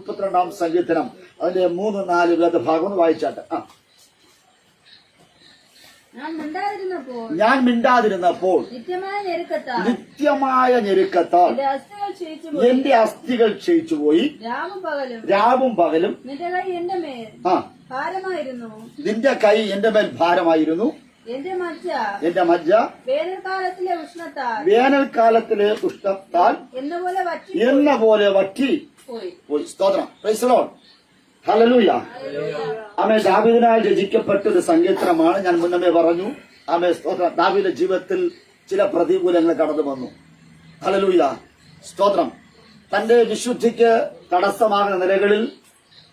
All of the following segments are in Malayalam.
32 സങ്കീർത്തനം അതിന്റെ 3-4 വേദഭാഗം വായിച്ചാട്ടെ. ഞാൻ മിണ്ടാതിരുന്നപ്പോൾ നിത്യമായ ഞെരുക്കത്താൽ എന്റെ അസ്ഥികൾ ക്ഷയിച്ചുപോയി. രാവും പകലും നിന്റെ കൈ എന്റെ മേൽ ഭാരമായിരുന്നു. എന്റെ മജ്ജ വേനൽക്കാലത്തിലെ ഉഷ്ണത്താൽ എന്ന പോലെ വറ്റി പോയി. സ്തോത്രം. Praise the lord. ഹല്ലേലൂയ. ആമേൻ. ദാവീദിനാൽ രചിക്കപ്പെട്ട ഒരു സങ്കീർത്തനമാണ്. ഞാൻ മുന്നമേ പറഞ്ഞു. ആമേൻ. സ്തോത്രം. ദാവീദിന്റെ ജീവിതത്തിൽ ചില പ്രതികൂലങ്ങൾ കടന്നു വന്നു. ഹല്ലേലൂയ. സ്തോത്രം. തന്റെ വിശുദ്ധിക്ക് തടസ്സമാകുന്ന നിലകളിൽ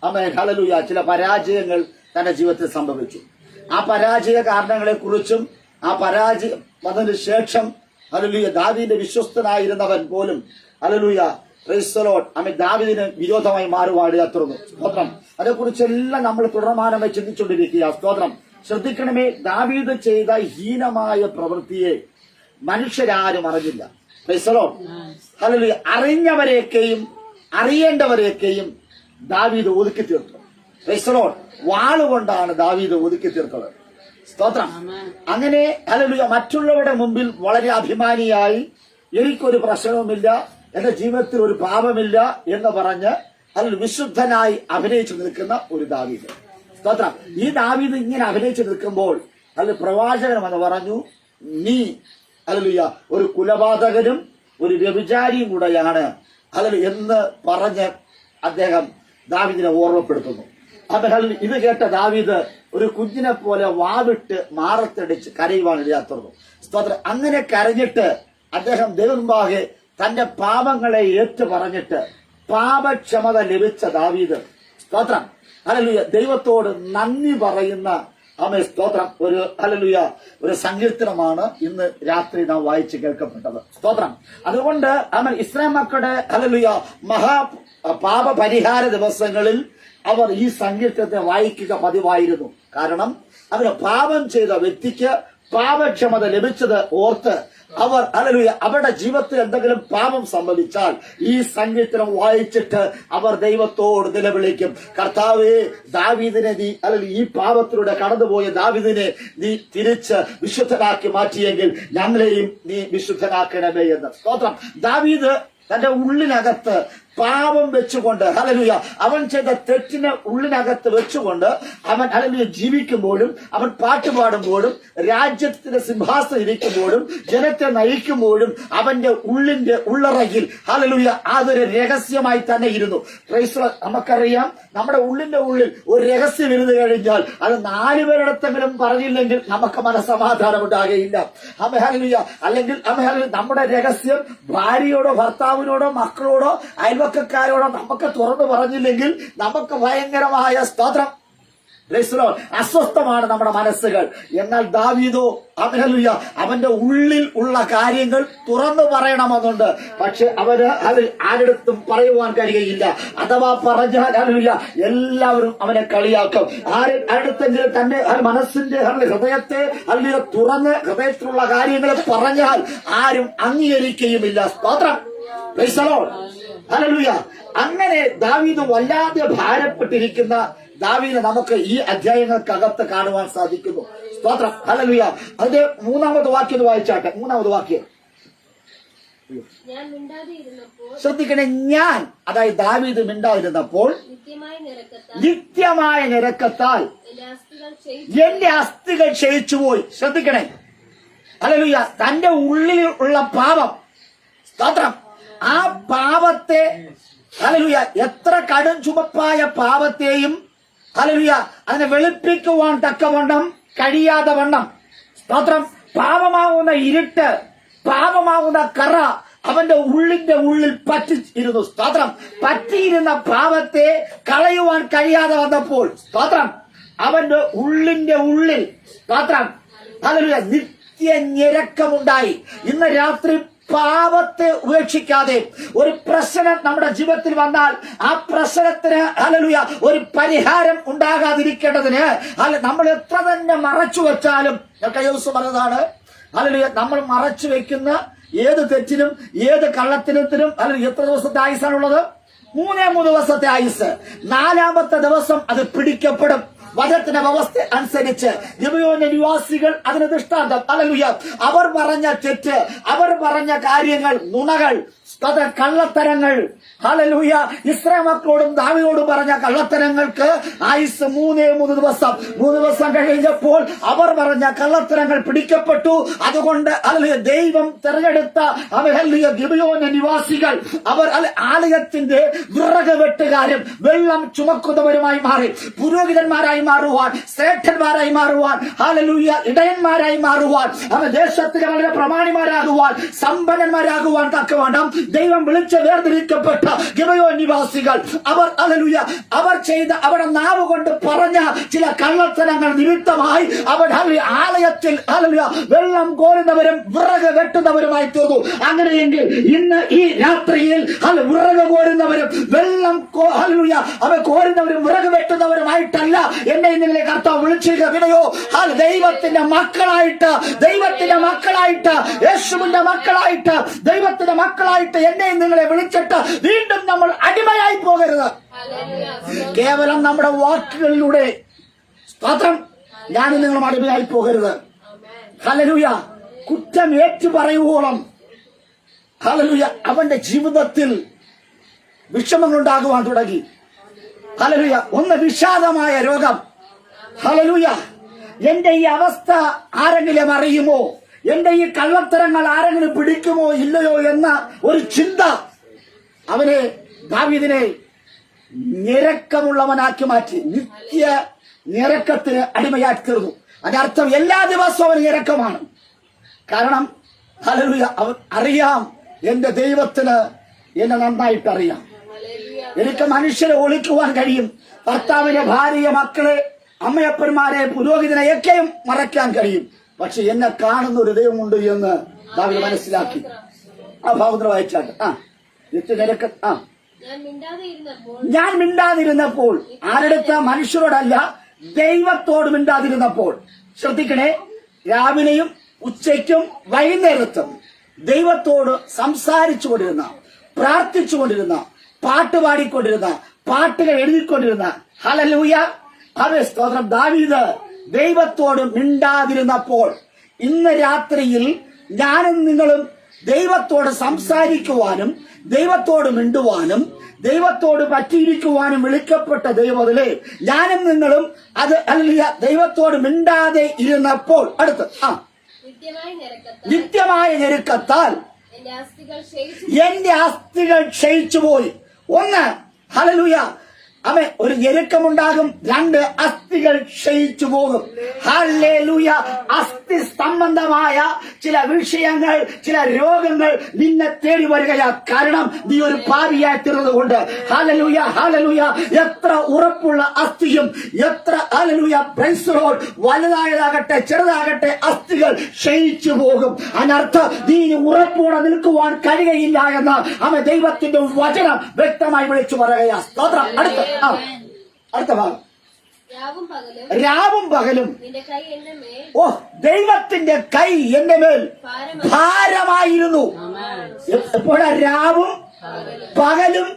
ആമേൻ ഹല്ലേലൂയ ചില പരാജയങ്ങൾ തന്റെ ജീവിതത്തിൽ സംഭവിച്ചു. ആ പരാജയ കാരണങ്ങളെ കുറിച്ചും ആ പരാജയം വന്നതിന് ശേഷം ഹല്ലേലൂയ ദാവീദിന്റെ വിശ്വസ്തനായിരുന്നവൻ പോലും ഹല്ലേലൂയ പ്രൈസ് ദി ലോർഡ് ആമേൻ ദാവീദിന് വിരോധമായി മാറുവാടിയാ തുറന്നു. സ്തോത്രം. അതേക്കുറിച്ചെല്ലാം നമ്മൾ തുടർമാനമായി ചിന്തിച്ചുകൊണ്ടിരിക്കുക. സ്തോത്രം. ശ്രദ്ധിക്കണമേ, ദാവീദ് ചെയ്ത ഹീനമായ പ്രവൃത്തിയെ മനുഷ്യരാരും അറിഞ്ഞില്ല. Price the lord. ഹല്ലേലൂയ. അറിഞ്ഞവരെയൊക്കെയും അറിയേണ്ടവരെയൊക്കെയും ദാവീദ് ഒതുക്കി തീർത്തു. Price the Lord. വാളുകൊണ്ടാണ് ദാവീദ് ഒതുക്കി തീർത്തത്. സ്തോത്രം. അങ്ങനെ ഹല്ലേലൂയ മറ്റുള്ളവരുടെ മുമ്പിൽ വളരെ അഭിമാനിയായി എനിക്കൊരു പ്രശ്നവുമില്ല, എന്റെ ജീവിതത്തിൽ ഒരു പാപമില്ല എന്ന് പറഞ്ഞ് അതിൽ വിശുദ്ധനായി അഭിനയിച്ചു നിൽക്കുന്ന ഒരു ദാവീദ്. സ്തോത്രം. ഈ ദാവീദ് ഇങ്ങനെ അഭിനയിച്ചു നിൽക്കുമ്പോൾ അതിൽ പ്രവാചകൻ എന്ന് പറഞ്ഞു, നീ ഹല്ലേലൂയ ഒരു കുലപാതകനും ഒരു വ്യഭിചാരിയും കൂടെയാണ് എന്ന് പറഞ്ഞ് അദ്ദേഹം ദാവീദിനെ ഓർമ്മപ്പെടുത്തുന്നു. ഇത് കേട്ട ദാവീദ് ഒരു കുഞ്ഞിനെ പോലെ വാവിട്ട് മാറത്തടിച്ച് കരയുവാൻ ഇടയാത്തുന്നു. സ്തോത്രം. അങ്ങനെ കരഞ്ഞിട്ട് അദ്ദേഹം ദൈവമുമ്പാകെ തന്റെ പാപങ്ങളെ ഏറ്റു പറഞ്ഞിട്ട് പാപക്ഷമത ലഭിച്ച ദാവീദ് സ്തോത്രം ഹല്ലേലൂയ ദൈവത്തോട് നന്ദി പറയുന്ന ആമേൻ സ്തോത്രം ഒരു ഹല്ലേലൂയ ഒരു സങ്കീർത്തനമാണ് ഇന്ന് രാത്രി നാം വായിച്ച് കേൾക്കപ്പെട്ടത്. സ്തോത്രം. അതുകൊണ്ട് ആമേൻ ഇസ്രായേൽ മക്കളുടെ ഹല്ലേലൂയ പാപ പരിഹാര ദിവസങ്ങളിൽ അവർ ഈ സങ്കീർത്തനത്തെ വായിക്കുക പതിവായിരുന്നു. കാരണം അവര് പാപം ചെയ്ത വ്യക്തിക്ക് പാപക്ഷമത ലഭിച്ചത് ഓർത്ത് അവർ ഹല്ലേലൂയ അവരുടെ ജീവിതത്തിൽ എന്തെങ്കിലും പാപം സംഭവിച്ചാൽ ഈ സങ്കീർത്തനം വായിച്ചിട്ട് അവർ ദൈവത്തോട് നിലവിളിക്കും, കർത്താവേ ദാവീദിനെ നീ അല്ലെങ്കിൽ ഈ പാപത്തിലൂടെ കടന്നുപോയ ദാവീദിനെ നീ തിരിച്ച് വിശുദ്ധനാക്കി മാറ്റിയെങ്കിൽ ഞങ്ങളെയും നീ വിശുദ്ധനാക്കണമേ എന്ന്. സ്തോത്രം. ദാവീദ് തന്റെ ഉള്ളിനകത്ത് പാപം വെച്ചുകൊണ്ട് ഹല്ലേലൂയ അവൻ ചെയ്ത തെറ്റിനെ ഉള്ളിനകത്ത് വെച്ചുകൊണ്ട് അവൻ ഹല്ലേലൂയ ജീവിക്കുമ്പോഴും അവൻ പാട്ടുപാടുമ്പോഴും രാജ്യത്തിന്റെ സിംഹാസനം ഇരിക്കുമ്പോഴും ജനത്തെ നയിക്കുമ്പോഴും അവന്റെ ഉള്ളിന്റെ ഉള്ളറയിൽ ഹല്ലേലൂയ അതൊരു രഹസ്യമായി തന്നെ ഇരുന്നു. Price the Lord. നമുക്കറിയാം നമ്മുടെ ഉള്ളിന്റെ ഉള്ളിൽ ഒരു രഹസ്യം ഇരുന്ന് കഴിഞ്ഞാൽ അത് 4 പേരിടത്തെങ്കിലും പറഞ്ഞില്ലെങ്കിൽ നമുക്ക് മനസ്സമാധാനം ഉണ്ടാകുകയില്ല. ഹല്ലേലൂയ. അല്ലെങ്കിൽ നമ്മുടെ രഹസ്യം ഭാര്യയോടോ ഭർത്താവിനോടോ മക്കളോടോ അയൽവക്കക്കാരോടോ നമുക്ക് തുറന്നു പറഞ്ഞില്ലെങ്കിൽ നമുക്ക് ഭയങ്കരമായ സ്തോത്രം അസ്വസ്ഥമാണ് നമ്മുടെ മനസ്സുകൾ. എന്നാൽ ദാവീദോ ഹല്ലേലൂയ അവന്റെ ഉള്ളിൽ ഉള്ള കാര്യങ്ങൾ തുറന്നു പറയണമെന്നുണ്ട്. പക്ഷെ അവന് അതിൽ ആരുടെടുത്തും പറയുവാൻ കഴിയുകയില്ല. അഥവാ പറഞ്ഞാൽ ഹല്ലേലൂയ എല്ലാവരും അവനെ കളിയാക്കും. ആരുടെടുത്തെങ്കിലും തന്റെ മനസ്സിന്റെ ഹൃദയത്തെ ഹല്ലേലൂയ തുറന്ന് ഹൃദയത്തിലുള്ള കാര്യങ്ങൾ പറഞ്ഞാൽ ആരും അംഗീകരിക്കുകയുമില്ല. സ്തോത്രം. Praise the lord. ഹല്ലേലൂയ. അങ്ങനെ ദാവീദ് വല്ലാതെ ഭാരപ്പെട്ടിരിക്കുന്ന ദാവീദിനെ നമുക്ക് ഈ അധ്യായങ്ങൾക്കകത്ത് കാണുവാൻ സാധിക്കുന്നു. സ്തോത്രം. ഹല്ലേലൂയ. അതിന്റെ 3-ാമത് വാക്യം വായിച്ചാട്ടെ. 3-ാമത് വാക്യം ശ്രദ്ധിക്കണേ. ഞാൻ അതായത് ദാവീദ് മിണ്ടാതിരുന്നപ്പോൾ നിത്യമായ നിരക്കത്താൽ എന്റെ അസ്ഥികൾ ക്ഷയിച്ചുപോയി. ശ്രദ്ധിക്കണേ. ഹല്ലേലൂയ. തന്റെ ഉള്ളിൽ ഉള്ള പാപം സ്തോത്രം ആ പാപത്തെ ഹല്ലേലൂയ എത്ര കടും ചുമപ്പായ പാപത്തെയും ഹല്ലേലൂയ അതിനെ വെളുപ്പിക്കുവാൻ തക്കവണ്ണം കഴിയാതെ വണ്ണം സ്തോത്രം പാപമാകുന്ന ഇരുട്ട് പാപമാകുന്ന കറ അവന്റെ ഉള്ളിന്റെ ഉള്ളിൽ പറ്റിയിരുന്നു. സ്തോത്രം. പറ്റിയിരുന്ന പാപത്തെ കളയുവാൻ കഴിയാതെ വന്നപ്പോൾ സ്തോത്രം അവന്റെ ഉള്ളിന്റെ ഉള്ളിൽ സ്തോത്രം ഹല്ലേലൂയ നിത്യ ഞെരുക്കമുണ്ടായി. ഇന്ന് രാത്രി പാപത്തെ ഉപേക്ഷിക്കാതെ ഒരു പ്രശ്നം നമ്മുടെ ജീവിതത്തിൽ വന്നാൽ ആ പ്രശ്നത്തിന് ഹല്ലേലൂയ ഒരു പരിഹാരം ഉണ്ടാകാതിരിക്കേണ്ടതിന് നമ്മൾ എത്ര തന്നെ മറച്ചു വെച്ചാലും കഴിഞ്ഞ ദിവസം പറഞ്ഞതാണ് ഹല്ലേലൂയ നമ്മൾ മറച്ചു വെക്കുന്ന ഏത് തെറ്റിനും ഏത് കള്ളത്തിനത്തിനും അല്ലെങ്കിൽ എത്ര ദിവസത്തെ ആയുസാണുള്ളത്? 3 ദിവസത്തെ ആയുസ്. 4-ാമത്തെ ദിവസം അത് പിടിക്കപ്പെടും. വചനത്തിന്റെ വ്യവസ്ഥ അനുസരിച്ച് ഗിബെയോനിലെ നിവാസികൾ അതിന് ദൃഷ്ടാന്തം. ഹല്ലേലൂയ. അവർ പറഞ്ഞ തെറ്റ്, അവർ പറഞ്ഞ കാര്യങ്ങൾ, നുണകൾ, കള്ളത്തരങ്ങൾ. ഹല്ലേലൂയ. ഇസ്രായേൽ മക്കളോടും ദാവീദോടും പറഞ്ഞ കള്ളത്തരങ്ങൾക്ക് ആയുസ് 3 ദിവസം. 3 ദിവസം കഴിഞ്ഞപ്പോൾ അവർ പറഞ്ഞ കള്ളത്തരങ്ങൾ പിടിക്കപ്പെട്ടു. അതുകൊണ്ട് ഹല്ലേലൂയ ദൈവം തെരഞ്ഞെടുത്ത ഹല്ലേലൂയ ഗിബെയോനിലെ നിവാസികൾ അവർ ആലയത്തിന്റെ വിറക് വെട്ടുകാരും വെള്ളം ചുമക്കുന്നവരുമായി മാറി. പുരോഹിതന്മാരായി മാറുവാൻ, ശ്രേഷ്ഠന്മാരായി മാറുവാൻ, ഹല്ലേലൂയ ഇടയന്മാരായി മാറുവാൻ, അവർ ദേശത്തിന് വളരെ പ്രമാണിമാരാകുവാൻ, സമ്പന്നന്മാരാകുവാൻ തക്കവണ്ണം ദൈവം വിളിച്ച് വേർതിരിക്കപ്പെട്ട ഗിബെയോൻ നിവാസികൾ അവർ ഹല്ലേലൂയ അവർ ചെയ്ത അവരുടെ നാവ് കൊണ്ട് പറഞ്ഞ ചില കള്ളത്തരങ്ങൾ നിമിത്തമായി അവർ ആലയത്തിൽ ഹല്ലേലൂയ വെള്ളം കോരുന്നവരും വിറക് വെട്ടുന്നവരുമായി തീർന്നു. അങ്ങനെയെങ്കിൽ ഇന്ന് ഈ രാത്രിയിൽ വിറക് കോരുന്നവരും വെള്ളം ഹല്ലേലൂയ അവർ കോരുന്നവരും വിറക് വെട്ടുന്നവരുമായിട്ടല്ല എന്നെ നിങ്ങളെ കർത്താവ് വിളിച്ചിരിക്കുകയോ ദൈവത്തിന്റെ മക്കളായിട്ട്, ദൈവത്തിന്റെ മക്കളായിട്ട്, യേശുവിന്റെ മക്കളായിട്ട്, ദൈവത്തിന്റെ മക്കളായിട്ട് എന്നെ നിങ്ങളെ വിളിച്ചിട്ട് വീണ്ടും നമ്മൾ അടിമയായി പോകരുത്. കേവലം നമ്മുടെ വാക്കുകളിലൂടെ സ്തോത്രം ഞാനും നിങ്ങളും അടിമയായി പോകരുത്. ഹല്ലേലൂയ. കുറ്റം ഏറ്റു പറയുവോളം ഹല്ലേലൂയ അവന്റെ ജീവിതത്തിൽ വിഷമങ്ങൾ ഉണ്ടാകുവാൻ തുടങ്ങി. ഹല്ലേലൂയ. ഒന്ന് വിഷാദമായ രോഗം. ഹല്ലേലൂയ. എന്റെ ഈ അവസ്ഥ ആരെങ്കിലും അറിയുമോ, എന്റെ ഈ കള്ളത്തരങ്ങൾ ആരെങ്കിലും പിടിക്കുമോ ഇല്ലയോ എന്ന ഒരു ചിന്ത അവനെ ദാവീദിനെ ഞെരക്കമുള്ളവനാക്കി മാറ്റി. നിത്യ ഞെരക്കത്തിന് അടിമയാക്കി തീർന്നു. അതിനർത്ഥം എല്ലാ ദിവസവും അവന് ഞെരക്കമാണ്. കാരണം ഹല്ലേലൂയ അവൻ അറിയാം, എന്റെ ദൈവത്തിന് എന്നെ നന്നായിട്ട് അറിയാം. എനിക്ക് മനുഷ്യരെ ഒളിക്കുവാൻ കഴിയും, ഭർത്താവിനെ, ഭാര്യയെ, മക്കളെ, അമ്മയപ്പന്മാരെ, പുരോഹിതനെയൊക്കെയും മറയ്ക്കാൻ കഴിയും. പക്ഷെ എന്നെ കാണുന്ന ഒരു ദൈവമുണ്ട് എന്ന് ദാവീദ് മനസ്സിലാക്കി. ആ ഭാഗത്തിൽ വായിച്ചാട്ട് ഞാൻ മിണ്ടാതിരുന്നപ്പോൾ ആരെടുത്ത മനുഷ്യരോടല്ല ദൈവത്തോട് മിണ്ടാതിരുന്നപ്പോൾ. ശ്രദ്ധിക്കണേ, രാവിലെയും ഉച്ചയ്ക്കും വൈകുന്നേരത്തും ദൈവത്തോട് സംസാരിച്ചു കൊണ്ടിരുന്ന, പ്രാർത്ഥിച്ചുകൊണ്ടിരുന്ന, പാട്ട് പാടിക്കൊണ്ടിരുന്ന, പാട്ടുകൾ എഴുതിക്കൊണ്ടിരുന്ന ഹല്ലേലൂയ അവേ സ്തോത്രം ദാവീദ് ദൈവത്തോട് മിണ്ടാതിരുന്നപ്പോൾ ഇന്ന് രാത്രിയിൽ ഞാനും നിങ്ങളും ദൈവത്തോട് സംസാരിക്കുവാനും ദൈവത്തോട് മിണ്ടുവാനും ദൈവത്തോട് പറ്റിയിരിക്കുവാനും വിളിക്കപ്പെട്ട ദൈവത്തിലെ ഞാനും നിങ്ങളും അത് ഹല്ലേലൂയ ദൈവത്തോട് മിണ്ടാതെ ഇരുന്നപ്പോൾ അടുത്ത് നിത്യമായ ഞെരുക്കത്താൽ എന്റെ അസ്ഥികൾ ക്ഷയിച്ചുപോയി. ഒന്ന് ഹല്ലേലൂയ അവൻ ഒരു ഞെരുക്കമുണ്ടാകും, 2 അസ്ഥികൾ ക്ഷയിച്ചു പോകും. ഹല്ലേലൂയ. അസ്ഥി സംബന്ധമായ ചില വിഷയങ്ങൾ, ചില രോഗങ്ങൾ നിന്നെ തേടി വരികയാ. കാരണം നീ ഒരു പാപിയായി തീർന്നതുകൊണ്ട്. Hallelujah hallelujah. എത്ര ഉറപ്പുള്ള അസ്ഥിയും എത്ര ഹല്ലേലൂയ പ്രൈസ് ലോർഡ് വലുതായതാകട്ടെ ചെറുതാകട്ടെ അസ്ഥികൾ ക്ഷയിച്ചു പോകും. അതിനർത്ഥം നീ ഉറപ്പോടെ നിൽക്കുവാൻ കഴിയുകയില്ല എന്ന് അവൻ ദൈവത്തിന്റെ വചനം വ്യക്തമായി വിളിച്ചു പറയുകയാ. സ്തോത്രം. അടുത്ത ഭാഗം. രാവും പകലും ദൈവത്തിന്റെ കൈ എന്റെ മേൽ ഭാരമായിരുന്നു. എപ്പോഴാ രാവും പകലും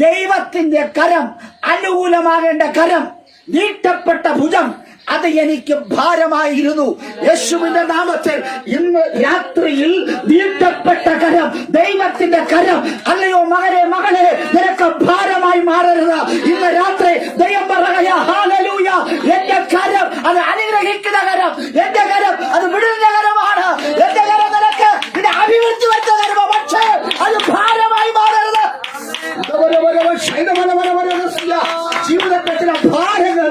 ദൈവത്തിന്റെ കരം, അനുകൂലമാകേണ്ട കരം, നീട്ടപ്പെട്ട ഭുജം അത് എനിക്ക് ഭാരമായിരുന്നു. യേശുവിന്റെ നാമത്തിൽ ഇന്ന് രാത്രിയിൽ നീട്ടപ്പെട്ട കരം, ദൈവത്തിന്റെ കരം, അല്ലയോ മകനെ മകളെ നിനക്ക് ഭാരമായി മാറരുത്. ഇന്ന് രാത്രി ദൈവം പറയുക ഹല്ലേലൂയ എന്റെ കരം അത് അനുഗ്രഹിക്കുന്ന കരം, എന്റെ കരം അത് വിടുന്ന കരമാണ്, എന്റെ കരം നിനക്ക് നിന്റെ അഭിവൃദ്ധി വെച്ച കരമാണ്. പക്ഷേ അത് ഭാരമായി മാറരുത്. ജീവിതത്തിൽ ചില ഭാരങ്ങൾ,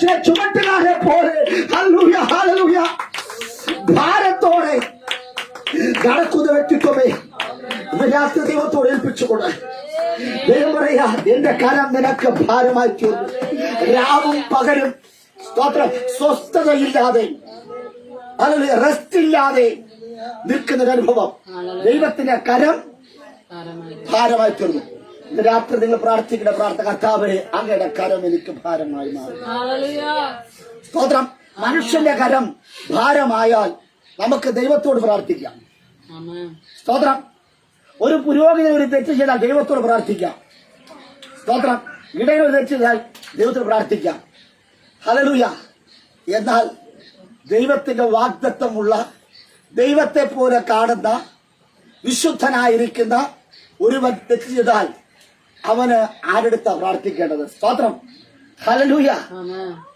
ചില ചുമട്ടുകാരെ പോലെ ഹല്ലേലൂയ ഹല്ലേലൂയ ഭാരത്തോടെ നടക്കുന്ന വ്യക്തിത്വമേ രാത്രി ദൈവത്തോട് ഏൽപ്പിച്ചുകൊണ്ട് ദൈവം പറയാ എന്റെ കരം നിനക്ക് ഭാരമായി തീർന്നു. രാവും പകലും സ്തോത്രം സ്വസ്ഥതയില്ലാതെ അല്ലെങ്കിൽ റെസ്റ്റ് ഇല്ലാതെ നിൽക്കുന്നൊരു അനുഭവം, ദൈവത്തിന്റെ കരം ഭാരമായി തീർന്നു. രാത്രി നിങ്ങൾ പ്രാർത്ഥിക്കുന്ന പ്രാർത്ഥന, കർത്താവേ അങ്ങയുടെ കരം എനിക്ക് ഭാരമായി മാറും. സ്തോത്രം. മനുഷ്യന്റെ കരം ഭാരമായാൽ നമുക്ക് ദൈവത്തോട് പ്രാർത്ഥിക്കാം. സ്തോത്രം. ഒരു പുരോഹിതൻ ഒരു തെറ്റ് ചെയ്താൽ ദൈവത്തോട് പ്രാർത്ഥിക്കാം. സ്തോത്രം. ഇടയിൽ വെച്ചാൽ ദൈവത്തിന് പ്രാർത്ഥിക്കാം. ഹല്ലേലൂയ. എന്നാൽ ദൈവത്തിന്റെ വാഗ്ദത്തമുള്ള, ദൈവത്തെ പോലെ കാണുന്ന, വിശുദ്ധനായിരിക്കുന്ന ഒരുവൻ തെറ്റ് ചെയ്താൽ അവന് ആരെടുത്താ പ്രാർത്ഥിക്കേണ്ടത്? സ്തോത്രം. ഹല്ലേലൂയ.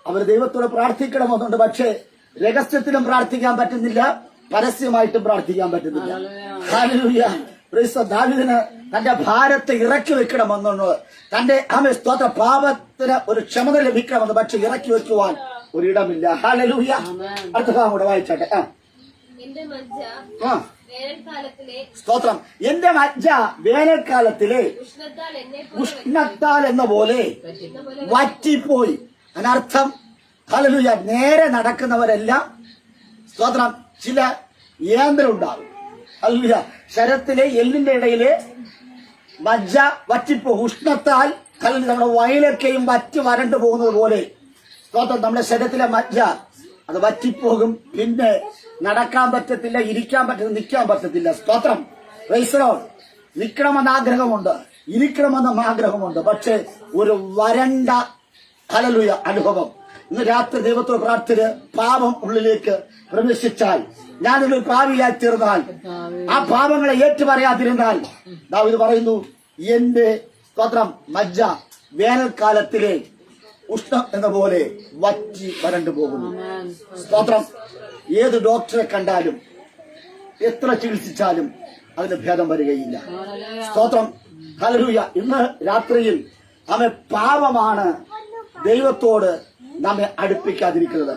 അവർ ദൈവത്തോട് പ്രാർത്ഥിക്കണമെന്നുണ്ട്. പക്ഷേ രഹസ്യത്തിലും പ്രാർത്ഥിക്കാൻ പറ്റുന്നില്ല, പരസ്യമായിട്ടും പ്രാർത്ഥിക്കാൻ പറ്റുന്നില്ല. ഹല്ലേലൂയ. ദാവീദിന് തന്റെ ഭാരത്തെ ഇറക്കി വെക്കണമെന്നുണ്ട്. തന്റെ സ്തോത്ര പാപത്തിന് ഒരു ക്ഷമത ലഭിക്കണമെന്ന്. പക്ഷെ ഇറക്കി വെക്കുവാൻ ഒരിടമില്ല. ഹല്ലേലൂയ. അടുത്ത ഭാഗം കൂടെ വായിച്ചാട്ടെ. സ്തോത്രം. എന്റെ മജ്ജ വേനൽക്കാലത്തിലെ ഉഷ്ണത്താൽ എന്ന പോലെ വറ്റിപ്പോയി. അതിനർത്ഥം ഹല്ലേലൂയ, നേരെ നടക്കുന്നവരെല്ലാം സ്തോത്രം ചില യേന്ദ്രമുണ്ടാകും. ഹല്ലേലൂയ. ശരത്തിലെ എല്ലിന്റെ ഇടയിലെ മജ്ജ വറ്റിപ്പോ. ഉഷ്ണത്താൽ ഹല്ലേലൂയ, നമ്മുടെ വയലൊക്കെയും വറ്റി വരണ്ടു പോകുന്നത് പോലെ സ്തോത്രം നമ്മുടെ ശരീരത്തിലെ മജ്ജ അത് വറ്റിപ്പോകും. പിന്നെ നടക്കാൻ പറ്റത്തില്ല, ഇരിക്കാൻ പറ്റത്തില്ല, നിൽക്കാൻ പറ്റത്തില്ല. സ്തോത്രം. Praise the Lord. നിൽക്കണമെന്ന് ആഗ്രഹമുണ്ട്, ഇരിക്കണമെന്നും ആഗ്രഹമുണ്ട്. പക്ഷെ ഒരു വരണ്ട ഹല്ലേലൂയ അനുഭവം. ഇന്ന് രാത്രി ദൈവത്തോട് പ്രാർത്ഥന. പാപം ഉള്ളിലേക്ക് പ്രവേശിച്ചാൽ, ഞാനൊരു പാപിയായി തീർന്നാൽ, ആ പാപങ്ങളെ ഏറ്റുപറയാതിരുന്നാൽ, ദാവീദ് പറയുന്നു, എന്റെ സ്തോത്രം മജ്ജ വേനൽക്കാലത്തിലെ ഉഷ്ണം എന്ന പോലെ വറ്റി വരണ്ടു പോകുന്നു. സ്തോത്രം. ഏത് ഡോക്ടറെ കണ്ടാലും എത്ര ചികിത്സിച്ചാലും അതിന് ഭേദം വരികയില്ല. സ്തോത്രം. ഹല്ലേലൂയ. ഇന്ന് രാത്രിയിൽ നമ്മെ പാപമാണ് ദൈവത്തോട് നമ്മെ അടുപ്പിക്കാതിരിക്കുന്നത്.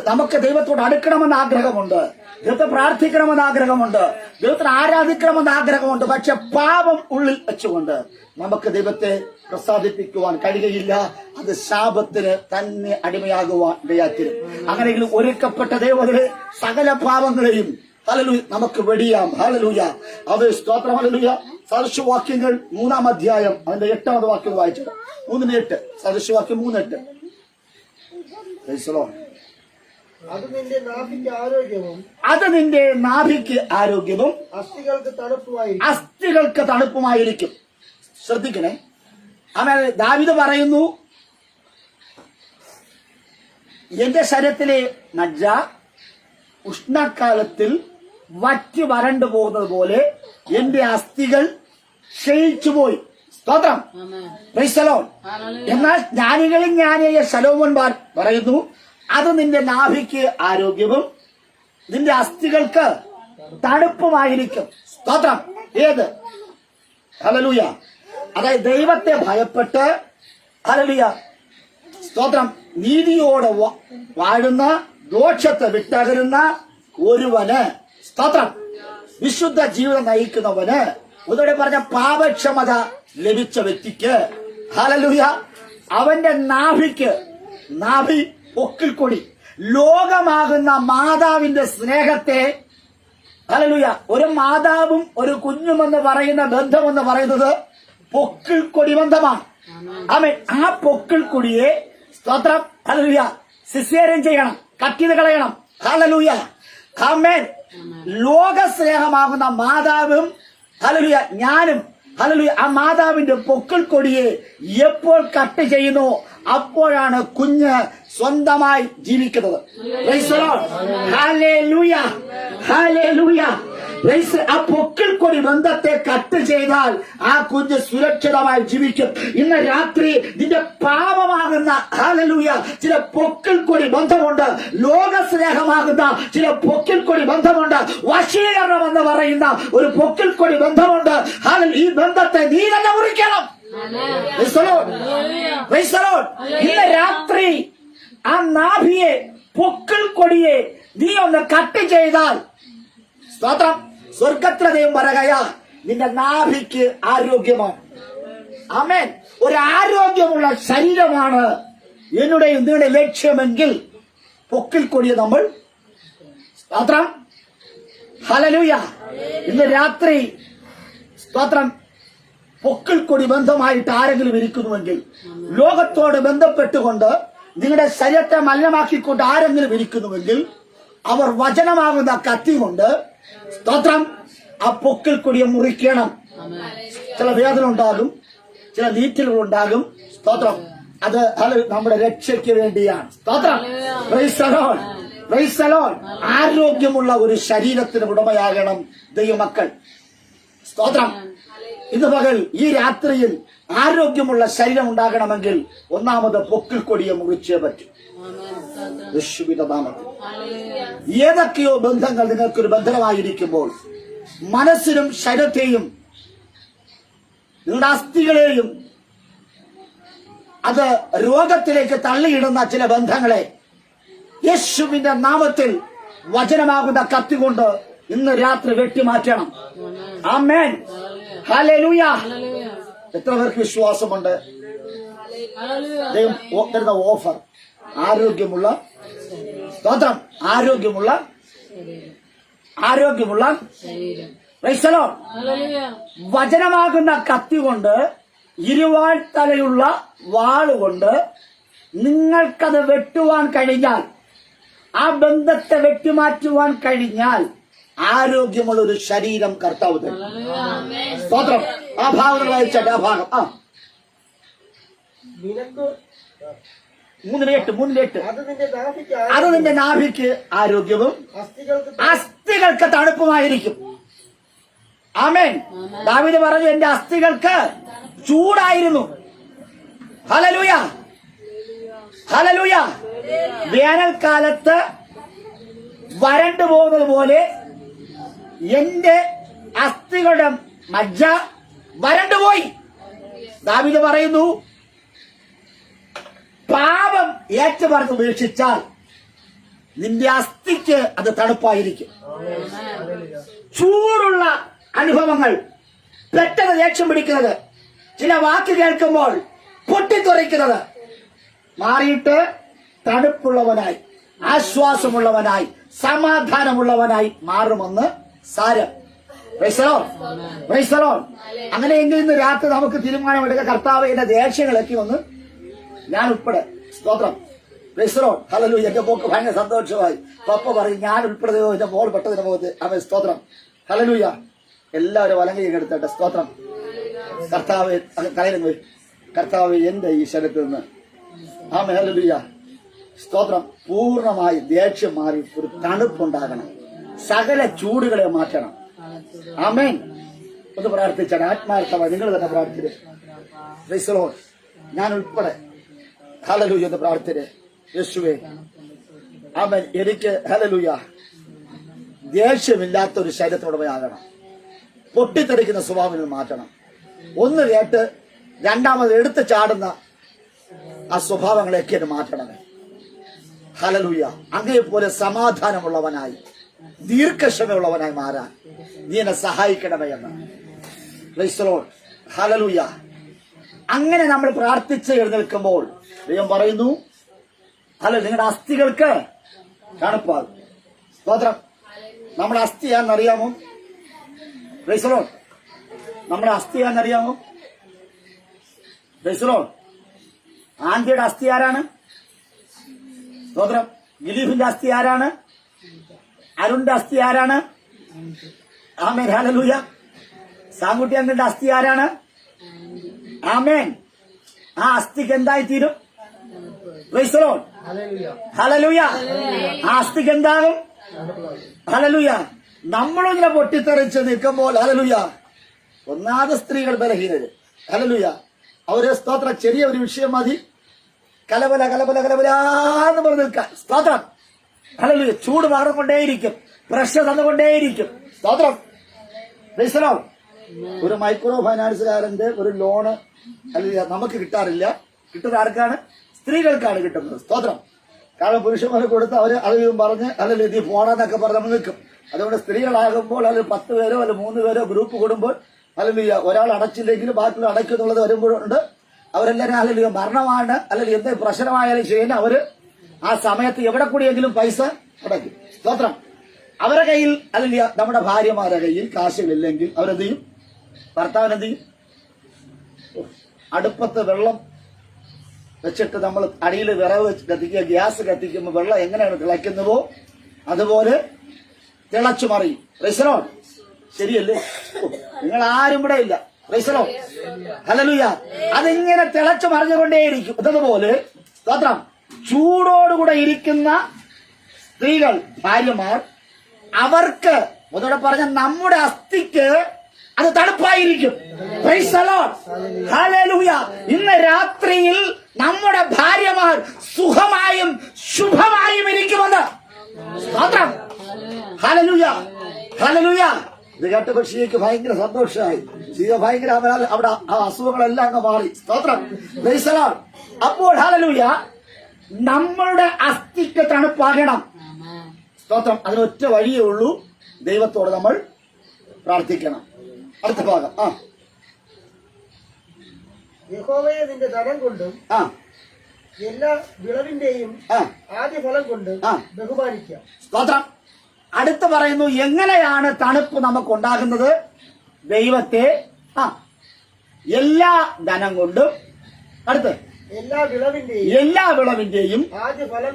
നമുക്ക് ദൈവത്തോട് അടുക്കണമെന്ന് ആഗ്രഹമുണ്ട്, ദൈവത്തെ പ്രാർത്ഥിക്കണമെന്ന് ആഗ്രഹമുണ്ട്, ദൈവത്തിന് ആരാധിക്കണമെന്ന് ആഗ്രഹമുണ്ട്. പക്ഷെ പാപം ഉള്ളിൽ വെച്ചുകൊണ്ട് നമുക്ക് ദൈവത്തെ പ്രസാദിപ്പിക്കുവാൻ കഴിയുകയില്ല. അത് ശാപത്തിന് തന്നെ അടിമയാകുവാൻ ഇടയാക്കിരും. അങ്ങനെയെങ്കിലും ഒരുക്കപ്പെട്ട ദൈവത്തിലെ സകല പാപങ്ങളെയും ഹല്ലേലൂയ നമുക്ക് വെടിയാം. ഹല്ലേലൂയ. അത് സ്തോത്രം. ഹല്ലേലൂയ. സദൃശവാക്യങ്ങൾ 3-ാം അധ്യായം അതിന്റെ 8-ാമത് വാക്യം വായിച്ചത്. 3:8. സദൃശവാക്യം 3:8. അത് നിന്റെ നാഭിക്ക് ആരോഗ്യവും, അത് നിന്റെ നാഭിക്ക് ആരോഗ്യവും അസ്ഥികൾക്ക് തണുപ്പുമായിരിക്കും. ശ്രദ്ധിക്കണേ. ആമേൻ. ദാവീദ് പറയുന്നു, എന്റെ ശരീരത്തിലെ മജ്ജ ഉഷ്ണക്കാലത്തിൽ വറ്റി വരണ്ടു പോകുന്നത് പോലെ എന്റെ അസ്ഥികൾ ക്ഷയിച്ചുപോയി. സ്തോത്രം. Praise the Lord. എന്നാൽ ജ്ഞാനികളിൽ ജ്ഞാനിയായ ശലോമോൻ പറയുന്നു, അത് നിന്റെ നാഭിക്ക് ആരോഗ്യവും നിന്റെ അസ്ഥികൾക്ക് തണുപ്പുമായിരിക്കും. സ്തോത്രം. ഏത്? ഹല്ലേലൂയ. അതായത് ദൈവത്തെ ഭയപ്പെട്ട് ഹല്ലേലൂയ സ്തോത്രം നീതിയോടെ വാഴുന്ന, ദോഷത്തെ വിട്ടകരുന്ന ഒരുവന്, സ്തോത്രം, വിശുദ്ധ ജീവിതം നയിക്കുന്നവന്, ഒന്നുകൂടെ പറഞ്ഞ പാപക്ഷമത ലഭിച്ച വ്യക്തിക്ക് ഹല്ലേലൂയ അവന്റെ നാഭിക്ക്, നാഭി പൊക്കിൽ കൊടി, ലോകമാകുന്ന മാതാവിന്റെ സ്നേഹത്തെ ഹല്ലേലൂയ. ഒരു മാതാവും ഒരു കുഞ്ഞുമെന്ന് പറയുന്ന ബന്ധമെന്ന് പറയുന്നത് പൊക്കിൽ കൊടി ബന്ധമാണ്. ആമേൻ. ആ പൊക്കിൽ കൊടിയെ സ്തോത്രം ഹല്ലേലൂയ സിസേറിയൻ ചെയ്യണം, കട്ട് ചെയ്ത് കളയണം. ഹല്ലേലൂയ. ആമേൻ. ലോക സ്നേഹമാകുന്ന മാതാവും ഹല്ലേലൂയ ഞാനും ഹല്ലേലൂയ ആ മാതാവിന്റെ പൊക്കിൽ കൊടിയെ എപ്പോൾ കട്ട് ചെയ്യുന്നു അപ്പോഴാണ് കുഞ്ഞ് സ്വന്തമായി ജീവിക്കുന്നത്. Price the lord. Hallelujah. Hallelujah. ആ പൊക്കിൽ കൊടി ബന്ധത്തെ കട്ട് ചെയ്താൽ ആ കുഞ്ഞ് സുരക്ഷിതമായി ജീവിക്കും. ഇന്ന് രാത്രി നിന്റെ പാപമാകുന്ന ഹല്ലേലൂയ ചില പൊക്കിൽ കൊടി ബന്ധമുണ്ട്, ലോക സ്നേഹമാകുന്ന ചില പൊക്കിൽ കൊടി ബന്ധമുണ്ട്, വശീകരണം എന്ന് പറയുന്ന ഒരു പൊക്കിൽ കൊടി ബന്ധമുണ്ട്. ഈ ബന്ധത്തെ നീ തന്നെ മുറിക്കണം. ഇന്ന് രാത്രി ആ നാഭിയെ, പൊക്കിൽ കൊടിയെ നീ ഒന്ന് കട്ട് ചെയ്താൽ സ്തോത്രം, സ്വർഗത്തിലെ ദൈവം പറയുകയാ നിന്റെ നാഭിക്ക് ആരോഗ്യമാണ്. ആമേൻ. ഒരു ആരോഗ്യമുള്ള ശരീരമാണ് എന്നുടെയും നിങ്ങളുടെ ലക്ഷ്യമെങ്കിൽ പൊക്കിൽ കൊടിയെ നമ്മൾ സ്തോത്രം ഹല്ലേലൂയ. ഇന്ന് രാത്രി സ്തോത്രം പൊക്കിൽ കൊടി ബന്ധമായിട്ട് ആരെങ്കിലും ഇരിക്കുന്നുവെങ്കിൽ, ലോകത്തോട് ബന്ധപ്പെട്ടുകൊണ്ട് നിങ്ങളുടെ ശരീരത്തെ മലിനമാക്കിക്കൊണ്ട് ആരെങ്കിലും ഇരിക്കുന്നുവെങ്കിൽ, അവർ വചനമാകുന്ന കത്തി കൊണ്ട് സ്തോത്രം ആ പൊക്കിൽ കൊടിയെ മുറിക്കണം. ചില വേദന ഉണ്ടാകും, ചില നീറ്റലുകൾ ഉണ്ടാകും. സ്തോത്രം. അത് നമ്മുടെ രക്ഷയ്ക്ക് വേണ്ടിയാണ്. സ്തോത്രം. Praise the lord. Praise the Lord. ആരോഗ്യമുള്ള ഒരു ശരീരത്തിന് ഉടമയാകണം ദൈവമക്കൾ. സ്തോത്രം. ഇന്ന് പകൽ ഈ രാത്രിയിൽ ആരോഗ്യമുള്ള ശരീരം ഉണ്ടാകണമെങ്കിൽ ഒന്നാമത് പൊക്കിൾ കൊടിയെ മുറിച്ചേ പറ്റും. യേശുവിന്റെ നാമത്തിൽ. ഏതൊക്കെയോ ബന്ധങ്ങൾ നിങ്ങൾക്കൊരു ബന്ധനമായിരിക്കുമ്പോൾ മനസ്സിനും ശരീരത്തെയും നിങ്ങളുടെ അസ്ഥികളെയും അത് രോഗത്തിലേക്ക് തള്ളിയിടുന്ന ചില ബന്ധങ്ങളെ യേശുവിന്റെ നാമത്തിൽ വചനമാകുന്ന കത്തികൊണ്ട് ഇന്ന് രാത്രി വെട്ടിമാറ്റണം. ആമേൻ. ഹല്ലേലൂയ. എത്ര പേർക്ക് വിശ്വാസമുണ്ട്? ദൈവം തരുന്ന ഓഫർ ആരോഗ്യമുള്ള സ്തോത്രം, ആരോഗ്യമുള്ള പ്രൈസ് ദി ലോർഡ്. വചനമാകുന്ന കത്തി കൊണ്ട്, ഇരുവാൾ തലയുള്ള വാളുകൊണ്ട് നിങ്ങൾക്കത് വെട്ടുവാൻ കഴിഞ്ഞാൽ, ആ ബന്ധത്തെ വെട്ടിമാറ്റുവാൻ കഴിഞ്ഞാൽ ആരോഗ്യമുള്ള ഒരു ശരീരം കർത്താവ് തരും. സ്തോത്രം. ആ ഭാഗങ്ങൾ വായിച്ചാട്ടെ. ആ ഭാഗം മൂന്നിലേട്ട്. അത് നിന്റെ നാഭിക്ക് ആരോഗ്യവും അസ്ഥികൾക്ക് തണുപ്പുമായിരിക്കും. ആമേൻ. ദാവീദ് പറഞ്ഞു, എന്റെ അസ്ഥികൾക്ക് ചൂടായിരുന്നു. ഹല്ലേലൂയ. ഹല്ലേലൂയ. വേനൽക്കാലത്ത് വരണ്ടു പോകുന്നത് പോലെ എന്റെ അസ്ഥികളുടെ മജ്ജ വരണ്ടുപോയി. ദാവീദ് പറയുന്നു, പാപം ഏറ്റുപറഞ്ഞ് ഉപേക്ഷിച്ചാൽ നിന്റെ അസ്ഥിക്ക് അത് തണുപ്പായിരിക്കും. ചൂടുള്ള അനുഭവങ്ങൾ, പെട്ടെന്ന് ദേഷ്യം പിടിക്കുന്നത്, ചില വാക്ക് കേൾക്കുമ്പോൾ പൊട്ടിത്തെറിക്കുന്നത് മാറിയിട്ട് തണുപ്പുള്ളവനായി, ആശ്വാസമുള്ളവനായി, സമാധാനമുള്ളവനായി മാറുമെന്ന് സാരം. Price the lord. Praise the Lord. അങ്ങനെയെങ്കിൽ ഇന്ന് രാത്രി നമുക്ക് തീരുമാനമെടുക്കുക, കർത്താവ് എന്റെ ദേഷ്യങ്ങളൊക്കെ ഒന്ന് ഞാൻ ഉൾപ്പെടെ. സ്തോത്രം. Praise the lord. ഹല്ലേലൂയ. എന്റെ മോക്ക് ഭയങ്കര സന്തോഷമായി. പപ്പ പറയും, ഞാൻ ഉൾപ്പെടുകയോ എന്റെ മോൾ പെട്ടതിന്റെ മുഖത്ത്. അവൻ സ്തോത്രം. ഹല്ലേലൂയ. എല്ലാവരും വലങ്കി എടുത്തട്ടെ. സ്തോത്രം. കർത്താവ് കലയിലും കർത്താവ് എന്റെ ഈ ശരീരത്തിൽ നിന്ന് ആമേൻ. ഹല്ലേലൂയ. സ്തോത്രം. പൂർണ്ണമായി ദേഷ്യം മാറി ഒരു തണുപ്പുണ്ടാകണം. സകല ചൂടുകളെ മാറ്റണം. ആമേൻ. ഒന്ന് പ്രാർത്ഥിച്ചാണ് ആത്മാർത്ഥമായി നിങ്ങൾ തന്നെ പ്രാർത്ഥിച്ചത്. Price the Lord. ഞാൻ ഉൾപ്പെടെ ഹല്ലേലൂയ എന്ന് പ്രാർത്ഥിച്ചത്. യേശുവേ ആമേൻ. എനിക്ക് ഹല്ലേലൂയ ദേഷ്യമില്ലാത്തൊരു ശരീരത്തോടമയാകണം. പൊട്ടിത്തെറിക്കുന്ന സ്വഭാവം മാറ്റണം. ഒന്ന് കേട്ട് രണ്ടാമത് എടുത്തു ചാടുന്ന ആ സ്വഭാവങ്ങളെയൊക്കെ എന്നെ മാറ്റണമേ. ഹല്ലേലൂയ. അങ്ങയെപ്പോലെ സമാധാനമുള്ളവനായി ദീർഘക്ഷമയുള്ളവനായി മാറാൻ നീ എന്നെ സഹായിക്കണമേ എന്ന്. Price the lord. ഹല്ലേലൂയ. അങ്ങനെ നമ്മൾ പ്രാർത്ഥിച്ച് എഴുന്നേൽക്കുമ്പോൾ ദൈവം പറയുന്നു, അല്ല നിങ്ങളുടെ അസ്ഥികൾക്ക് തണുപ്പാകും. സ്തോത്രം. നമ്മുടെ അസ്ഥി ആണെന്നറിയാമോ? Price the lord. നമ്മുടെ അസ്ഥി ആണെന്നറിയാമോ? Price the Lord. ആന്റിയുടെ അസ്ഥി ആരാണ്? സ്തോത്രം. ഗിലീഫിന്റെ അസ്ഥി ആരാണ്? അരുണിന്റെ അസ്ഥി ആരാണ്? ആമേൻ. ഹല്ലേലൂയ. സാങ്കുട്ടി അങ്കിളുടെ അസ്ഥി ആരാണ്? ആമേൻ. ആ അസ്ഥിക്ക് എന്തായിത്തീരും? Praise the lord. ഹല്ലേലൂയ. ആ അസ്ഥിക്ക് എന്താകും? ഹല്ലേലൂയ. നമ്മളിങ്ങനെ പൊട്ടിത്തെറിച്ച് നിൽക്കുമ്പോൾ ഹല്ലേലൂയ, ഒന്നാമത് സ്ത്രീകൾ ബലഹീനര്. ഹല്ലേലൂയ. അവര് സ്തോത്രം ചെറിയ ഒരു വിഷയം മതി കലബല കലബല കലബലാന്ന് പറഞ്ഞു നിൽക്കാൻ. സ്തോത്രം. ഹല്ലേലൂയ. ചൂട് മാറിക്കൊണ്ടേയിരിക്കും, പ്രഷർ തന്നുകൊണ്ടേയിരിക്കും. സ്തോത്രം. Praise the Lord. ഒരു മൈക്രോ ഫൈനാൻസുകാരന്റെ ഒരു ലോണ് അല്ലെങ്കിൽ നമുക്ക് കിട്ടാറില്ല. കിട്ടുന്ന ആർക്കാണ്? സ്ത്രീകൾക്കാണ് കിട്ടുന്നത്. സ്തോത്രം. കാരണം പുരുഷന്മാരെ കൊടുത്ത് അവര് അധികം പറഞ്ഞ് അല്ലെങ്കിൽ നീ പോണെന്നൊക്കെ പറഞ്ഞ് നമ്മൾ നിൽക്കും. അതുകൊണ്ട് സ്ത്രീകളാകുമ്പോൾ അല്ലെങ്കിൽ 10 പേരോ അല്ലെങ്കിൽ 3 പേരോ ഗ്രൂപ്പ് കൂടുമ്പോൾ അല്ലെങ്കിൽ ഒരാൾ അടച്ചില്ലെങ്കിൽ ബാക്കിയുള്ള അടയ്ക്കുന്നുള്ളത് വരുമ്പോഴുണ്ട് അവരെല്ലാവരും അല്ലെങ്കിൽ മരണമാണ് അല്ലെങ്കിൽ എന്തെങ്കിലും പ്രശ്നമായാലും ചെയ്യുന്ന അവര് ആ സമയത്ത് എവിടെ കൂടിയെങ്കിലും പൈസ അടയ്ക്കും. സ്തോത്രം. അവരുടെ കയ്യിൽ അല്ലെങ്കിൽ നമ്മുടെ ഭാര്യമാരുടെ കയ്യിൽ കാശുകളില്ലെങ്കിൽ അവരെന്ത് ചെയ്യും? ഭർത്താവിനെന്ത് ചെയ്യും? അടുപ്പത്ത് വെള്ളം വെച്ചിട്ട് നമ്മൾ അടിയിൽ വിറവ് വെച്ച് കത്തിക്കുക, ഗ്യാസ് കത്തിക്കുമ്പോൾ വെള്ളം എങ്ങനെയാണ് തിളയ്ക്കുന്നുവോ അതുപോലെ തിളച്ചു മറിയും. Praise the lord. ശരിയല്ലേ? നിങ്ങൾ ആരും ഇവിടെ ഇല്ല. Praise the lord. ഹല്ലേലൂയ. അതിങ്ങനെ തിളച്ചു മറിഞ്ഞുകൊണ്ടേയിരിക്കും. അതുപോലെ സ്തോത്രം, ചൂടോടുകൂടെ ഇരിക്കുന്ന സ്ത്രീകൾ, ഭാര്യമാർ, അവർക്ക് ഒന്നുകൂടെ പറഞ്ഞ നമ്മുടെ അസ്ഥിക്ക് അത് തണുപ്പായിരിക്കും. Price the lord. ഹല്ലേലൂയ. ഇന്ന് രാത്രിയിൽ നമ്മുടെ ഭാര്യമാർ സുഖമായും ശുഭമായും ഇരിക്കുമെന്ന് സ്തോത്രം. ഹല്ലേലൂയ. ഹല്ലേലൂയ. ഇത് കേട്ടപ്പോൾ ഷിയയ്ക്ക് ഭയങ്കര സന്തോഷമായി. ഷിയ ഭയങ്കര അവിടെ ആ അസുഖങ്ങളെല്ലാം അങ്ങ് മാറി. സ്തോത്രം. Praise the Lord. അപ്പോൾ ഹല്ലേലൂയ, നമ്മളുടെ അസ്ഥിക്ക് തണുപ്പാകണം. സ്തോത്രം. അതിനൊറ്റ വഴിയേ ഉള്ളൂ, ദൈവത്തോട് നമ്മൾ പ്രാർത്ഥിക്കണം. അടുത്ത ഭാഗം. യഹോവയെ നിന്റെ ധനം കൊണ്ടും എല്ലാ വിളവിന്റെയും ആദ്യ ഫലം കൊണ്ടും ബഹുമാനിക്കാം. സ്തോത്രം. അടുത്ത് പറയുന്നു, എങ്ങനെയാണ് തണുപ്പ് നമുക്കുണ്ടാകുന്നത്? ദൈവത്തെ എല്ലാ ധനം കൊണ്ടും, അടുത്ത് എല്ലാ വിളവിന്റെയും ആദ്യ ഫലം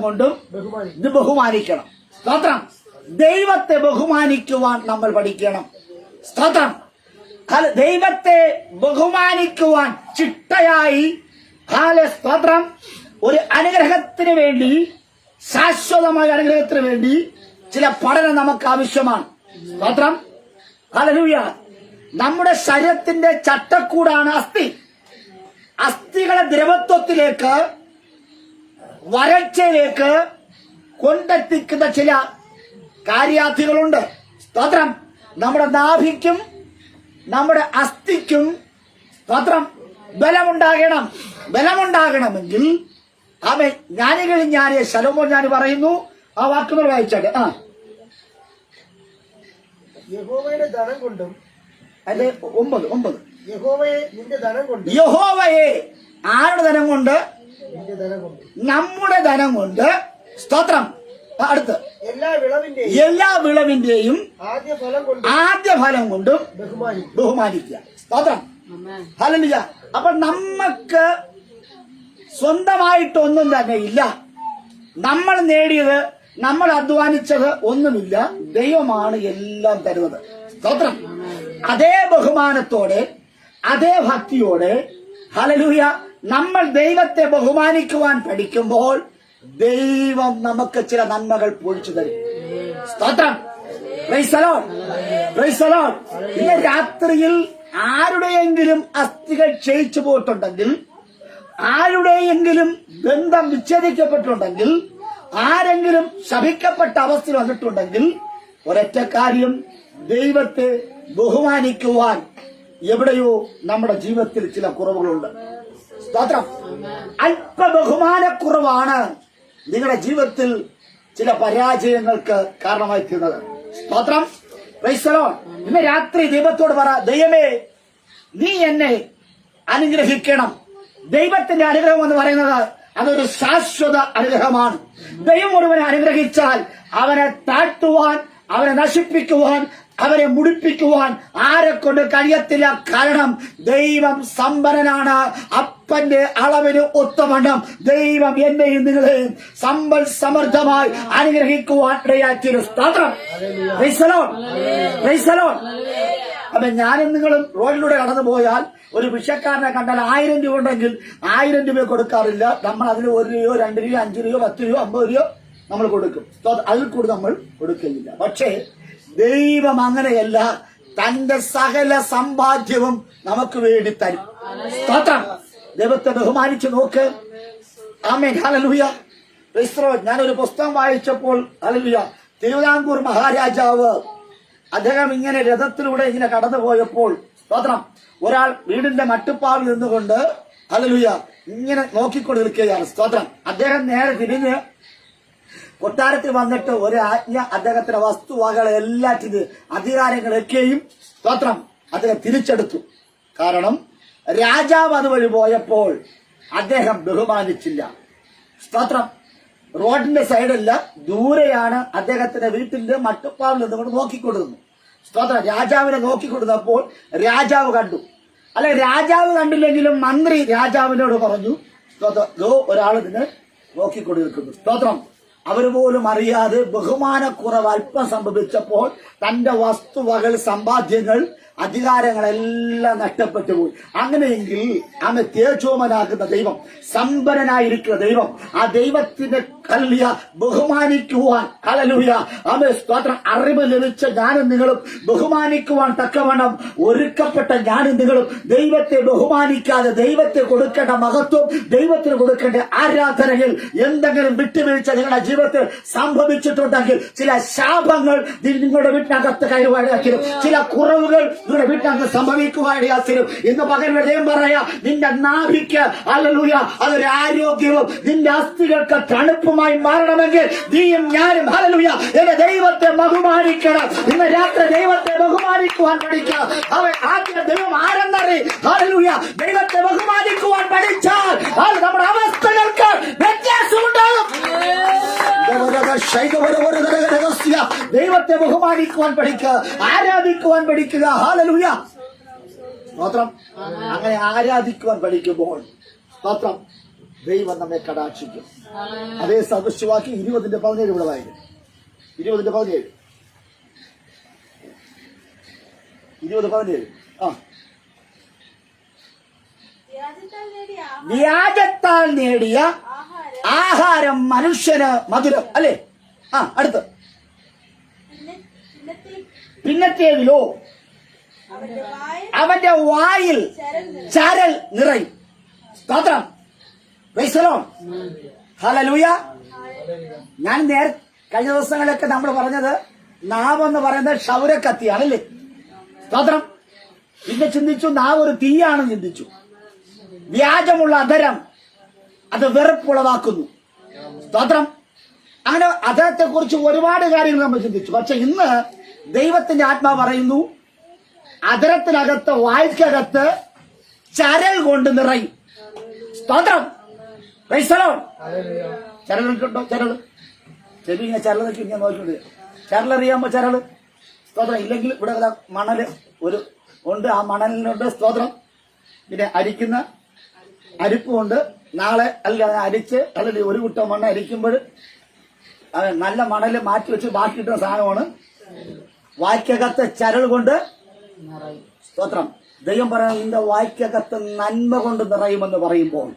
കൊണ്ടും ഇത് ബഹുമാനിക്കണം. സ്തോത്രം. ദൈവത്തെ ബഹുമാനിക്കുവാൻ നമ്മൾ പഠിക്കണം. സ്തോത്രം. ദൈവത്തെ ബഹുമാനിക്കുവാൻ ചിട്ടയായി സ്തോത്രം, ഒരു അനുഗ്രഹത്തിന് വേണ്ടി, ശാശ്വതമായ അനുഗ്രഹത്തിന് വേണ്ടി ചില പഠനം നമുക്ക് ആവശ്യമാണ്. സ്തോത്രം. ഹല്ലേലൂയ. നമ്മുടെ ശരീരത്തിന്റെ ചട്ടക്കൂടാണ് അസ്ഥി. അസ്ഥികളെ ദ്രവത്വത്തിലേക്ക്, വരൾച്ചയിലേക്ക് കൊണ്ടെത്തിക്കുന്ന ചില കാര്യാർത്ഥികളുണ്ട്. സ്തോത്രം. നമ്മുടെ നാഭിക്കും നമ്മുടെ അസ്ഥിക്കും സ്തോത്രം ബലമുണ്ടാകണമെങ്കിൽ അവൻ ജ്ഞാനികളിൽ ജ്ഞാനിയെ ശലോമോൻ ജ്ഞാനി പറയുന്നു. ആ വാക്കുകൾ വായിച്ചാട്ടെ. യഹോവയുടെ ധനം കൊണ്ടും, അല്ലെ 9 യഹോവയെ നിന്റെ ധനം കൊണ്ട്, യഹോവയെ ആരുടെ ധനം കൊണ്ട്? നിന്റെ ധനം കൊണ്ട്, നമ്മുടെ ധനം കൊണ്ട്. സ്തോത്രം. അടുത്ത് എല്ലാ വിളവിന്റെയും ആദ്യ ഫലം കൊണ്ടും ബഹുമാനിക്കുക. സ്തോത്രം. ഹല്ലേലൂയ. അപ്പൊ നമുക്ക് സ്വന്തമായിട്ടൊന്നും തന്നെ ഇല്ല. നമ്മൾ നേടിയത്, നമ്മൾ അധ്വാനിച്ചത് ഒന്നുമില്ല. ദൈവമാണ് എല്ലാം തരുന്നത്. സ്തോത്രം. അതേ ബഹുമാനത്തോടെ, അതേ ഭക്തിയോടെ ഹല്ലേലൂയ നമ്മൾ ദൈവത്തെ ബഹുമാനിക്കുവാൻ പഠിക്കുമ്പോൾ ദൈവം നമുക്ക് ചില നന്മകൾ പൊഴിച്ചു തരും. സ്തോത്രം. Praise the lord. Praise the Lord. ഇന്ന് രാത്രിയിൽ ആരുടെയെങ്കിലും അസ്ഥികൾ ക്ഷയിച്ചു പോയിട്ടുണ്ടെങ്കിൽ, ആരുടെയെങ്കിലും ബന്ധം വിച്ഛേദിക്കപ്പെട്ടിട്ടുണ്ടെങ്കിൽ, ആരെങ്കിലും ശപിക്കപ്പെട്ട അവസ്ഥയിൽ വന്നിട്ടുണ്ടെങ്കിൽ, ഒരൊറ്റ കാര്യം, ദൈവത്തെ ബഹുമാനിക്കുവാൻ എവിടെയോ നമ്മുടെ ജീവിതത്തിൽ ചില കുറവുകളുണ്ട്. സ്തോത്രം. അല്പ ബഹുമാനക്കുറവാണ് നിങ്ങളുടെ ജീവിതത്തിൽ ചില പരാജയങ്ങൾക്ക് കാരണമായി തീർന്നത്. സ്തോത്രം. Praise the Lord. ഇന്ന് രാത്രി ദൈവത്തോട് പറ, ദൈവമേ നീ എന്നെ അനുഗ്രഹിക്കണം. ദൈവത്തിന്റെ അനുഗ്രഹം എന്ന് പറയുന്നത് അതൊരു ശാശ്വത അനുഗ്രഹമാണ്. ദൈവം ഒരുവനെ അനുഗ്രഹിച്ചാൽ അവനെ താഴ്ത്തുവാൻ, അവനെ നശിപ്പിക്കുവാൻ, അവരെ മുടിപ്പിക്കുവാൻ ആരെക്കൊണ്ട് കഴിയത്തില്ല. കാരണം ദൈവം സമ്പന്നനാണ്. അപ്പന്റെ അളവിന് ഒത്തവണ്ണം ദൈവം എന്നെയും നിങ്ങളെയും സമ്പൽ സമൃദ്ധമായി അനുഗ്രഹിക്കുവാൻ ഇടയാക്കിയൊരു സ്തോത്രം. Praise the lord. Praise the Lord. അപ്പൊ ഞാനും നിങ്ങളും റോഡിലൂടെ കടന്നു പോയാൽ ഒരു ഭിക്ഷക്കാരനെ കണ്ടാൽ 1000 രൂപ ഉണ്ടെങ്കിൽ 1000 രൂപ കൊടുക്കാറില്ല. നമ്മൾ അതിന് 1 രൂപയോ 2 രൂപയോ 5 രൂപയോ 10 രൂപയോ 50 രൂപയോ നമ്മൾ കൊടുക്കും. അതിൽ കൂടി നമ്മൾ കൊടുക്കില്ല. പക്ഷേ ദൈവം അങ്ങനെയല്ല. തന്റെ സകല സമ്പാദ്യവും നമുക്ക് വേണ്ടി തരും. സ്തോത്രം. ദൈവത്തെ ബഹുമാനിച്ചു നോക്ക്. ആമേൻ. ഹല്ലേലൂയ. Praise the Lord. ഞാനൊരു പുസ്തകം വായിച്ചപ്പോൾ ഹല്ലേലൂയ, തിരുവിതാംകൂർ മഹാരാജാവ് അദ്ദേഹം ഇങ്ങനെ രഥത്തിലൂടെ ഇങ്ങനെ കടന്നുപോയപ്പോൾ സ്തോത്രം, ഒരാൾ വീടിന്റെ മട്ടുപ്പാവിൽ നിന്നുകൊണ്ട് ഹല്ലേലൂയ ഇങ്ങനെ നോക്കിക്കൊണ്ട് നിൽക്കുകയാണ്. സ്തോത്രം. അദ്ദേഹം നേരെ തിരിഞ്ഞ് കൊട്ടാരത്തിൽ വന്നിട്ട് ഒരു ആജ്ഞ, അദ്ദേഹത്തിന്റെ വസ്തുവകകളെ എല്ലാറ്റിന് അധികാരങ്ങളൊക്കെയും സ്തോത്രം അദ്ദേഹം തിരിച്ചെടുത്തു. കാരണം രാജാവ് അതുവഴി പോയപ്പോൾ അദ്ദേഹം ബഹുമാനിച്ചില്ല. സ്തോത്രം. റോഡിന്റെ സൈഡല്ല, ദൂരെയാണ് അദ്ദേഹത്തിന്റെ വീട്ടിന്റെ മട്ടുപ്പാവിൽ നിന്നുകൊണ്ട് നോക്കിക്കൊണ്ടിരുന്നു. സ്തോത്രം. രാജാവിനെ നോക്കിക്കൊണ്ടിരുന്നപ്പോൾ രാജാവ് കണ്ടു. അല്ലെ, രാജാവ് കണ്ടില്ലെങ്കിലും മന്ത്രി രാജാവിനോട് പറഞ്ഞു, ഒരാൾ ഇതിനെ നോക്കിക്കൊണ്ടിരിക്കുന്നു. സ്തോത്രം. അവർ പോലും അറിയാതെ ബഹുമാനക്കുറവ് അല്പം സംഭവിച്ചപ്പോൾ തന്റെ വസ്തുവകൾ, സമ്പാദ്യങ്ങൾ, അധികാരങ്ങളെല്ലാം നഷ്ടപ്പെട്ടു പോയി. അങ്ങനെയെങ്കിൽ ആമെ തേജോമനാകുന്ന ദൈവം, സമ്പന്നനായിരിക്കുന്ന ദൈവം, ആ ദൈവത്തിന്റെ ഹല്ലേലൂയ ബഹുമാനിക്കുവാൻ, ഹല്ലേലൂയ ആമേ സ്തോത്രം, അറിവ് ലഭിച്ച ഞാനും നിങ്ങളും ബഹുമാനിക്കുവാൻ തക്കവണ്ണം ഒരുക്കപ്പെട്ട ഞാനും നിങ്ങളും ദൈവത്തെ ബഹുമാനിക്കാതെ ദൈവത്തെ കൊടുക്കേണ്ട മഹത്വം, ദൈവത്തിന് കൊടുക്കേണ്ട ആരാധനയിൽ എന്തെങ്കിലും വിട്ടുവീഴ്ച നിങ്ങളുടെ ജീവിതത്തിൽ സംഭവിച്ചിട്ടുണ്ടെങ്കിൽ, ചില ശാപങ്ങൾ നിങ്ങളുടെ വീട്ടിനകത്ത് കയറുവാനാക്കിയും, ചില കുറവുകൾ നിങ്ങളുടെ വീട്ടിനകത്ത് സംഭവിക്കുവാനാക്കിയും, ഇന്ന് പകൽ വിജയം പറയാ, നിന്റെ നാഭിക്ക് ഹല്ലേലൂയ അതൊരു ആരോഗ്യവും നിന്റെ അസ്ഥികൾക്ക് തണുപ്പുമായി മാറണമെങ്കിൽ നീയും ഞാനും ഹല്ലേലൂയ എന്റെ ദൈവത്തെ ബഹുമാനിക്കണം. ഇന്ന് രാത്രി ദൈവത്തെ ബഹുമാനിക്കുവാൻ പഠിക്കുക. അവൻ ആദ്യ ദൈവം ആരെന്നറി ഹല്ലേലൂയ ദൈവത്തെ ബഹുമാനിക്കുവാൻ പഠിച്ചാൽ നമ്മുടെ അവസ്ഥകൾക്ക് വ്യത്യാസമുണ്ടാകും. ദൈവത്തെ ബഹുമാനിക്കുവാൻ പഠിക്കുക, ആരാധിക്കുവാൻ പഠിക്കുക. ഹല്ലേലൂയ സ്തോത്രം. അങ്ങനെ ആരാധിക്കുവാൻ പഠിക്കുമ്പോൾ സ്തോത്രം ദൈവം നമ്മെ കടാക്ഷിക്കും. അതേ സദൃശവാക്യം 20:17 ഇവിടെ വായിക്കും. 20:17 വ്യാജത്താൽ നേടിയ ആഹാരം മനുഷ്യന് മധുരം. അല്ലേ? അടുത്ത് പിന്നത്തേതിലോ അവന്റെ വായിൽ ചരൽ നിറയും. സ്തോത്രം. ഹല്ലേലൂയ. ഞാൻ കഴിഞ്ഞ ദിവസങ്ങളിലൊക്കെ നമ്മൾ പറഞ്ഞത് നാവെന്ന് പറയുന്നത് ക്ഷൗരക്കത്തിയാണല്ലേ? സ്തോത്രം. പിന്നെ ചിന്തിച്ചു നാവ് ഒരു തീയാണെന്ന് ചിന്തിച്ചു. വ്യാജമുള്ള അധരം അത് വെറുപ്പുളവാക്കുന്നു. സ്തോത്രം. അങ്ങനെ അധരത്തെ കുറിച്ച് ഒരുപാട് കാര്യങ്ങൾ നമ്മൾ ചിന്തിച്ചു. പക്ഷെ ഇന്ന് ദൈവത്തിന്റെ ആത്മാവ് പറയുന്നു, അധരത്തിനകത്ത്, വായ്ക്കകത്ത് ചരൽ കൊണ്ട് നിറയും. സ്തോത്രം. ചരലുണ്ടോ? ചരല് ചെവി ഇങ്ങനെ ചരലൊക്കെ ഇങ്ങനെ നോക്കിട്ടുണ്ട്. ചരലറിയാമോ? ചരല്. സ്തോത്രം. ഇല്ലെങ്കിൽ ഇവിടെ മണല് ഒരു ഉണ്ട്, ആ മണലിനുണ്ട്. സ്തോത്രം. പിന്നെ അരിക്കുന്ന അരിപ്പുണ്ട്. നാളെ അല്ലെങ്കിൽ അരിച്ച് അല്ലെങ്കിൽ ഒരു കുട്ട മണ്ണ് അരിക്കുമ്പോൾ നല്ല മണല് മാറ്റി വെച്ച് ബാക്കി കിട്ടുന്ന സാധനമാണ്. വായ്ക്കകത്ത് ചരൽ കൊണ്ട് സ്തോത്രം. ദൈവം പറയുന്നത് നിന്റെ വായ്ക്കകത്ത് നന്മ കൊണ്ട് നിറയുമെന്ന് പറയുമ്പോൾ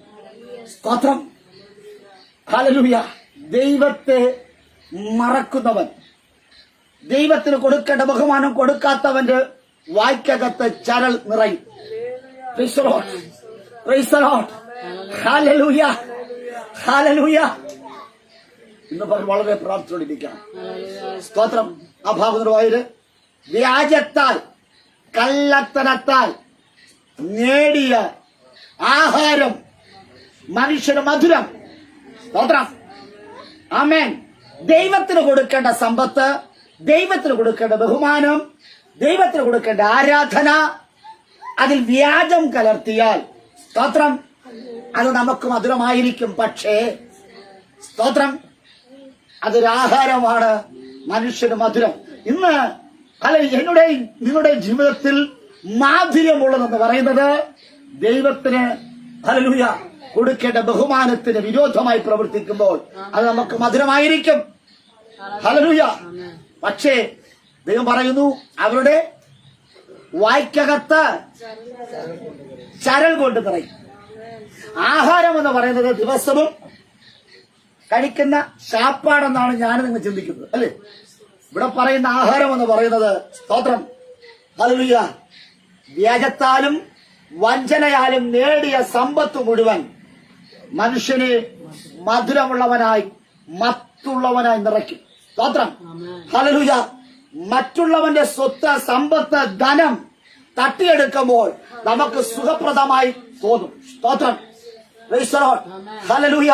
സ്തോത്രം. ഹല്ലേലൂയ. ദൈവത്തെ മറക്കുന്നവൻ, ദൈവത്തിന് കൊടുക്കേണ്ട ബഹുമാനം കൊടുക്കാത്തവന്റെ വായ്ക്കകത്ത് ചരൽ നിറയും. ഹല്ലേലൂയ. ഹല്ലേലൂയ. ഇന്ന് വളരെ പ്രാർത്ഥിച്ചുകൊണ്ടിരിക്കണം. സ്തോത്രം. ആ ഭാഗത്തിന്റെ വായില് വ്യാജത്താൽ, കള്ളത്തനത്താൽ നേടിയ ആഹാരം മനുഷ്യന് മധുരം. സ്തോത്രം. ആമേൻ. ദൈവത്തിന് കൊടുക്കേണ്ട സമ്പത്ത്, ദൈവത്തിന് കൊടുക്കേണ്ട ബഹുമാനം, ദൈവത്തിന് കൊടുക്കേണ്ട ആരാധന, അതിൽ വ്യാജം കലർത്തിയാൽ സ്തോത്രം അത് നമുക്ക് മധുരമായിരിക്കും. പക്ഷേ സ്തോത്രം അതൊരാഹാരമാണ് മനുഷ്യന് മധുരം. ഇന്ന് എന്നുടെയും നിങ്ങളുടെ ജീവിതത്തിൽ മാധുര്യമുള്ളതെന്ന് പറയുന്നത് ദൈവത്തിന് ഹല്ലേലൂയ കൊടുക്കേണ്ട ബഹുമാനത്തിന് വിരോധമായി പ്രവർത്തിക്കുമ്പോൾ അത് നമുക്ക് മധുരമായിരിക്കും. ഹല്ലേലൂയ. പക്ഷേ ദൈവം പറയുന്നു അവരുടെ വായ്ക്കകത്ത് ചരൽ കൊണ്ട് നിറയും. ആഹാരം എന്ന് പറയുന്നത് ദിവസവും കഴിക്കുന്ന ശാപ്പാടെന്നാണ് ഞാൻ നിങ്ങൾ ചിന്തിക്കുന്നത്, അല്ലേ? ഇവിടെ പറയുന്ന ആഹാരം എന്ന് പറയുന്നത് സ്തോത്രം ഹല്ലേലൂയ വ്യാജത്താലും വഞ്ചനയാലും നേടിയ സമ്പത്ത് മുഴുവൻ മനുഷ്യനെ മധുരമുള്ളവനായി, മത്തുള്ളവനായി നിറയ്ക്കും. സ്തോത്രം ഹല്ലേലൂയ. മറ്റുള്ളവന്റെ സ്വത്ത്, സമ്പത്ത്, ധനം തട്ടിയെടുക്കുമ്പോൾ നമുക്ക് സുഖപ്രദമായി തോന്നും. സ്തോത്രം ഹല്ലേലൂയ.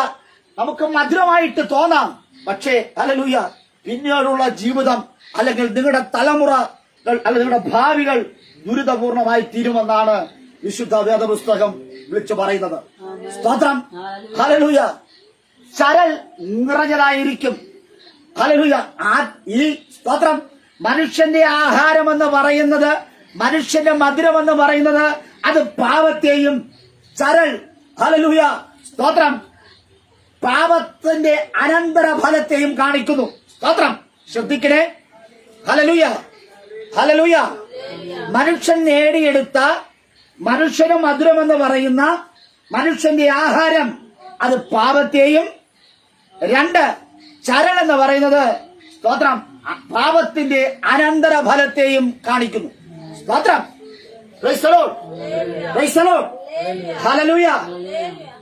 നമുക്ക് മധുരമായിട്ട് തോന്നാം. പക്ഷേ ഹല്ലേലൂയ പിന്നീടുള്ള ജീവിതം അല്ലെങ്കിൽ നിങ്ങളുടെ തലമുറകൾ അല്ലെങ്കിൽ നിങ്ങളുടെ ഭാവികൾ ദുരിതപൂർണമായി തീരുമെന്നാണ് വിശുദ്ധ വേദപുസ്തകം വിളിച്ചു പറയുന്നത്. സ്തോത്രം ഹല്ലേലൂയ. ചരൽ നിറഞ്ഞതായിരിക്കും. ഹല്ലേലൂയ. ഈ സ്തോത്രം മനുഷ്യന്റെ ആഹാരമെന്ന് പറയുന്നത്, മനുഷ്യന്റെ മധുരമെന്ന് പറയുന്നത് അത് പാവത്തെയും ചരൽ ഹല്ലേലൂയ സ്തോത്രം പാപത്തിന്റെ അനന്തരഫലത്തെയും കാണിക്കുന്നു. സ്തോത്രം. ശ്രദ്ധിക്കണേ. Hallelujah, hallelujah. മനുഷ്യൻ നേടിയെടുത്ത, മനുഷ്യന് മധുരമെന്ന് പറയുന്ന മനുഷ്യന്റെ ആഹാരം അത് പാപത്തെയും, 2 ചരൾ എന്ന് പറയുന്നത് സ്തോത്രം പാപത്തിന്റെ അനന്തരഫലത്തെയും കാണിക്കുന്നു. സ്തോത്രം. Praise the lord, praise the lord, ഹല്ലേലൂയ.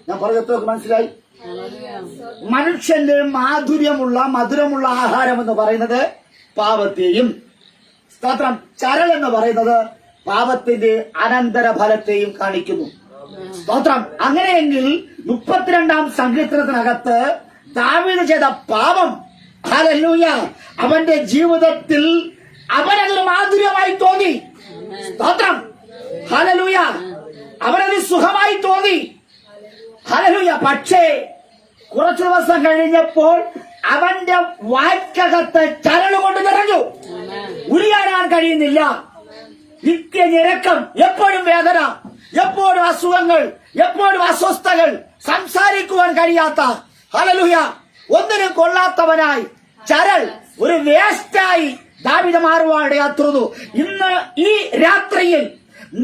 ഞാൻ പറഞ്ഞതൊക്കെ മനസ്സിലായി? മനുഷ്യന്റെ മധുരമുള്ള ആഹാരം എന്ന് പറയുന്നത് പാപത്തെയും, സ്തോത്രം ചരൾ എന്ന് പറയുന്നത് പാപത്തിന്റെ അനന്തരഫലത്തെയും കാണിക്കുന്നു. സ്തോത്രം. അങ്ങനെയെങ്കിൽ 32-ാം സങ്കീർത്തനത്തിനകത്ത് ദാവീദ് ചെയ്ത പാപം, ഹല്ലേലൂയ, അവന്റെ ജീവിതത്തിൽ അവനതൊരു മാധുര്യമായി തോന്നി. സ്തോത്രം. ഹല്ലേലൂയ. അവനത് സുഖമായി തോന്നി. ഹല്ലേലൂയ. പക്ഷേ കുറച്ചു ദിവസം കഴിഞ്ഞപ്പോൾ അവന്റെ വായ്ക്കകത്ത് ചരളുകൊണ്ട് നിറഞ്ഞു. ഉരിയാടാൻ കഴിയുന്നില്ല. നിത്യഞരക്കം, എപ്പോഴും വേദന, എപ്പോഴും അസുഖങ്ങൾ, എപ്പോഴും അസ്വസ്ഥകൾ, സംസാരിക്കുവാൻ കഴിയാത്ത, ഹല്ലേലൂയ, ഒന്നിനും കൊള്ളാത്തവനായി ചരൾ, ഒരു വേസ്റ്റായി ദാവീദ് മാറുവാൻ ഇടയാത്തുന്നു. ഇന്ന് ഈ രാത്രിയിൽ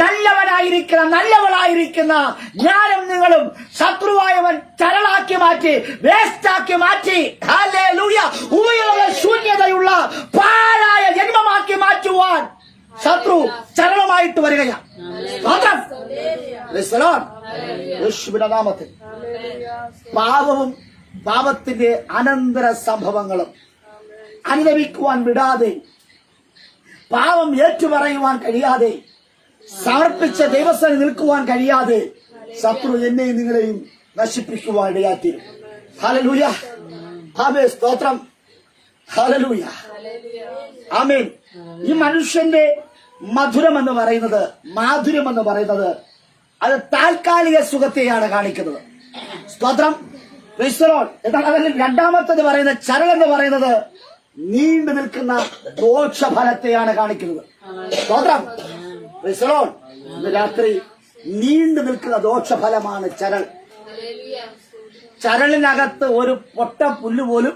നല്ലവളായിരിക്കുന്ന ഞാനും നിങ്ങളും ശത്രുവായവൻ ചരളാക്കി മാറ്റി, വേസ്റ്റാക്കി മാറ്റി, ഹല്ലേലൂയ, ഉപയോഗ ശൂന്യതയുള്ള പാഴായ ജന്മമാക്കി മാറ്റുവാൻ ശത്രു ചരളമായിട്ട് വരികയാണ്. യേശുവിന്റെ നാമത്തിൽ പാപവും പാപത്തിന്റെ അനന്തര സംഭവങ്ങളും അനുഭവിക്കുവാൻ വിടാതെ, പാപം ഏറ്റുപറയുവാൻ കഴിയാതെ, സമർപ്പിച്ച ദൈവസ്ഥയിൽ നിൽക്കുവാൻ കഴിയാതെ ശത്രു എന്നെയും നിങ്ങളെയും നശിപ്പിക്കുവാൻ ഇടയാത്തീരും. ഹല്ലേലൂയ, ആമേൻ, സ്തോത്രം, ഹല്ലേലൂയ, ആമേൻ. ഈ മനുഷ്യന്റെ മധുരം എന്ന് പറയുന്നത്, മാധുര്യം എന്ന് പറയുന്നത് അത് താൽക്കാലിക സുഖത്തെയാണ് കാണിക്കുന്നത്. സ്തോത്രം. Praise the Lord. എന്നാൽ അതിൽ രണ്ടാമത്തേത് പറയുന്ന ചരൾ എന്ന് പറയുന്നത് നീണ്ടു നിൽക്കുന്ന ദോഷഫലത്തെയാണ് കാണിക്കുന്നത്. സ്തോത്രം. Praise the Lord. ഇന്ന് രാത്രി നീണ്ടു നിൽക്കുന്ന ദോഷഫലമാണ് ചരൾ. ചരളിനകത്ത് ഒരു പൊട്ട പുല്ല് പോലും,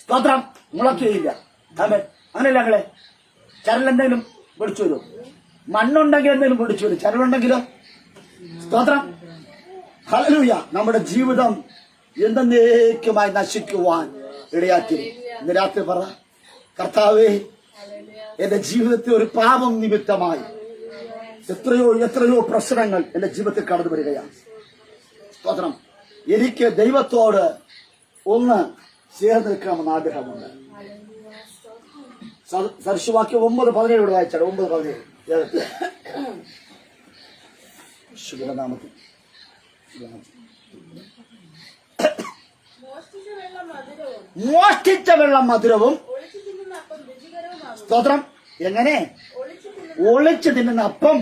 സ്തോത്രം, മുളക്കുകയില്ല. അങ്ങനെയല്ല ഞങ്ങളെ. ചരൽ എന്തെങ്കിലും പിടിച്ചു വരും, മണ്ണുണ്ടെങ്കിൽ എന്തെങ്കിലും പിടിച്ചു വരും, ചരളുണ്ടെങ്കിലോ, സ്തോത്രം, ഹല്ലേലൂയ, നമ്മുടെ ജീവിതം എന്തെന്നേക്കുമായി നശിക്കുവാൻ ഇടയാത്തിരും. ഇന്ന് രാത്രി പറ, കർത്താവേ, എന്റെ ജീവിതത്തിൽ ഒരു പാപം നിമിത്തമായി എത്രയോ പ്രശ്നങ്ങൾ എന്റെ ജീവിതത്തിൽ കടന്നു വരികയാണ്. സ്തോത്രം. എനിക്ക് ദൈവത്തോട് ഒന്ന് ചേർന്ന് നിൽക്കണമെന്ന് ആഗ്രഹമുണ്ട്. സദൃശവാക്യം 9:17 ഇവിടെ വായിച്ചാൽ 9:17 ശുഭനാമത്തിൽ. മോഷ്ടിച്ച വെള്ളം മധുരവും, സ്തോത്രം, എങ്ങനെ ഒളിച്ചു തിന്നുന്ന അപ്പം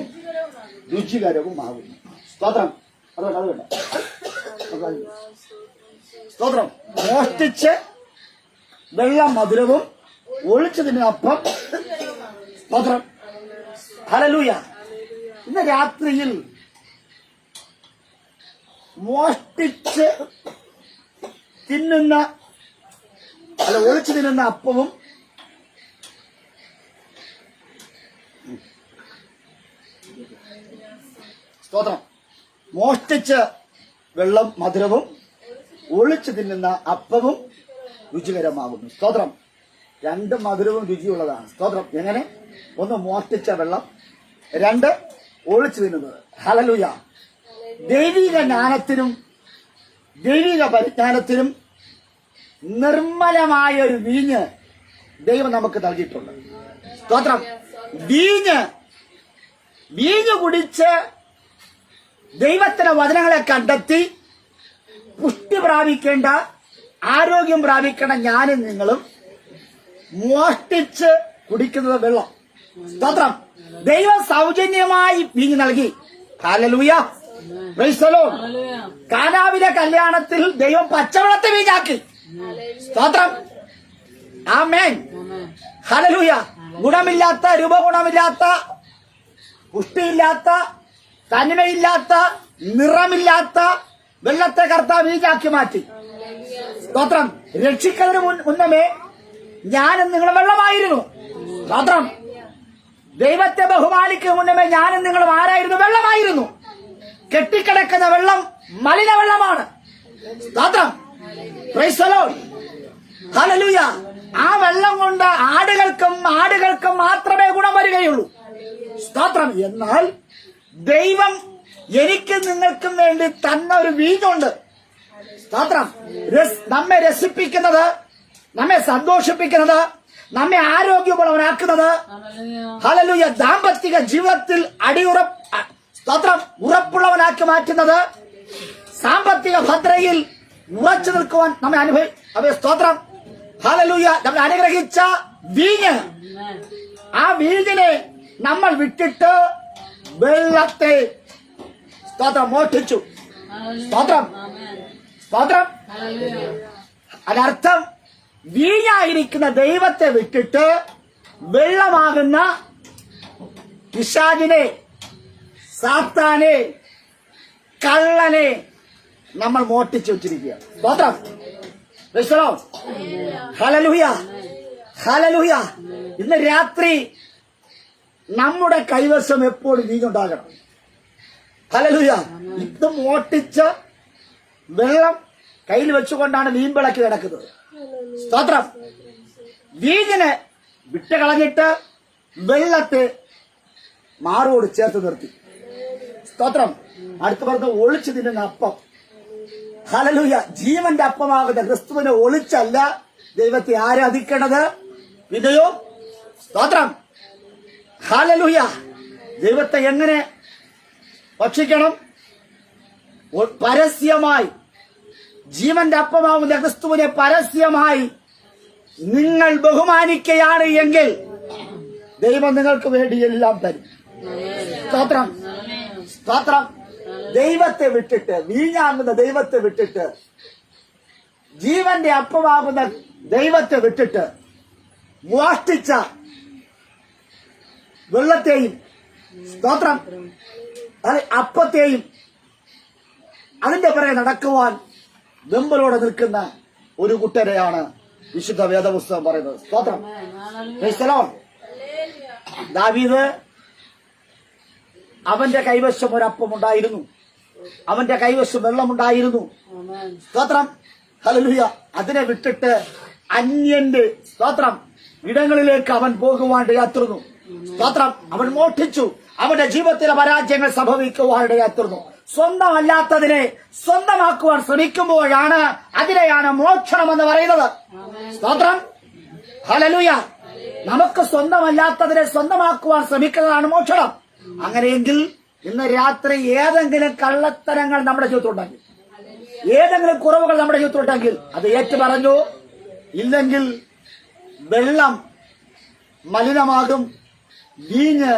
രുചികരവുമാകുന്നു. സ്തോത്രം. അതുകൊണ്ട് സ്തോത്രം. മോഷ്ടിച്ച് വെള്ളം മധുരവും, ഒളിച്ചു തിന്നുന്ന അപ്പം, സ്തോത്രം, ഹല്ലേലൂയ. ഇന്ന് രാത്രിയിൽ മോഷ്ടിച്ച് തിന്നുന്ന, ഒളിച്ചു തിന്നുന്ന അപ്പവും സ്തോത്രം, മോഷ്ടിച്ച് വെള്ളം മധുരവും, ഒളിച്ചു തിന്നുന്ന അപ്പവും രുചികരമാകുന്നു. സ്തോത്രം. രണ്ട് മധുരവും രുചിയുള്ളതാണ്. സ്തോത്രം. എങ്ങനെ? ഒന്ന് മോഷ്ടിച്ച വെള്ളം, 2 ഒളിച്ചു തിന്നുന്നത്. ഹല്ലേലൂയ. ദൈവിക ജ്ഞാനത്തിനും ദൈവിക പരിജ്ഞാനത്തിനും നിർമ്മലമായ ഒരു വീഞ്ഞ് ദൈവം നമുക്ക് നൽകിയിട്ടുണ്ട്. സ്തോത്രം. വീഞ്ഞ് കുടിച്ച് ദൈവത്തിന്റെ വചനങ്ങളെ കണ്ടെത്തി പുഷ്ടി പ്രാപിക്കേണ്ട, ആരോഗ്യം പ്രാപിക്കേണ്ട ഞാനും നിങ്ങളും മോഷ്ടിച്ച് കുടിക്കുന്നത് വെള്ളം. സ്തോത്രം. ദൈവം സൗജന്യമായി വീഞ്ഞ് നൽകി. ഹല്ലേലൂയ. Praise the lord. കാനാവിലെ കല്യാണത്തിൽ ദൈവം പച്ചവെള്ളത്തെ വീഞ്ഞാക്കി. സ്തോത്രം. ആമേൻ. ഹല്ലേലൂയ. ഗുണമില്ലാത്ത, രൂപഗുണമില്ലാത്ത, പുഷ്ടിയില്ലാത്ത, തനിമയില്ലാത്ത, നിറമില്ലാത്ത, വെള്ളത്തെ കർത്താവ് വീഞ്ഞാക്കി മാറ്റി. സ്തോത്രം. രക്ഷിക്കുന്നതിന് മുന്നമേ ഞാനും നിങ്ങൾ വെള്ളമായിരുന്നു. സ്തോത്രം. ദൈവത്തെ ബഹുമാനിക്കുന്ന മുന്നമേ ഞാനും നിങ്ങളും ആരായിരുന്നു? വെള്ളമായിരുന്നു. കെട്ടിക്കിടക്കുന്ന വെള്ളം മലിന വെള്ളമാണ്. സ്തോത്രം. Praise the lord. ഹല്ലേലൂയ. ആ വെള്ളം കൊണ്ട് ആടുകൾക്കും മാത്രമേ ഗുണം വരികയുള്ളൂ. സ്തോത്രം. എന്നാൽ ദൈവം എനിക്കും നിങ്ങൾക്കും വേണ്ടി തന്ന ഒരു വീഞ്ഞുണ്ട്. സ്തോത്രം. നമ്മെ രസിപ്പിക്കുന്നത്, നമ്മെ സന്തോഷിപ്പിക്കുന്നത്, നമ്മെ ആരോഗ്യമുള്ളവനാക്കുന്നത്, ഹല്ലേലൂയ, ദാമ്പത്തിക ജീവിതത്തിൽ സ്തോത്രം ഉറപ്പുള്ളവനാക്കി മാറ്റുന്നത്, സാമ്പത്തിക ഭദ്രയിൽ ഉറച്ചു നിൽക്കുവാൻ നമ്മെ സ്തോത്രം, ഹല്ലേലൂയ, നമ്മെ അനുഗ്രഹിച്ച വീഞ്ഞ്. ആ വീഞ്ഞിനെ നമ്മൾ വിട്ടിട്ട് വെള്ളത്തെ സ്തോത്രം മോഷ്ടിച്ചു. സ്തോത്രം. സ്തോത്രം. അതിനർത്ഥം വീഞ്ഞായിരിക്കുന്ന ദൈവത്തെ വിട്ടിട്ട് വെള്ളമാകുന്ന പിശാചിനെ, സാത്താനെ, കള്ളനെ നമ്മൾ മോഷ്ടിച്ചു വെച്ചിരിക്കുക. സ്തോത്രം. ഹല്ലേലൂയ. ഹല്ലേലൂയ. ഇന്ന് രാത്രി നമ്മുടെ കൈവശം എപ്പോഴും വീഞ്ഞുണ്ടാകണം. ഹല്ലേലൂയ. ഇത് മോട്ടിച്ച് വെള്ളം കയ്യിൽ വെച്ചുകൊണ്ടാണ് വീമ്പിളക്കി കിടക്കുന്നത്. സ്തോത്രം. വീഞ്ഞിനെ വിട്ടുകളഞ്ഞിട്ട് വെള്ളത്തെ മാറോട് ചേർത്ത് നിർത്തി. സ്തോത്രം. അടുത്ത് പറഞ്ഞ ഒളിച്ചു തിന്നുന്ന അപ്പം. ഹല്ലേലൂയ. ജീവന്റെ അപ്പമാകുന്ന ക്രിസ്തുവിനെ ഒളിച്ചല്ല ദൈവത്തെ ആരാധിക്കേണ്ടത്, പിന്നെയോ സ്തോത്രം. ഹല്ലേലൂയ. ദൈവത്തെ എങ്ങനെ ഭക്ഷിക്കണം? പരസ്യമായി. ജീവന്റെ അപ്പമാവുന്ന ക്രിസ്തുവിനെ പരസ്യമായി നിങ്ങൾ ബഹുമാനിക്കുകയാണ് എങ്കിൽ ദൈവം നിങ്ങൾക്ക് വേണ്ടി എല്ലാം തരും. സ്തോത്രം. സ്തോത്രം. ദൈവത്തെ വിട്ടിട്ട്, വീഞ്ഞാകുന്ന ദൈവത്തെ വിട്ടിട്ട്, ജീവന്റെ അപ്പമാകുന്ന ദൈവത്തെ വിട്ടിട്ട് മോഷ്ടിച്ച വെള്ളത്തെയും, സ്തോത്രം, അപ്പത്തെയും അതിന്റെ പിറകെ നടക്കുവാൻ വെമ്പലോടെ നിൽക്കുന്ന ഒരു കൂട്ടരെയാണ് വിശുദ്ധ വേദപുസ്തകം പറയുന്നത്. സ്തോത്രം. ദാവീദ്, അവന്റെ കൈവശം ഒരപ്പമുണ്ടായിരുന്നു, അവന്റെ കൈവശം വെള്ളമുണ്ടായിരുന്നു. സ്തോത്രം. ഹല്ലേലൂയ. അതിനെ വിട്ടിട്ട് അന്യന്റെ സ്തോത്രം ഇടങ്ങളിലേക്ക് അവൻ പോകുവാനിടയാത്തുന്നു. സ്തോത്രം. അവൻ മോഷ്ടിച്ചു. അവന്റെ ജീവിതത്തിലെ പരാജയങ്ങൾ സംഭവിക്കുവാനിടയാത്തുന്നു. സ്വന്തമല്ലാത്തതിനെ സ്വന്തമാക്കുവാൻ ശ്രമിക്കുമ്പോഴാണ് അതിനെയാണ് മോക്ഷണം എന്ന് പറയുന്നത്. സ്തോത്രം. ഹല്ലേലൂയ. നമുക്ക് സ്വന്തമല്ലാത്തതിനെ സ്വന്തമാക്കുവാൻ ശ്രമിക്കുന്നതാണ് മോക്ഷണം. അങ്ങനെയെങ്കിൽ ഇന്ന് രാത്രി ഏതെങ്കിലും കള്ളത്തരങ്ങൾ നമ്മുടെ ജീവിതത്തിലുണ്ടെങ്കിൽ, ഏതെങ്കിലും കുറവുകൾ നമ്മുടെ ജീവിതത്തിലുണ്ടെങ്കിൽ അത് ഏറ്റു പറഞ്ഞു. ഇല്ലെങ്കിൽ വെള്ളം മലിനമാകും, വീഞ്ഞ്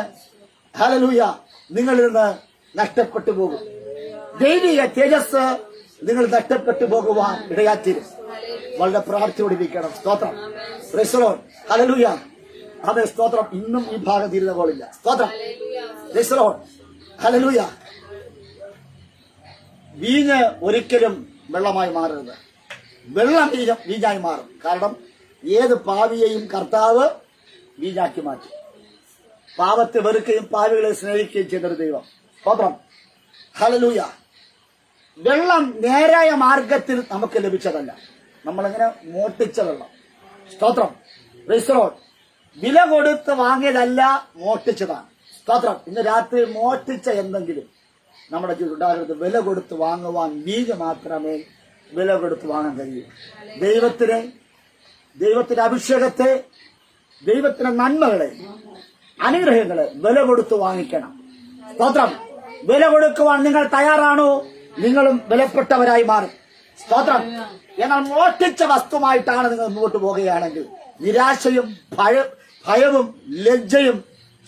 ഹല്ലേലൂയ നിങ്ങളിൽ നിന്ന് നഷ്ടപ്പെട്ടു പോകും. ദൈവിക തേജസ് നിങ്ങൾ നഷ്ടപ്പെട്ടു പോകുവാൻ ഇടയാത്തീരും. വളരെ പ്രാർത്ഥിയോടിരിക്കണം. സ്തോത്രം. Praise the lord. ഹല്ലേലൂയ. അതെ, സ്തോത്രം. ഇന്നും ഈ ഭാഗം തീരുന്ന പോലില്ല. സ്തോത്രം. Praise the lord. ഹല്ലേലൂയ. വീഞ്ഞ് ഒരിക്കലും വെള്ളമായി മാറരുത്. വെള്ളം വീഞ്ഞായി മാറും. കാരണം ഏത് പാവിയെയും കർത്താവ് വീഞ്ഞാക്കി മാറ്റി. പാവത്തെ വെറുക്കുകയും പാവികളെ സ്നേഹിക്കുകയും ചെയ്തൊരു ദൈവം. സ്തോത്രം. ഹല്ലേലൂയ. വെള്ളം നേരായ മാർഗത്തിൽ നമുക്ക് ലഭിച്ചതല്ല, നമ്മളിങ്ങനെ മോട്ടിച്ച വെള്ളം. സ്തോത്രം. Praise the Lord. വില കൊടുത്ത് വാങ്ങിയതല്ല, മോട്ടിച്ചതാണ്. സ്തോത്രം. ഇന്ന് രാത്രി മോട്ടിച്ച എന്തെങ്കിലും നമ്മുടെ ജീവിതം ഉണ്ടാകരുത്. വില കൊടുത്ത് വാങ്ങുവാൻ വീഞ്ഞ് മാത്രമേ വില കൊടുത്ത് വാങ്ങാൻ കഴിയൂ. ദൈവത്തിന്റെ അഭിഷേകത്തെ, ദൈവത്തിന്റെ നന്മകളെ, അനുഗ്രഹങ്ങളെ വില കൊടുത്ത് വാങ്ങിക്കണം. സ്തോത്രം. വില കൊടുക്കുവാൻ നിങ്ങൾ തയ്യാറാണോ? നിങ്ങളും വിലപ്പെട്ടവരായി മാറും. സ്തോത്രം. എന്നാൽ മോഷ്ടിച്ച വസ്തുമായിട്ടാണ് നിങ്ങൾ മുന്നോട്ട് പോകുകയാണെങ്കിൽ നിരാശയും ഭയവും ലജ്ജയും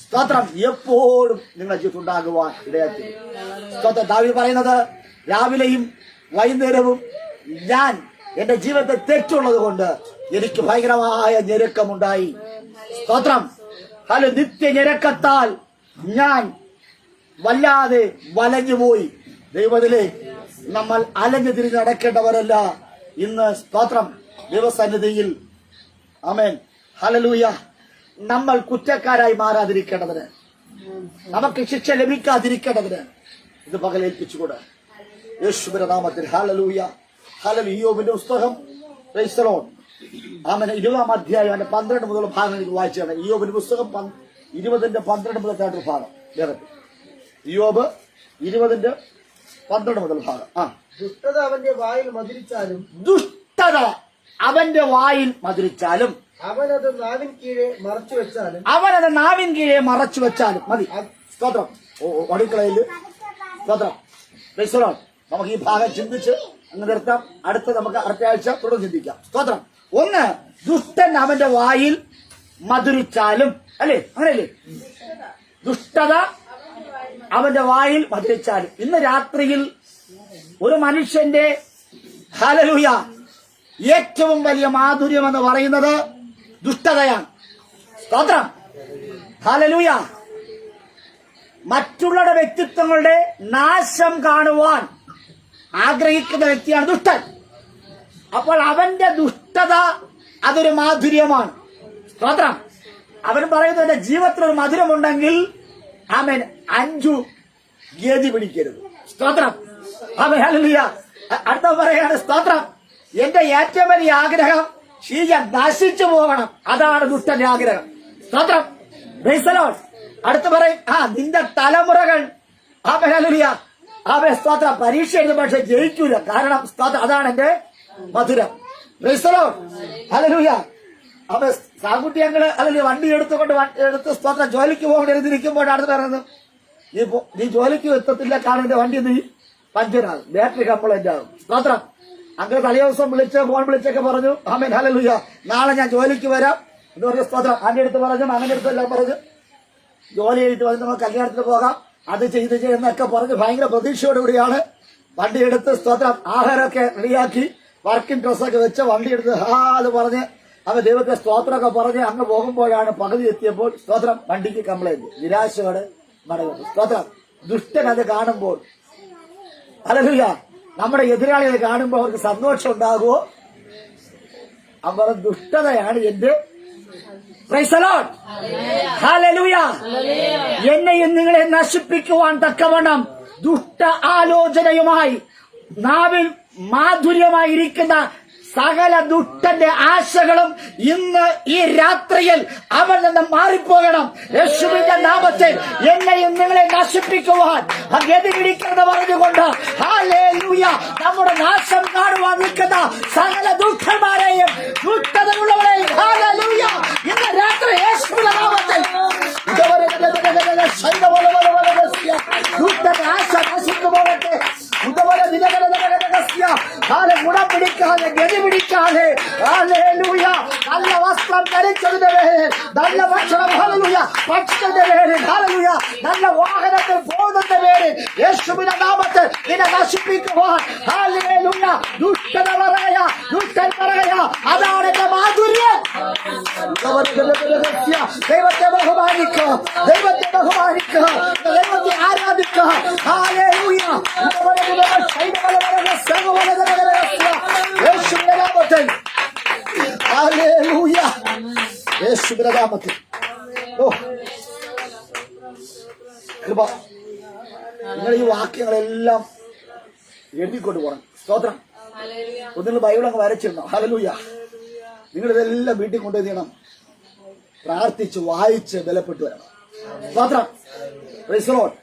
സ്തോത്രം എപ്പോഴും നിങ്ങളുടെ ജീവിതത്തിൽ ഉണ്ടാകുവാൻ ഇടയാക്കി. സ്തോത്രം. ദാവീദ് പറയുന്നത്, രാവിലെയും വൈകുന്നേരവും ഞാൻ എന്റെ ജീവിതത്തെ തെറ്റുള്ളത് കൊണ്ട് എനിക്ക് ഭയങ്കരമായ ഞെരുക്കമുണ്ടായി. സ്തോത്രം. ഹലോ. നിത്യ ഞെരുക്കത്താൽ ഞാൻ വല്ലാതെ വലഞ്ഞുപോയി. ദൈവത്തിലെ നമ്മൾ അലഞ്ഞു തിരിഞ്ഞ് നടക്കേണ്ടവരല്ല. ഇന്ന് സ്തോത്രം ദൈവസന്നിധിയിൽ ആമേൻ ഹല്ലേലൂയ നമ്മൾ കുറ്റക്കാരായി മാറാതിരിക്കേണ്ടതിന്, നമുക്ക് ശിക്ഷ ലഭിക്കാതിരിക്കേണ്ടതിന് ഇത് പകലേൽപ്പിച്ചുകൂടെ യേശുവിന്റെ നാമത്തിൽ. ഹല്ലേലൂയ ഹല്ലേലൂയ. ഇയ്യോബിന്റെ പുസ്തകം പ്രൈസ് ദി ലോർഡ് ആമേൻ 20-ാം അധ്യായം 12 മുതൽ ഭാഗം എനിക്ക് വായിച്ചാണ്. ഇയ്യോബിന്റെ പുസ്തകം 20-12 മുതൽ ഭാഗം. ഇയ്യോബ് 20-12 മുതൽ ഭാഗം. ദുഷ്ടത അവന്റെ വായിൽ മധുരിച്ചാലും, ദുഷ്ടത അവന്റെ വായിൽ മധുരിച്ചാലും, അവനത് നാവിൻ കീഴെ മറച്ചു വെച്ചാലും, അവനത് നാവിൻ കീഴെ മറച്ചു വെച്ചാലും മതി. സ്തോത്രം. ഒടുക്കളയിൽ സ്തോത്രം. Praise the Lord. നമുക്ക് ഈ ഭാഗം ചിന്തിച്ച് അങ്ങ് നിർത്താം. നമുക്ക് അടുത്ത ആഴ്ച തുടർന്ന് ചിന്തിക്കാം. സ്തോത്രം. ഒന്ന്, ദുഷ്ടൻ അവന്റെ വായിൽ മധുരിച്ചാലും, അല്ലേ? അങ്ങനെയല്ലേ? ദുഷ്ടത അവന്റെ വായിൽ മധുരിച്ചാലും. ഇന്ന് രാത്രിയിൽ ഒരു മനുഷ്യന്റെ ഹല്ലേലൂയ ഏറ്റവും വലിയ മാധുര്യം എന്ന് പറയുന്നത് ദുഷ്ടതയാണ്. സ്തോത്രം. ഹല്ലേലൂയ. മറ്റുള്ളവരുടെ വ്യക്തിത്വങ്ങളുടെ നാശം കാണുവാൻ ആഗ്രഹിക്കുന്ന വ്യക്തിയാണ് ദുഷ്ടൻ. അപ്പോൾ അവന്റെ ദുഷ്ടത അതൊരു മാധുര്യമാണ്. സ്തോത്രം. അവൻ പറയുന്നത് എന്റെ ജീവിതത്തിൽ ഒരു മധുരമുണ്ടെങ്കിൽ അവൻ 5 ഗതി പിടിക്കരുത്. സ്തോത്രം. അവൻ ഹല്ലേലൂയ. അടുത്ത പറയാണ് സ്തോത്രം. എന്റെ ഏറ്റവും വലിയ ആഗ്രഹം ഷീജ നശിച്ചു പോകണം. അതാണ് ദുഷ്ടന്റെ ആഗ്രഹം. സ്തോത്രം. Praise the Lord. അടുത്ത് പറയും നിന്റെ തലമുറകൾ അവൻ ഹല്ലേലൂയ അവൻ സ്തോത്രം പരീക്ഷ എഴുതും, പക്ഷെ ജയിക്കൂല. കാരണം സ്തോത്രം അതാണ് എന്റെ മധുരം. Price the lord. ഹല്ലേലൂയ. അവൻ സാകുട്ടി ഞങ്ങള് അല്ലെങ്കിൽ വണ്ടി എടുത്ത് സ്തോത്രം ജോലിക്ക് പോകേണ്ടിരിക്കുമ്പോഴാണ് പറയുന്നത് നീ ജോലിക്ക് എത്തത്തില്ല, കാരണം എന്റെ വണ്ടി നീ പഞ്ചറാകും, ബാറ്ററി കംപ്ലൈന്റ് ആകും. സ്തോത്രം. അങ്ങനെ തലേ ദിവസം ഫോൺ വിളിച്ചൊക്കെ പറഞ്ഞു ആമേൻ ഹല്ലേലൂയ നാളെ ഞാൻ ജോലിക്ക് വരാം എന്ന് പറഞ്ഞ സ്തോത്രം. അതിന്റെ അടുത്ത് പറഞ്ഞു, അങ്ങനെ അടുത്തെല്ലാം പറഞ്ഞു ജോലി കഴിഞ്ഞിട്ട് വന്ന് നമുക്ക് കല്യാണത്തിന് പോകാം, അത് ചെയ്ത് ചെയ്യുന്നൊക്കെ പറഞ്ഞ് ഭയങ്കര പ്രതീക്ഷയോടുകൂടിയാണ് വണ്ടി എടുത്ത് സ്തോത്രം ആഹാരമൊക്കെ റെഡിയാക്കി വർക്കിംഗ് ഡ്രസ്സൊക്കെ വെച്ച് വണ്ടി എടുത്ത് അത് പറഞ്ഞ് അവൻ ദൈവത്തെ സ്തോത്രമൊക്കെ പറഞ്ഞ് അങ്ങ് പോകുമ്പോഴാണ് പകുതി എത്തിയപ്പോൾ സ്തോത്രം വണ്ടിക്ക് കംപ്ലൈന്റ്. നിരാശയോടെ മടങ്ങുന്നു. സ്തോത്രം. ദുഷ്ടൻ അത് കാണുമ്പോൾ ഹല്ലേലൂയ നമ്മുടെ എതിരാളികളെ കാണുമ്പോൾ അവർക്ക് സന്തോഷം ഉണ്ടാകുമോ? അവർ ദുഷ്ടതയാണ് എന്റെ പ്രൈസ് ദി ലോർഡ്. ഹല്ലേലൂയ. എന്നെയും നിങ്ങളെ നശിപ്പിക്കുവാൻ തക്കവണ്ണം ദുഷ്ട ആലോചനയുമായി നാവിൽ മാധുര്യമായിരിക്കുന്ന സകല ദുഷ്ടന്റെ ആശകളും ഇന്ന് ഈ രാത്രിയിൽ അവൻ നിന്ന് മാറിപ്പോകണം. യേശുവിന്റെ നാമത്തിൽ എന്നെയും നിങ്ങളെ നശിപ്പിക്കുവാൻ ഗതിപിടിക്കുന്നത് പറഞ്ഞുകൊണ്ട് ഹല്ലേലൂയ നമ്മുടെ നാശം കാണുവാൻ നിൽക്കുന്ന സകല ദുഷ്ടന്മാരെയും ദുഷ്ടതയുള്ളവരെയും ഹല്ലേലൂയ ഇന്ന് രാത്രി യേശുവിന്റെ നാമത്തിൽ ദുഷ്ടന്റെ ആശ നശിച്ചു പോകട്ടെ. ഗുണം പിടിക്കാതെ ഗതി പിടിക്കാതെ ഹല്ലേലൂയ നല്ല വസ്ത്രം ധരിച്ചതിന്റെ പേരിൽ, നല്ല ഭക്ഷണം ഹല്ലേലൂയ ഭക്ഷിച്ചതിന്റെ പേരിൽ, ഹല്ലേലൂയ നല്ല വാഹനത്തിൽ പോകുന്നതിന്റെ പേരിൽ യേശുവിന്റെ നാമത്തിൽ നിന്നെ നശിപ്പിക്കുവാൻ ഹല്ലേലൂയ ദുഷ്ടത പറയാ, ദുഷ്ടൻ പറയാ അതാണ് എന്റെ മാധുര്യം. ദൈവത്തെ ബഹുമാനിക്കുക, ദൈവത്തെ ബഹുമാനിക്കുക, ദൈവത്തെ ആരാധിക്കുക. ഹല്ലേലൂയ. യേശുവിന്റെ നാമത്തിൽ ഹല്ലേലൂയ. യേശുവിന്റെ നാമത്തിൽ കൃപ. നിങ്ങൾ ഈ വാക്യങ്ങളെല്ലാം എഴുതിക്കൊണ്ട് പോകണം. സ്തോത്രം. നിങ്ങൾ ബൈബിൾ അങ്ങ് വരച്ചിടണം. ഹല്ലേലൂയ. നിങ്ങളിതെല്ലാം വീട്ടിൽ കൊണ്ടുപോയി ചെയ്യണം. പ്രാർത്ഥിച്ച് വായിച്ച് ബലപ്പെട്ടു വരണം. സ്തോത്രം. Praise the lord.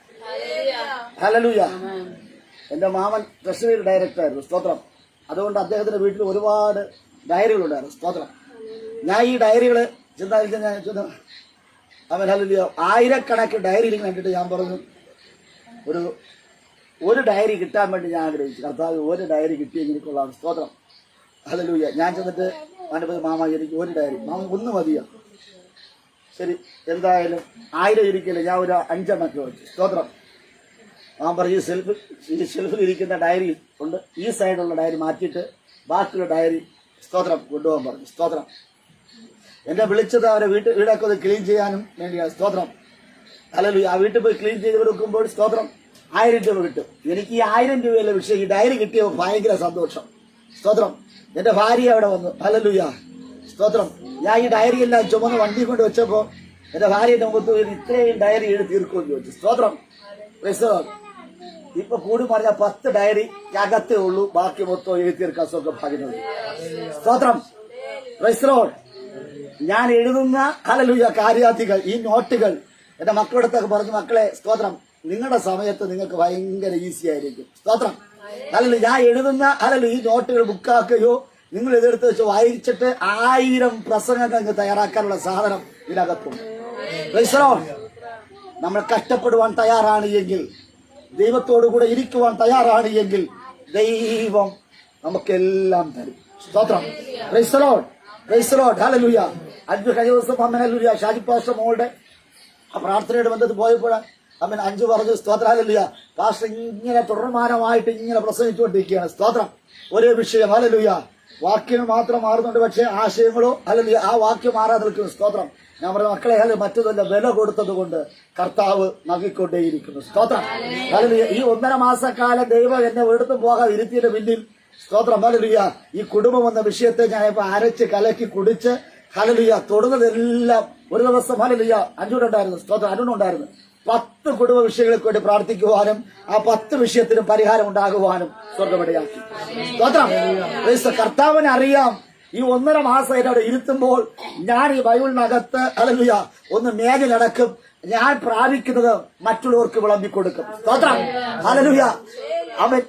ഹല്ലേലൂയ. എന്റെ മാമൻ ട്രഷറി ഡയറക്ടറായിരുന്നു. സ്തോത്രം. അതുകൊണ്ട് അദ്ദേഹത്തിന്റെ വീട്ടിൽ ഒരുപാട് ഡയറികളുണ്ടായിരുന്നു. സ്തോത്രം. ഞാൻ ഈ ഡയറികള് ഞാൻ അവൻ ഹല്ലേലൂയ ആയിരക്കണക്കിന് ഡയറി കണ്ടിട്ട് ഞാൻ പറഞ്ഞു ഒരു ഡയറി കിട്ടാൻ വേണ്ടി ഞാൻ ആഗ്രഹിച്ചു. കർത്താവ് ഒരു ഡയറി കിട്ടിയെങ്കിൽ കൊള്ളാം. സ്തോത്രം. ഹല്ലേലൂയ. ഞാൻ ചെന്നിട്ട് മാമ എനിക്ക് ഒരു ഡയറി, മാമ ഒന്ന് മതിയോ? ശരി എന്തായാലും 1000 ഇരിക്കില്ല, ഞാൻ ഒരു 5 എണ്ണൊക്കെ വെച്ചു. സ്തോത്രം. ഞാൻ പറഞ്ഞു ഈ ഷെൽഫിൽ ഇരിക്കുന്ന ഡയറി ഉണ്ട്, ഈ സൈഡുള്ള ഡയറി മാറ്റിയിട്ട് ബാക്കിയുള്ള ഡയറി സ്തോത്രം കൊണ്ടുപോകാൻ പറഞ്ഞു. സ്തോത്രം. എന്നെ വിളിച്ചത് അവരെ വീടൊക്കെ ഒന്ന് ക്ലീൻ ചെയ്യാനും വേണ്ടിയാണ്. സ്തോത്രം. ഹല്ലേലൂയ. ആ വീട്ടിൽ പോയി ക്ലീൻ ചെയ്ത് കൊടുക്കുമ്പോൾ സ്തോത്രം 1000 രൂപ കിട്ടും. എനിക്ക് ഈ 1000 രൂപയിലെ വിഷയം ഈ ഡയറി കിട്ടിയ ഭയങ്കര സന്തോഷം. സ്തോത്രം. എന്റെ ഭാര്യ അവിടെ വന്നു. ഹല്ലേലൂയ. സ്തോത്രം. ഞാൻ ഈ ഡയറി എല്ലാം ചുമന്ന് വണ്ടി കൊണ്ട് വെച്ചപ്പോ എന്റെ ഭാര്യയുടെ മുഖത്ത് ഇത്രയും ഡയറി എഴുതി തീർക്കുമെന്ന് ചോദിച്ചു. സ്തോത്രം. ഇപ്പൊ കൂടി പറഞ്ഞ 10 ഡയറി അകത്തേ ഉള്ളൂ, ബാക്കി മൊത്തം എഴുതി തീർക്കാൻ ഭാഗ്യം. സ്തോത്രം. Praise the Lord. ഞാൻ എഴുതുന്ന ഹല്ലേലൂയ കാര്യാർത്ഥികൾ, ഈ നോട്ടുകൾ എന്റെ മക്കളോടത്തൊക്കെ പറഞ്ഞു, മക്കളെ സ്തോത്രം, നിങ്ങളുടെ സമയത്ത് നിങ്ങൾക്ക് ഭയങ്കര ഈസി ആയിരിക്കും. സ്തോത്രം. ഹല്ലേലൂയ. ഞാൻ എഴുതുന്ന ഹല്ലേലൂയ ഈ നോട്ടുകൾ ബുക്കാക്കുകയോ നിങ്ങൾ ഇതെടുത്ത് വെച്ച് വായിച്ചിട്ട് 1000 പ്രസംഗങ്ങൾ തയ്യാറാക്കാനുള്ള സാധനം ഇതിനകത്തുണ്ട്. Price the Lord. നമ്മൾ കഷ്ടപ്പെടുവാൻ തയ്യാറാണ് എങ്കിൽ, ദൈവത്തോടു കൂടെ ഇരിക്കുവാൻ തയ്യാറാണ് എങ്കിൽ ദൈവം നമുക്കെല്ലാം തരും. സ്തോത്രം. Praise the lord. Praise the lord. Hallelujah. കഴിഞ്ഞ ദിവസം ഹല്ലേലൂയ ഷാജി പാസ്റ്റർ മോളുടെ പ്രാർത്ഥനയുടെ ബന്ധത്തിൽ പോയപ്പോഴാണ് അമ്മൻ 5 പറഞ്ഞു. സ്തോത്രം. ഹല്ലേലൂയ. പാസ്റ്റർ ഇങ്ങനെ തുടർമാനമായിട്ട് ഇങ്ങനെ പ്രസംഗിച്ചുകൊണ്ടിരിക്കുകയാണ്. സ്തോത്രം. ഒരേ വിഷയം. ഹല്ലേലൂയ. വാക്യങ്ങൾ മാത്രം മാറുന്നുണ്ട്, പക്ഷേ ആശയങ്ങളോ ഹല്ലേലൂയ ആ വാക്യം മാറാതെ നിൽക്കുന്നു. സ്തോത്രം. ഞാൻ പറഞ്ഞ മക്കളെ, ഹല്ലേലൂയ, മറ്റൊന്നല്ല, വില കൊടുത്തത് കൊണ്ട് കർത്താവ് നൽകിക്കൊണ്ടേയിരിക്കുന്നു. സ്തോത്രം. ഹല്ലേലൂയ. ഈ 1.5 മാസക്കാലം ദൈവം എന്നെ എടുത്തു പോകാൻ ഇരുത്തിയുടെ പിന്നിൽ സ്തോത്രം. ഹല്ലേലൂയ. ഈ കുടുംബം എന്ന വിഷയത്തെ ഞാൻ ഇപ്പൊ അരച്ച് കലക്കി കുടിച്ച് ഹല്ലേലൂയ തൊടുന്നതെല്ലാം ഒരു ദിവസം ഹല്ലേലൂയ അഞ്ചുണ്ടായിരുന്നു. സ്തോത്രം. അരുണുണ്ടായിരുന്നു. 10 കുടുംബ വിഷയങ്ങൾക്ക് വേണ്ടി പ്രാർത്ഥിക്കുവാനും ആ 10 വിഷയത്തിനും പരിഹാരം ഉണ്ടാകുവാനും സ്വർഗമിടയാക്കി. സ്തോത്രം. കർത്താവിനെ അറിയാം. ഈ 1.5 മാസം അവിടെ ഇരുത്തുമ്പോൾ ഞാൻ ഈ ബൈബിളിനകത്ത് ഹല്ലേലൂയ ഒന്ന് മേഖലടക്കും. ഞാൻ പ്രാപിക്കുന്നത് മറ്റുള്ളവർക്ക് വിളമ്പിക്കൊടുക്കും. സ്തോത്രം. ഹല്ലേലൂയ.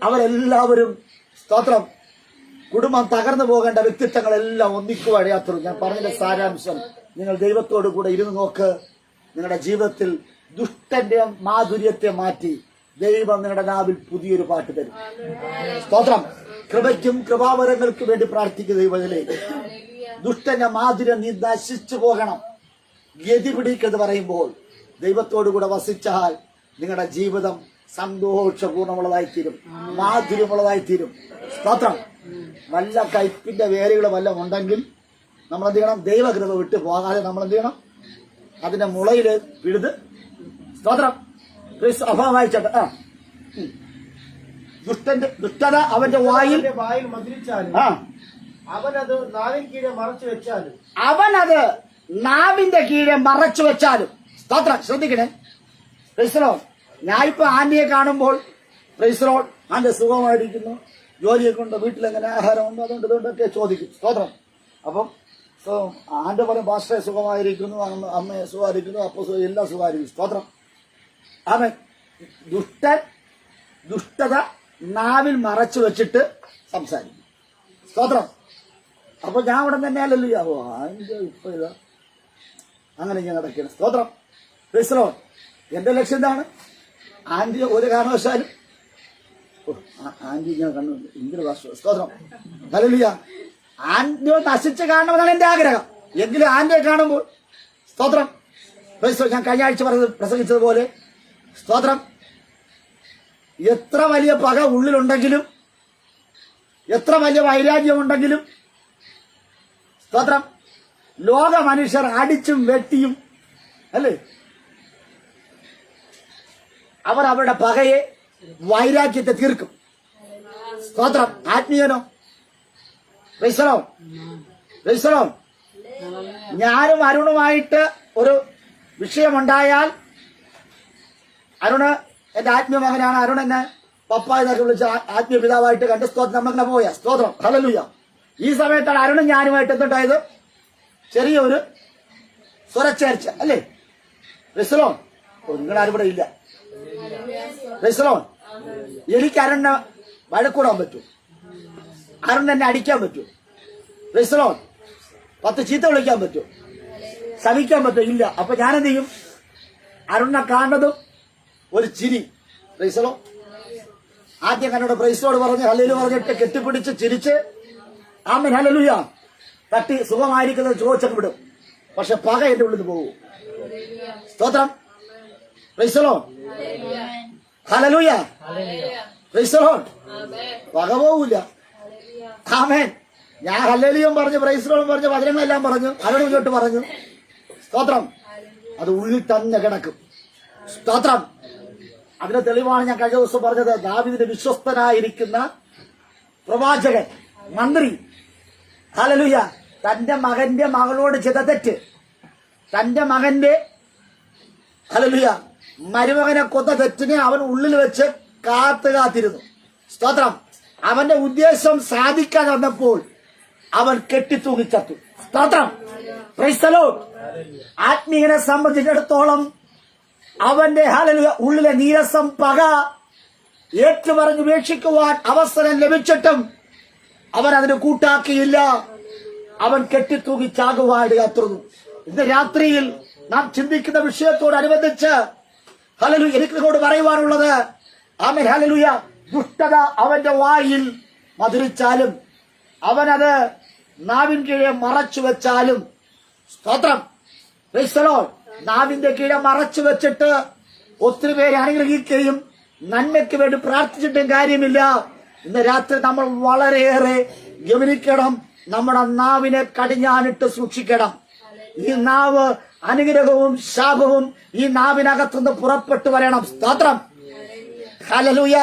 അവരെല്ലാവരും സ്തോത്രം കുടുംബം തകർന്നു പോകേണ്ട വ്യക്തിത്വങ്ങളെല്ലാം ഒന്നിക്കുവഴിയാത്തുള്ളൂ. ഞാൻ പറഞ്ഞതിന്റെ സാരാംശം, നിങ്ങൾ ദൈവത്തോടു കൂടെ ഇരുന്ന് നോക്ക്. നിങ്ങളുടെ ജീവിതത്തിൽ ദുഷ്ടന്റെ മാധുര്യത്തെ മാറ്റി ദൈവം നിങ്ങളുടെ നാവിൽ പുതിയൊരു പാട്ട് തരും. സ്തോത്രം. കൃപയ്ക്കും കൃപാവരങ്ങൾക്കും വേണ്ടി പ്രാർത്ഥിക്കുന്ന ദൈവത്തിലെ ദുഷ്ടന്റെ മാധുര്യം നീ നശിച്ചു പോകണം, ഗതി പിടിക്കെന്ന് പറയുമ്പോൾ ദൈവത്തോടുകൂടെ വസിച്ചാൽ നിങ്ങളുടെ ജീവിതം സന്തോഷപൂർണ്ണമുള്ളതായിത്തീരും, മാധുര്യമുള്ളതായിത്തീരും. സ്തോത്രം. വല്ല കയ്പിന്റെ വേരുകൾ വല്ലതും ഉണ്ടെങ്കിൽ നമ്മൾ എന്ത് ചെയ്യണം? ദൈവകൃപ വിട്ടു പോകാതെ നമ്മൾ എന്ത് ചെയ്യണം? അതിന്റെ മുളയില് പിഴുത് സ്തോത്രം അഭാവായിച്ചോട്ടെ. ദുഷ്ടത അവന്റെ വായിൽ മധുരിച്ചാലും അവനത് നാവിൻ കീഴെ മറച്ചു വെച്ചാലും മറച്ചു വെച്ചാലും സ്തോത്രം. ശ്രദ്ധിക്കണേ. Price the Lord. ഞാൻ ഇപ്പൊ ആന്റിയെ കാണുമ്പോൾ പ്രൈസ് ദി ലോർഡ്, ആന്റെ സുഖമായിരിക്കുന്നു, ജോലിയൊക്കെ ഉണ്ട്, വീട്ടിലെങ്ങനെ ആഹാരമുണ്ട്, അതുകൊണ്ട് ഇതുകൊണ്ടൊക്കെ ചോദിക്കും. സ്തോത്രം. അപ്പം ആന്റെ പറയും പാസ്റ്ററെ സുഖമായിരിക്കുന്നു, അമ്മയെ സുഖമായിരിക്കുന്നു, അപ്പൊ എല്ലാം സുഖമായിരിക്കും. സ്തോത്രം. അവൻ ദുഷ്ടത നാവിൽ മറച്ചു വെച്ചിട്ട് സംസാരിക്കും. സ്തോത്രം. അപ്പൊ ഞാൻ അവിടെ തന്നെ അല്ലല്ലോ ആന്റെ ഇപ്പൊ ഇതാ അങ്ങനെ ഞാൻ നടക്കണം. സ്തോത്രം. Praise the Lord. എന്റെ ലക്ഷ്യം എന്താണ്? ആന്റി ഒരു കാരണവശാലും ആന്റി ഇങ്ങനെ കണ്ണു എന്തൊരു ഭാഷ. സ്തോത്രം. ഹല്ലേലൂയ. ആന്റിയോ നശിച്ച് കാണണമെന്നാണ് എന്റെ ആഗ്രഹം. എങ്കിലും ആന്റിയെ കാണുമ്പോൾ സ്തോത്രം. ഞാൻ കഴിഞ്ഞ ആഴ്ച പ്രസംഗിച്ചതുപോലെ സ്തോത്രം, എത്ര വലിയ പക ഉള്ളിലുണ്ടെങ്കിലും, എത്ര വലിയ വൈരാഗ്യമുണ്ടെങ്കിലും സ്തോത്രം, ലോക മനുഷ്യർ അടിച്ചും വെട്ടിയും അല്ലേ അവർ അവരുടെ പകയെ വൈരാഗ്യത്തെ തീർക്കും. സ്തോത്രം. ആത്മീയനോ? Praise the lord. Praise the lord. ഞാനും അരുണുമായിട്ട് ഒരു വിഷയമുണ്ടായാൽ, അരുണ് എന്റെ ആത്മീയ മകനാണ്, അരുൺ എന്നെ പപ്പ എന്നൊക്കെ വിളിച്ച് ആത്മീയ പിതാവായിട്ട് കണ്ട് സ്തോത്രം നമ്മങ്ങനെ പോയ. സ്തോത്രം. ഹല്ലേലൂയ. ഈ സമയത്താണ് അരുണും ഞാനുമായിട്ട് എന്തുണ്ടായത്? ചെറിയൊരു സ്വരച്ചേർച്ച അല്ലേ? Praise the Lord. നിങ്ങളാരും ഇവിടെ ഇല്ല. Praise the Lord. എനിക്ക് അരുണിനെ വഴക്കൂടാൻ പറ്റും, അരുൺ എന്നെ അടിക്കാൻ പറ്റും. Price the Lord. 10 ചീത്ത വിളിക്കാൻ പറ്റും, ശമിക്കാൻ പറ്റും? ഇല്ല. അപ്പൊ ഞാനെന്ത് ചെയ്യും? അരുണിനെ കാണുന്നതും ഒരു ചിരി. Price the Lord. ആദ്യം കന്നോട് പ്രൈസ് ദി ലോർഡ് പറഞ്ഞ് ഹല്ലേലൂയ പറഞ്ഞിട്ട് കെട്ടിപ്പിടിച്ച് ചിരിച്ച് ആമേൻ ഹല്ലേലൂയ തട്ടി സുഖമായിരിക്കുന്നത് ചോദിച്ചൊക്കെ വിടും. പക്ഷെ പക എന്റെ ഉള്ളിൽ പോകും. സ്തോത്രം. Praise the lord. Hallelujah. Praise the Lord. പക പോവില്ല. ആമേൻ. ഞാൻ ഹല്ലേലൂയയും പറഞ്ഞു, പ്രൈസ് ദി ലോർഡും പറഞ്ഞു, വചനങ്ങളെല്ലാം പറഞ്ഞു, അവരോട് മുന്നോട്ട് പറഞ്ഞു. സ്തോത്രം. അത് ഉള്ളിൽ തന്നെ കിടക്കും. സ്തോത്രം. അതിന് തെളിവാണ് ഞാൻ കഴിഞ്ഞ ദിവസം പറഞ്ഞത്. ദാവീദിന്റെ വിശ്വസ്തനായിരിക്കുന്ന പ്രവാചകൻ, മന്ത്രി, ഹല്ലേലൂയ, തന്റെ മകന്റെ മകളോട് ചെയ്ത തെറ്റ്, തന്റെ മകന്റെ ഹല്ലേലൂയ മരുമകനെ കൊന്ന തെറ്റിനെ അവൻ ഉള്ളിൽ വെച്ച് കാത്തിരുന്നു. സ്തോത്രം. അവന്റെ ഉദ്ദേശം സാധിക്കാൻ വന്നപ്പോൾ അവൻ കെട്ടിത്തൂങ്ങിച്ചത്തു. സ്തോത്രം. Praise the Lord. ആത്മീയനെ സംബന്ധിച്ചിടത്തോളം അവന്റെ ഹല്ലേലൂയ ഉള്ളിലെ നീരസം, പക ഏറ്റുപറഞ്ഞുപേക്ഷിക്കുവാൻ അവസരം ലഭിച്ചിട്ടും അവൻ അതിന് കൂട്ടാക്കിയില്ല. അവൻ കെട്ടിത്തൂങ്ങിച്ചാകുവാൻ കാത്തിരുന്നു. ഇന്ന് രാത്രിയിൽ നാം ചിന്തിക്കുന്ന വിഷയത്തോടനുബന്ധിച്ച് ഹല്ലേലൂയ എനിക്ക് നിങ്ങളോട് പറയുവാനുള്ളത്, ആമേൻ, ഹല്ലേലൂയ, ദുഷ്ടത അവന്റെ വായിൽ മധുരിച്ചാലും അവനത് നാവിൻ കീഴെ മറച്ചു വെച്ചാലും, സ്തോത്രം, പ്രൈസ് ദി ലോർഡ്, നാവിന്റെ കീഴെ മറച്ചു വെച്ചിട്ട് ഒത്തിരി പേരെ അനുഗ്രഹിക്കുകയും നന്മയ്ക്ക് വേണ്ടി പ്രാർത്ഥിച്ചിട്ടും കാര്യമില്ല. ഇന്ന് രാത്രി നമ്മൾ വളരെയേറെ ഗവനിക്കണം. നമ്മുടെ നാവിനെ കടിഞ്ഞാനിട്ട് സൂക്ഷിക്കണം. ഈ നാവ് അനുഗ്രഹവും ശാപവും ഈ നാവിനകത്തുനിന്ന് പുറപ്പെട്ടു വരണം. സ്തോത്രം. ഹല്ലേലൂയ.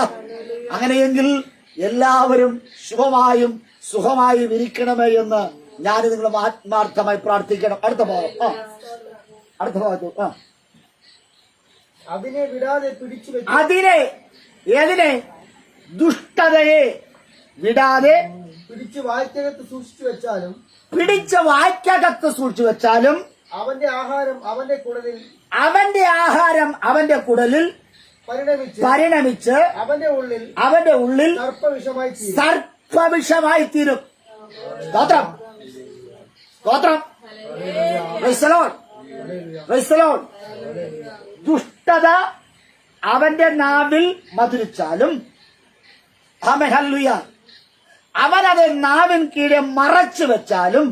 അങ്ങനെയെങ്കിൽ എല്ലാവരും ശുഭമായും സുഖമായും ഇരിക്കണമേ എന്ന് ഞാൻ നിങ്ങളും ആത്മാർത്ഥമായി പ്രാർത്ഥിക്കണം. അടുത്ത ഭാഗം, അടുത്ത ഭാഗത്ത്. അതിനെ വിടാതെ പിടിച്ചു വെച്ചു. ഏതിനെ? ദുഷ്ടതയെ വിടാതെ പിടിച്ച് വായ്ക്കകത്ത് സൂക്ഷിച്ചു വെച്ചാലും, പിടിച്ച വായ്ക്കകത്ത് സൂക്ഷിച്ചു വെച്ചാലും അവന്റെ ആഹാരം അവന്റെ കുടലിൽ പരിണമിച്ച് അവന്റെ ഉള്ളിൽ സർപ്പവിഷമായി തീരും. സ്തോത്രം. സ്തോത്രം. Praise the lord. Praise the Lord. ദുഷ്ടത അവന്റെ നാവിൽ മധുരിച്ചാലും, ആമേൻ, ഹല്ലേലൂയ, അവനത് നാവിൻ കീഴെ മറച്ചു വെച്ചാലും,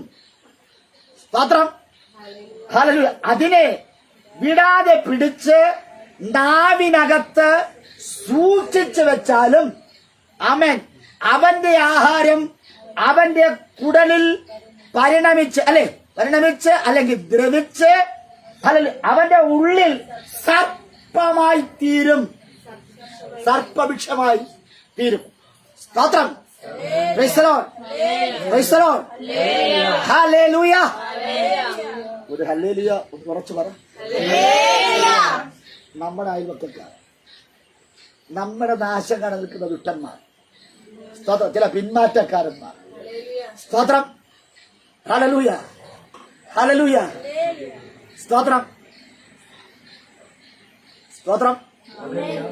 സ്തോത്രം, ഹല്ലേലൂയ, അതിനെ വിടാതെ പിടിച്ച് നാവിനകത്ത് സൂക്ഷിച്ചു വെച്ചാലും, ആമേൻ, അവന്റെ ആഹാരം അവന്റെ കുടലിൽ പരിണമിച്ച് അല്ലെങ്കിൽ ദ്രവിച്ച് അവന്റെ ഉള്ളിൽ സർപ്പമായി തീരും, സർപ്പഭിക്ഷമായി തീരും. സ്തോത്രം. Praise the lord. Praise the lord. Hallelujah. ഒരു ഹല്ലേലൂയ ഉറച്ചു പറ. നമ്മുടെ അയൽവക്കക്കാർ, നമ്മുടെ നാശം കാണാൻ നിൽക്കുന്ന ദുഷ്ടന്മാർ, സ്തോത്രം, ചില പിന്മാറ്റക്കാരന്മാർ, സ്തോത്രം, ഹല്ലേലൂയ, ഹല്ലേലൂയ, സ്തോത്രം, സ്തോത്രം.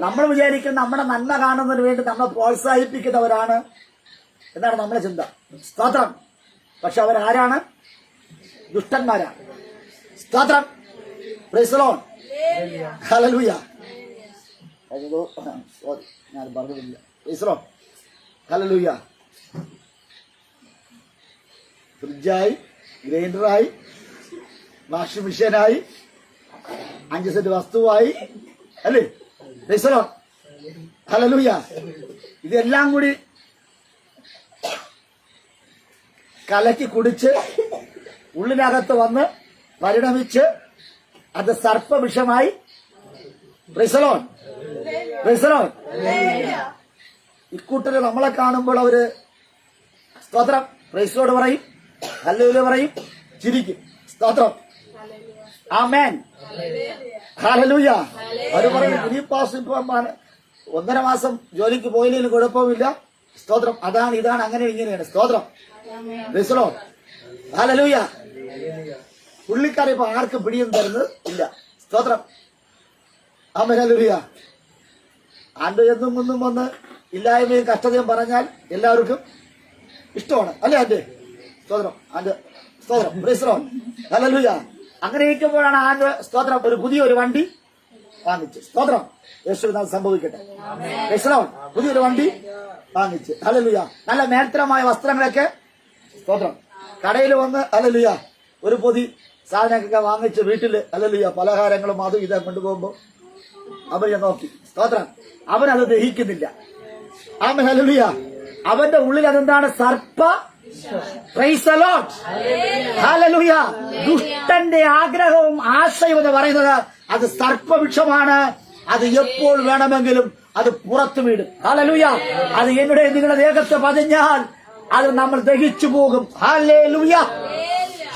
നമ്മൾ വിചാരിക്കുന്ന നമ്മുടെ നന്മ കാണുന്നതിന് വേണ്ടി നമ്മളെ പ്രോത്സാഹിപ്പിക്കുന്നവരാണ് എന്നാണ് നമ്മുടെ ചിന്ത. സ്തോത്രം. പക്ഷെ അവരാരാണ്? ദുഷ്ടന്മാരാണ്. സ്തോത്രം. Praise the lord. ഹല്ലേലൂയ. ഞാൻ പറഞ്ഞില്ല. Praise the lord. ഹല്ലേലൂയ. ഫ്രിഡ്ജായി, ഗ്രൈൻഡറായി, വാഷിംഗ് മെഷീനായി, 5 സെന്റ് വസ്തുവായി, അല്ലേ? Praise the lord. ഹല്ലേലൂയ. ഇതെല്ലാം കൂടി കലക്കി കുടിച്ച് ഉള്ളിനകത്ത് വന്ന് പരിണമിച്ച് അത് സർപ്പവിഷമായി. Praise the lord. Praise the lord. ഇക്കൂട്ടര് നമ്മളെ കാണുമ്പോൾ അവര് സ്തോത്രം, പ്രൈസ് ദി ലോർഡ് പറയും, ഹല്ലേലൂയ പറയും, ചിരിക്കും. സ്തോത്രം. ആമേൻ. ഹല്ലേലൂയ. അവര് പറയും, ഫിലിപ്പാസ് ഇപ്പൊ 1.5 മാസം ജോലിക്ക് പോയില്ലെങ്കിലും കുഴപ്പമില്ല. സ്തോത്രം. അതാണ് ഇതാണ് അങ്ങനെ ഇങ്ങനെയാണ്. സ്തോത്രം. Praise the lord. ഹല്ലേലൂയ. പുള്ളിക്കാരെ ഇപ്പൊ ആർക്കും പിടിയും തരുന്നത് ഇല്ല. സ്തോത്രം. ആമേൻ. ഹല്ലേലൂയ. ആണ്ട് എന്നും ഒന്നും വന്ന് ഇല്ലായ്മയും കഷ്ടതയും പറഞ്ഞാൽ എല്ലാവർക്കും ഇഷ്ടമാണ്, അല്ലേ? ആന്റെ സ്തോത്രം. ആന്റെ സ്തോത്രം. Praise the lord. ഹല്ലേലൂയ. അങ്ങനെ ഇരിക്കുമ്പോഴാണ് ആന്റെ സ്തോത്രം ഒരു പുതിയൊരു വണ്ടി വാങ്ങിച്ച്. സ്തോത്രം. യേശുവിനാൽ സംഭവിക്കട്ടെ. Price the Lord. പുതിയൊരു വണ്ടി വാങ്ങിച്ച്. ഹല്ലേലൂയ. നല്ല മേൽത്തരമായ വസ്ത്രങ്ങളൊക്കെ, സ്തോത്രം, കടയിൽ വന്ന് ഹല്ലേലൂയ ഒരു പൊതി സാധനങ്ങളൊക്കെ വാങ്ങിച്ച് വീട്ടില് ഹല്ലേലൂയ പലഹാരങ്ങളും അതും ഇതും കൊണ്ടുപോകുമ്പോ അവനെ നോക്കി. സ്തോത്രം. അവനത് ദഹിക്കുന്നില്ല. ആമേൻ. ഹല്ലേലൂയ. അവന്റെ ഉള്ളിൽ അതെന്താണ്? സർപ്പ. Praise the lord. ഹല്ലേലൂയ. ദുഷ്ടന്റെ ആഗ്രഹവും ആശയവും എന്ന് പറയുന്നത് അത് സർപ്പവൃക്ഷമാണ്. അത് എപ്പോൾ വേണമെങ്കിലും അത് പുറത്തു വീടും. ഹല്ലേലൂയ. അത് എവിടെ നിങ്ങളുടെ ദേഹത്ത് പതിഞ്ഞാൽ അത് നമ്മൾ ദഹിച്ചു പോകും. Hallelujah,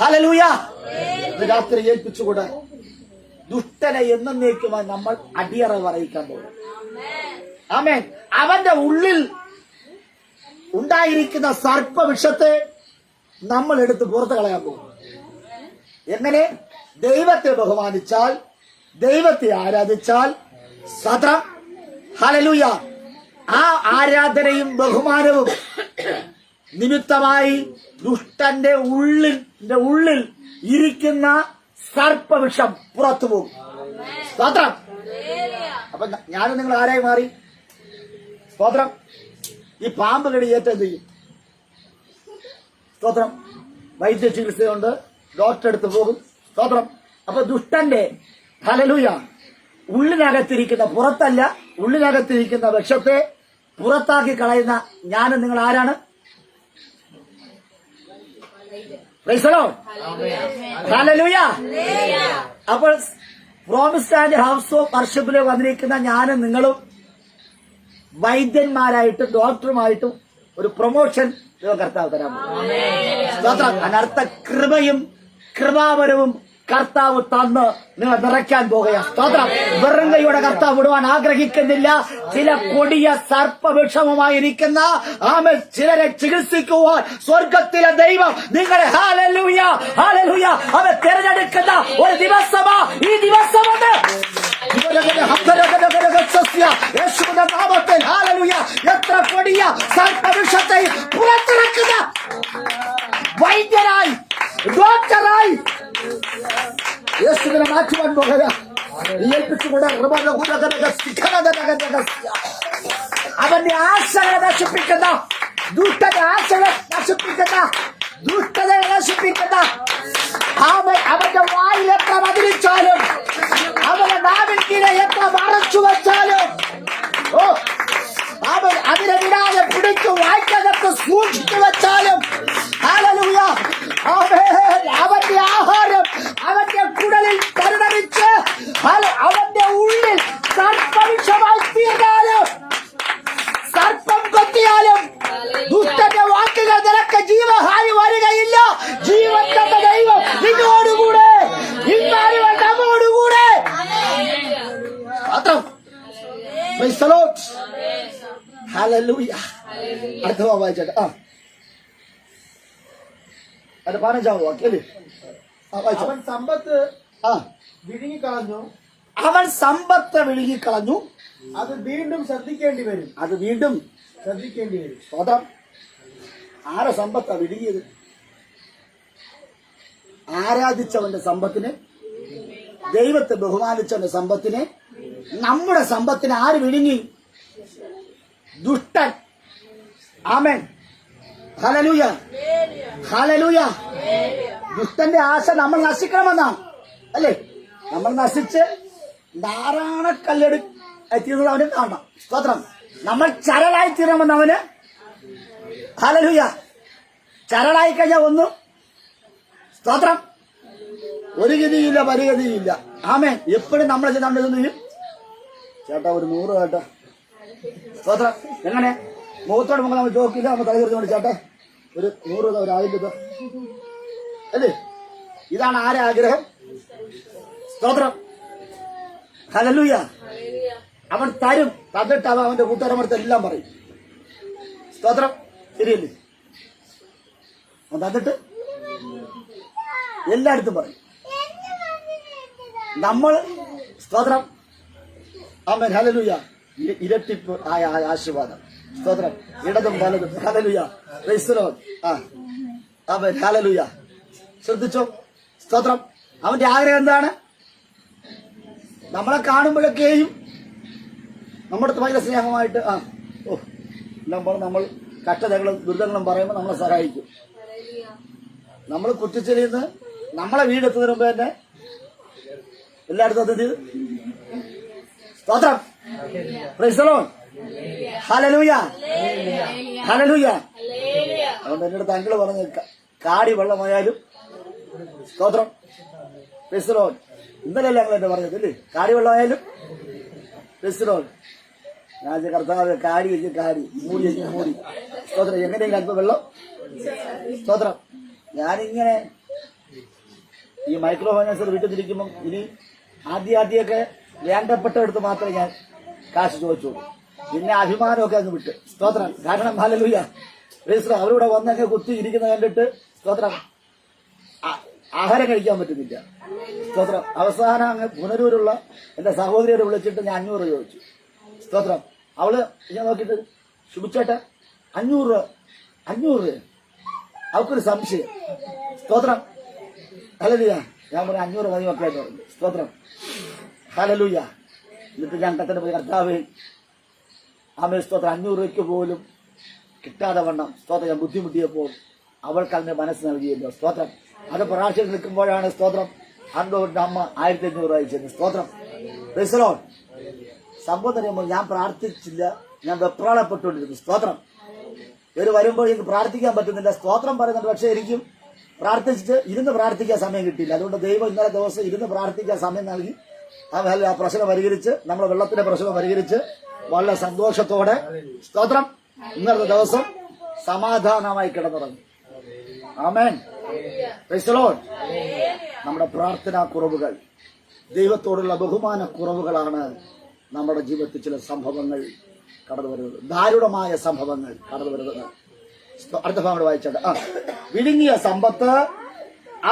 hallelujah. രാത്രി ഏൽപ്പിച്ചുകൂടെ ദുഷ്ടനെ എന്നേക്കുമായി നമ്മൾ അടിയറ പറയിക്കാൻ പോകും. ആമേൻ. അവന്റെ ഉള്ളിൽ ഉണ്ടായിരിക്കുന്ന സർപ്പവിഷത്തെ നമ്മൾ എടുത്ത് പുറത്തു കളയാൻ പോകും. എങ്ങനെ? ദൈവത്തെ ബഹുമാനിച്ചാൽ, ദൈവത്തെ ആരാധിച്ചാൽ സദാ ഹല്ലേലൂയ ആ ആരാധനയും ബഹുമാനവും നിമിത്തമായി ദുഷ്ടന്റെ ഉള്ളിൽ ഇരിക്കുന്ന സർപ്പവിഷം പുറത്തു പോകും. സ്തോത്രം. അപ്പൊ ഞാനും നിങ്ങൾ ആരായി മാറി? സ്തോത്രം. ഈ പാമ്പ് കടി ഏറ്റെന്ത് ചെയ്യും? സ്തോത്രം. വൈദ്യ ചികിത്സയുണ്ട്, ഡോക്ടർ അടുത്ത് പോകും. സ്തോത്രം. അപ്പൊ ദുഷ്ടന്റെ ഹല്ലേലൂയ ഉള്ളിനകത്തിരിക്കുന്ന, പുറത്തല്ല, ഉള്ളിനകത്തിരിക്കുന്ന വിഷത്തെ പുറത്താക്കി കളയുന്ന ഞാനും നിങ്ങൾ ആരാണ്? Price the lord. ഹല്ലേലൂയ. അപ്പോൾ പ്രോമിസ്ഡ് ആൻഡ് ഹൗസ് ഓഫ് വർഷിപ്പിലേക്ക് വന്നിരിക്കുന്ന ഞാനും നിങ്ങളും വൈദ്യന്മാരായിട്ടും ഡോക്ടറുമായിട്ടും ഒരു പ്രൊമോഷൻ കർത്താവ് തരാൻ പോകും. അനർത്ഥ കൃപയും കൃപാവരവും കർത്താവ് തന്ന് നിങ്ങൾ നിറയ്ക്കാൻ പോകുകയാണ്. സ്തോത്രം. വെറും കൈയോടെ കർത്താവ് വിടുവാൻ ആഗ്രഹിക്കുന്നില്ല. ചില കൊടിയ സർപ്പവിഷമമായിരിക്കുന്ന ആമേൻ ചിലരെ ചികിത്സിക്കുവാൻ സ്വർഗത്തിലെ ദൈവം നിങ്ങളെ ഹല്ലേലൂയ ഹല്ലേലൂയ അവൻ തിരഞ്ഞെടുക്കുന്ന ഒരു ദിവസമാ ഈ ദിവസമുണ്ട്. യേശുവിന്റെ നാമത്തിൽ ഹല്ലേലൂയ. എത്ര കൊടിയ സർപ്പവിഷത്തെ പുറത്തിറക്കുന്ന വൈദ്യരായി, ഡോക്ടറായി യേശുവിനെ മാറ്റുവാൻ പോകുക. ഏൽപ്പിച്ചുകൂടെ അവന്റെ ആശകളെ നശിപ്പിക്കുന്ന, ദുഷ്ടന്റെ ആശകളെ നശിപ്പിക്കുന്ന, ദുഷ്ടതയെ നശിപ്പിക്കുന്ന അവന്റെ വായിൽ എത്ര മതിലിച്ചാലും, അവന്റെ നാവിൻ കീഴെ എത്ര മറച്ചു വെച്ചാലും അവൻ അതിനെ വിടാതെ പിടിച്ചു വായ്ക്കകത്ത് സൂക്ഷിച്ചു വെച്ചാലും ഹല്ലേലൂയ അവന്റെ ആഹാരം അവന്റെ കുടലിൽ പരിണമിച്ച് അവന്റെ ഉള്ളിൽ സർപ്പവിഷമായി തീർന്നാലും, സർപ്പം കൊത്തിയാലും ദുഷ്ടന്റെ വാക്കുകൾ നിനക്ക് ജീവഹാനി വരികയില്ല. ജീവൻ തന്ന ദൈവം നിന്നോടുകൂടെ, ഇമ്മാനുവേൽ നമ്മോടുകൂടെ. മാത്രം പ്രൈസ് ദി ലോർഡ്. ഹല്ലേലൂയ. അടുത്ത വായിച്ചേട്ടെ. അത് 15 വാക്യല്ലേ? അവൻ സമ്പത്ത് വിഴുങ്ങിക്കളഞ്ഞു, അവൻ സമ്പത്ത് വിഴുങ്ങിക്കളഞ്ഞു. അത് വീണ്ടും ശ്രദ്ധിക്കേണ്ടി വരും, അത് വീണ്ടും ശ്രദ്ധിക്കേണ്ടി വരും. സ്വതം ആരെ സമ്പത്താ വിഴുങ്ങിയത്? ആരാധിച്ചവന്റെ സമ്പത്തിനെ, ദൈവത്തെ ബഹുമാനിച്ചവന്റെ സമ്പത്തിനെ, നമ്മുടെ സമ്പത്തിനെ ആര് വിഴുങ്ങി? ദുഷ്ടൻ. ആമേൻ. ഹല്ലേലൂയ ഹല്ലേലൂയ. ദുഷ്ടന്റെ ആശ നമ്മൾ നശിക്കണമെന്നാണ്, അല്ലേ? നമ്മൾ നശിച്ച് ധാരാളക്കല്ലെടു തീർന്നത് അവന് കാണണം. സ്തോത്രം. നമ്മൾ ചരലായി തീരണമെന്ന് അവന്. ഹല്ലേലൂയ. ചരലായി കഴിഞ്ഞാൽ ഒന്നും സ്തോത്രം ഒരു ഗതിയില്ല, പരിഗതിയില്ല. ആമേൻ. എപ്പോഴും നമ്മളെ ചെയ്യും. ചേട്ടാ ഒരു 100 ചേട്ടാ. സ്തോത്രം. എങ്ങനെ മുഖത്തോട് മുഖം നമ്മൾ ചോക്കില്ല, നമ്മൾ തലകുറിച്ചുകൊണ്ട് ചേട്ടാ ഒരു 100 ഒരു 1000 അല്ലേ? ഇതാണ് ആരെ ആഗ്രഹം? സ്തോത്രം. ഹല്ലേലൂയ. അവൻ തരും. തന്നിട്ട് അവൻ അവന്റെ കൂട്ടുകാരന്മാർക്ക് എല്ലാം പറയും. സ്തോത്രം. ശരിയല്ലേ? അവൻ തന്നിട്ട് എല്ലായിടത്തും പറയും. നമ്മൾ സ്തോത്രം. ആമേൻ. ഹല്ലേലൂയ. ഇരട്ടിപ്പ് ആയ ആശീർവാദം. സ്തോത്രം. ഇടതും വലതും. ഹല്ലേലൂയ. Praise the lord. ആമേൻ. ഹല്ലേലൂയ. ശ്രദ്ധിച്ചോ? സ്തോത്രം. അവന്റെ ആഗ്രഹം എന്താണ്? നമ്മളെ കാണുമ്പോഴൊക്കെയും നമ്മുടെ ഭയങ്കര സ്നേഹമായിട്ട് നമ്മൾ കഷ്ടതകളും ദുരിതങ്ങളും പറയുമ്പോൾ നമ്മളെ സഹായിക്കും. നമ്മൾ കുറ്റിച്ചെലിയിൽ നിന്ന് നമ്മളെ വീടെത്തുന്നതിന് മുമ്പ് തന്നെ എല്ലായിടത്തും അത് ചെയ്ത്. സ്തോത്രം. Praise the lord. Hallelujah hallelujah. അതുകൊണ്ട് എന്റെ അടുത്ത് അങ്കിള് പറഞ്ഞ കാടി വെള്ളമായാലും സ്തോത്രം. Praise the Lord. ഇന്നലെയല്ല ഞങ്ങൾ എന്നെ പറഞ്ഞത് അല്ലേ? കാടി വെള്ളമായാലും ക്രിസ്തുലോൺ ഞാൻ കർത്താവ് കാടി വെച്ച് കാടി മൂടി വെച്ച് മൂടി. സ്തോത്രം. എങ്ങനെയെങ്കിലും അല്പം വെള്ളം. സ്തോത്രം. ഞാനിങ്ങനെ ഈ മൈക്രോഫൈനാൻസർ വീട്ടിൽ തിരിക്കുമ്പം ഇനി ആദ്യമൊക്കെ വേണ്ടപ്പെട്ടെടുത്ത് മാത്രമേ ഞാൻ കാശ് ചോദിച്ചുള്ളൂ. പിന്നെ അഭിമാനമൊക്കെ അങ്ങ് വിട്ട്. സ്തോത്രം. കാരണം ഹല്ലേലൂയ അവരിവിടെ വന്നൊക്കെ കുത്തി ഇരിക്കുന്ന കണ്ടിട്ട് സ്തോത്രം ആഹാരം കഴിക്കാൻ പറ്റുന്നില്ല. സ്തോത്രം. അവസാനം അങ്ങ് പുനരൂരുള്ള എന്റെ സഹോദരിയെ വിളിച്ചിട്ട് ഞാൻ 500 ചോദിച്ചു. സ്തോത്രം. അവള് ഞാൻ നോക്കിയിട്ട് ശുഭിച്ചേട്ട 500 രൂപ. അവൾക്കൊരു സംശയം. സ്തോത്രം. ഹല്ലേലൂയ. ഞാൻ പറഞ്ഞു 500 മതി മക്കളെ പറഞ്ഞു. സ്തോത്രം. ഹല്ലേലൂയ. എന്നിട്ട് ഞാൻ കത്തന്നെ പോയി കർത്താവേ ആമേ സ്തോത്രം 500 രൂപയ്ക്ക് പോലും കിട്ടാതെ വണ്ണം സ്തോത്രം ഞാൻ ബുദ്ധിമുട്ടിയപ്പോൾ അവൾക്ക് അതിന്റെ മനസ്സ് നൽകിയല്ലോ. സ്തോത്രം. അത് പ്രാർത്ഥന നിൽക്കുമ്പോഴാണ് സ്തോത്രം അന്നോട്ട് അമ്മ 1500 അയച്ചത്. സ്തോത്രം. Praise the Lord. സംഭവം പറയുമ്പോൾ ഞാൻ പ്രാർത്ഥിച്ചില്ല, ഞാൻ വെപ്രാളപ്പെട്ടുകൊണ്ടിരുന്നു. സ്തോത്രം. ഇവര് വരുമ്പോൾ എനിക്ക് പ്രാർത്ഥിക്കാൻ പറ്റുന്നില്ല. സ്തോത്രം പറയുന്നുണ്ട്. പക്ഷെ എനിക്കും പ്രാർത്ഥിച്ചിട്ട് ഇരുന്ന് പ്രാർത്ഥിക്കാൻ സമയം കിട്ടിയില്ല. അതുകൊണ്ട് ദൈവം ഇന്നലെ ദിവസം ഇരുന്ന് പ്രാർത്ഥിക്കാൻ സമയം നൽകി ആ പ്രശ്നം പരിഹരിച്ച് നമ്മുടെ വെള്ളത്തിന്റെ പ്രശ്നം പരിഹരിച്ച് വളരെ സന്തോഷത്തോടെ സ്തോത്രം ഇന്നത്തെ ദിവസം സമാധാനമായി കിടന്നുറങ്ങി. ആമേൻ. Praise the lord. നമ്മുടെ പ്രാർത്ഥനാ കുറവുകൾ, ദൈവത്തോടുള്ള ബഹുമാന കുറവുകളാണ് നമ്മുടെ ജീവിതത്തിൽ ചില സംഭവങ്ങൾ കടന്നു വരുന്നത്, ദാരുണമായ സംഭവങ്ങൾ കടന്നു വരുന്നത്. അടുത്ത ഭാഗം വായിച്ചാട്ട്. വിഴുങ്ങിയ സമ്പത്ത്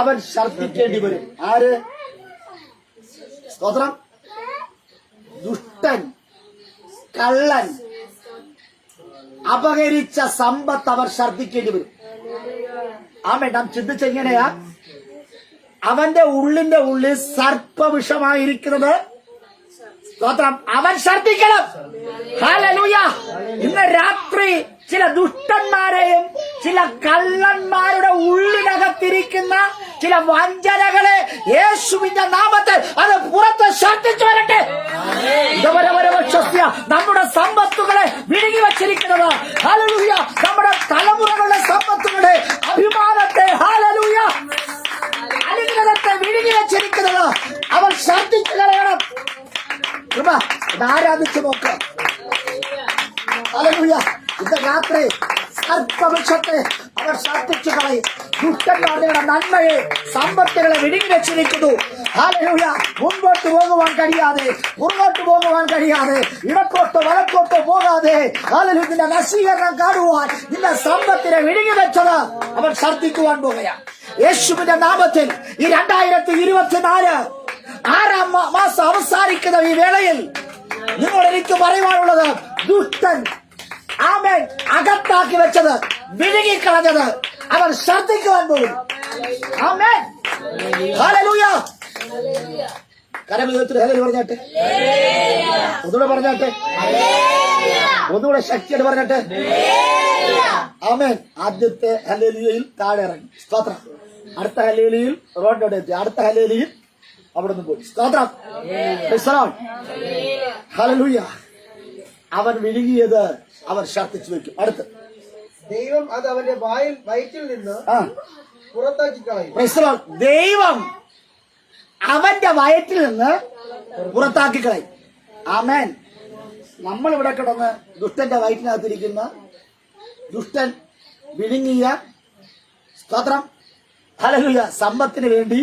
അവൻ ഛർദ്ദിക്കേണ്ടി വരും. ആര്? സ്തോത്രം. ദുഷ്ടൻ, കള്ളൻ അപഹരിച്ച സമ്പത്ത് അവർ ഛർദ്ദിക്കേണ്ടി വരും. ആമേൻ. നാം ചിന്തിച്ചെങ്ങനെയാ അവന്റെ ഉള്ളിന്റെ ഉള്ളിൽ സർപ്പവിഷമായിരിക്കുന്നത്. സ്തോത്രം. അവൻ ഛർദ്ദിക്കണം. ഹല്ലേലൂയ. ഇന്ന് രാത്രി ചില ദുഷ്ടന്മാരെയും ചില കള്ളന്മാരുടെ ഉള്ളിനകത്തിരിക്കുന്ന ചില വഞ്ചനകളെ യേശുവിന്റെ നാമത്തിൽ അത് പുറത്ത് ഛർദ്ദിച്ചു വരട്ടെ. നമ്മുടെ സമ്പത്തുകളെ വിഴുങ്ങി വച്ചിരിക്കുന്നത് ഹല്ലേലൂയ, നമ്മുടെ തലമുറകളുടെ സമ്പത്തുകളുടെ അഭിമാനത്തെ ഹല്ലേലൂയ അനുഗ്രഹത്തെ വിഴുങ്ങി വച്ചിരിക്കുന്നത് അവൻ ഛർദ്ദിച്ചു കളയണം. ആരാധിച്ചു നോക്ക്. ഹല്ലേലൂയ. ഇന്ന് രാത്രി സർപ്പവൃക്ഷത്തെ അവർ ഛർദ്ദിച്ചു കളയും. ദുഷ്ടന്മാരുടെ നന്മയെ സമ്പത്തുകളെ വിഴുങ്ങി വെച്ചിരിക്കുന്നു. ഹല്ലേലൂയ. മുൻപോട്ട് പോകുവാൻ കഴിയാതെ, പുറകോട്ട് പോകുവാൻ കഴിയാതെ, ഇടത്തോട്ടോ വലത്തോട്ടോ പോകാതെ ഹല്ലേലൂയ നിന്റെ നശീകരണം കാണുവാൻ നിന്റെ സമ്പത്തിനെ വിഴുങ്ങി വെച്ചത് അവർ ഛർദ്ദിക്കുവാൻ പോകുകയാണ്. യേശുവിന്റെ നാമത്തിൽ ഈ 2024 6-ാം മാസം അവസാനിക്കുന്ന ഈ വേളയിൽ നിങ്ങളോട് എനിക്ക് പറയുവാനുള്ളത്, ദുഷ്ടൻ ആമേൻ അകത്താക്കി വെച്ചത് വിഴുങ്ങിക്കളഞ്ഞത് അവർ ഛർദ്ദിക്കുവാൻ പോകും. ആമേൻ. ഹല്ലേലൂയ. കരങ്ങൾ ഉയർത്തി ഹല്ലേലൂയ പറഞ്ഞാട്ടെ. ഒന്നുകൂടെ പറഞ്ഞാട്ടെ. ഒന്നുകൂടെ ശക്തിയോടെ പറഞ്ഞാട്ടെ. ആമേൻ. ആദ്യത്തെ ഹല്ലേലൂയയിൽ താഴെ ഇറങ്ങി. സ്തോത്രം. അടുത്ത ഹല്ലേലൂയയിൽ റോഡിനോട് എത്തി. അടുത്ത ഹല്ലേലൂയയിൽ അവിടെ നിന്ന് പോയി. സ്തോത്രം. ഹല്ലേലൂയ. അവൻ വിഴുങ്ങിയത് അവർ ഛർദ്ദിച്ചു വെക്കും. അടുത്ത് ദൈവം അത് അവന്റെ വയറ്റിൽ നിന്ന് പുറത്താക്കി കളയും. ദൈവം അവന്റെ വയറ്റിൽ നിന്ന് പുറത്താക്കി കളയും. ആമേൻ. നമ്മൾ ഇവിടെ കിടന്ന് ദുഷ്ടന്റെ വയറ്റിനകത്തിരിക്കുന്ന ദുഷ്ടൻ വിഴുങ്ങിയ സ്തോത്രം ഹല്ലേലൂയ സമ്പത്തിന് വേണ്ടി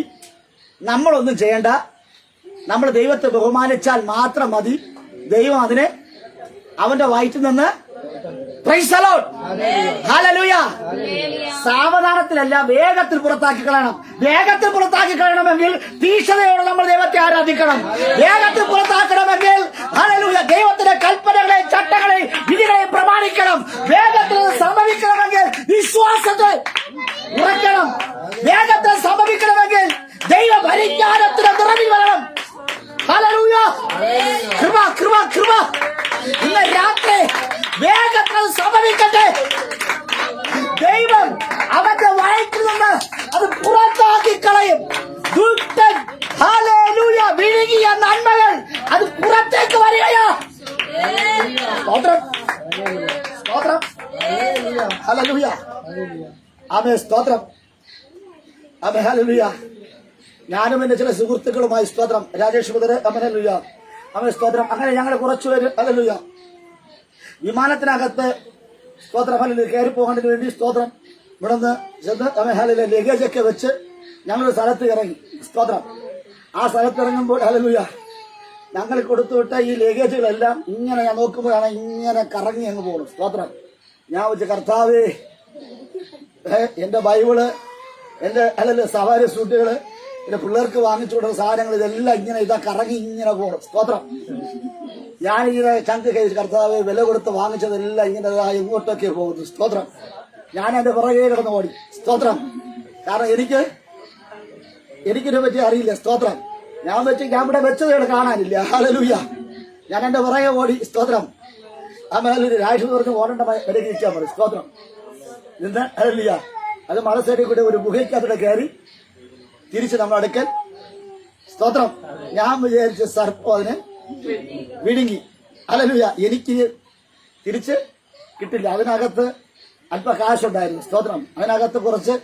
നമ്മളൊന്നും ചെയ്യണ്ട. നമ്മൾ ദൈവത്തെ ബഹുമാനിച്ചാൽ മാത്രം മതി. ദൈവം അതിനെ അവന്റെ വയറ്റിൽ നിന്ന് പ്രൈസ് ദി ലോർഡ് ഹല്ലേലൂയ സാവധാനത്തിലല്ല, വേഗത്തിൽ പുറത്താക്കി കളയണം. വേഗത്തിൽ പുറത്താക്കി കളയണമെങ്കിൽ തീക്ഷണയോടെ നമ്മൾ ദൈവത്തെ ആരാധിക്കണം. വേഗത്തിൽ പുറത്താക്കണമെങ്കിൽ ഹല്ലേലൂയ ദൈവത്തിന്റെ കൽപ്പനകളെ, ചട്ടങ്ങളെ, വിധികളെ പ്രമാണിക്കണം. വേഗത്തിൽ സംഭവിക്കണമെങ്കിൽ വിശ്വാസത്തെ ഉറക്കണം. വേഗത്തിൽ സംഭവിക്കണമെങ്കിൽ ദൈവ പരിജ്ഞാനത്തിന് നിറവിൽ വരണം. ഹല്ലേലൂയ. കൃപ കൃപ കൃപ. ഇന്ന് രാത്രി വേഗത്തിൽ സംഭവിക്കട്ടെ. ദൈവം അവന്റെ വയറ്റിൽ നിന്ന് അത് പുറത്താക്കി കളയും. ദുഷ്ടൻ ഹല്ലേലൂയ വിഴുങ്ങിയ നന്മകൾ അത് പുറത്തേക്ക് വരികയാ. സ്തോത്രം സ്തോത്രം ഹല്ലേലൂയ. ആമേൻ. സ്തോത്രം. ആമേൻ. ഹല്ലേലൂയ. ഞാനും എന്റെ ചില സുഹൃത്തുക്കളുമായി സ്തോത്രം രാജേഷ് മുതൽ ഹല്ലേലൂയ അവൻ സ്തോത്രം. അങ്ങനെ ഞങ്ങൾ കുറച്ചുപേര് ഹല്ലേലൂയ വിമാനത്തിനകത്ത് സ്തോത്രം ഹല്ലേലൂയ കയറി പോകാനതിന് വേണ്ടി സ്തോത്രം ഇവിടെ നിന്ന് ചെന്ന് അവൻ ഹല്ലേലൂയ ലഗേജൊക്കെ വെച്ച് ഞങ്ങൾ സ്ഥലത്ത് ഇറങ്ങി. സ്തോത്രം. ആ സ്ഥലത്ത് ഇറങ്ങുമ്പോൾ ഹല്ലേലൂയ ഞങ്ങൾ കൊടുത്തുവിട്ട ഈ ലഗേജുകളെല്ലാം ഇങ്ങനെ ഞാൻ നോക്കുമ്പോഴാണ് ഇങ്ങനെ കറങ്ങി അങ്ങ് പോകണം. സ്തോത്രം. ഞാൻ വെച്ച കർത്താവേ, എന്റെ ബൈബിള്, എന്റെ ഹല്ലേലൂയ സവാരി സൂട്ടുകള്, എന്റെ പിള്ളേർക്ക് വാങ്ങിച്ചു കൊടുക്കുന്ന സാധനങ്ങൾ ഇതെല്ലാം ഇങ്ങനെ ഇതാ കറങ്ങി ഇങ്ങനെ പോകണം. സ്തോത്രം. ഞാനിങ്ങനെ ചങ്ക് കഴിച്ച് കർത്താവ് വില കൊടുത്ത് വാങ്ങിച്ചതെല്ലാം ഇങ്ങനെ എങ്ങോട്ടൊക്കെ പോകുന്നു. സ്തോത്രം. ഞാൻ എന്റെ പുറകെ കിടന്ന് ഓടി. സ്തോത്രം. കാരണം എനിക്കിതിനെ പറ്റി അറിയില്ല. സ്തോത്രം. ഞാൻ ഇവിടെ വെച്ചത് കാണാനില്ല. ഹല്ലേലൂയ. ഞാൻ എന്റെ പുറകെ ഓടി. സ്തോത്രം. ആ മേലൊരു രാഷ്ട്രീയ പറഞ്ഞ് ഓടേണ്ട വിലക്ക് ഇരിക്കാൻ മതി. സ്തോത്രം. നിന്ന് ഹല്ലേലൂയ അത് മല സൈഡിൽ കൂടെ ഒരു ഗുഹയ്ക്കകത്തൂടെ കയറി തിരിച്ച് നമ്മുടെ അടുക്കൽ. സ്തോത്രം. ഞാൻ വിചാരിച്ച സർപ്പം അതിനെ വിഴുങ്ങി. ഹല്ലേലൂയ. എനിക്ക് തിരിച്ച് കിട്ടില്ല. അതിനകത്ത് അല്പ കാശുണ്ടായിരുന്നു. സ്തോത്രം. അതിനകത്ത് കുറച്ച്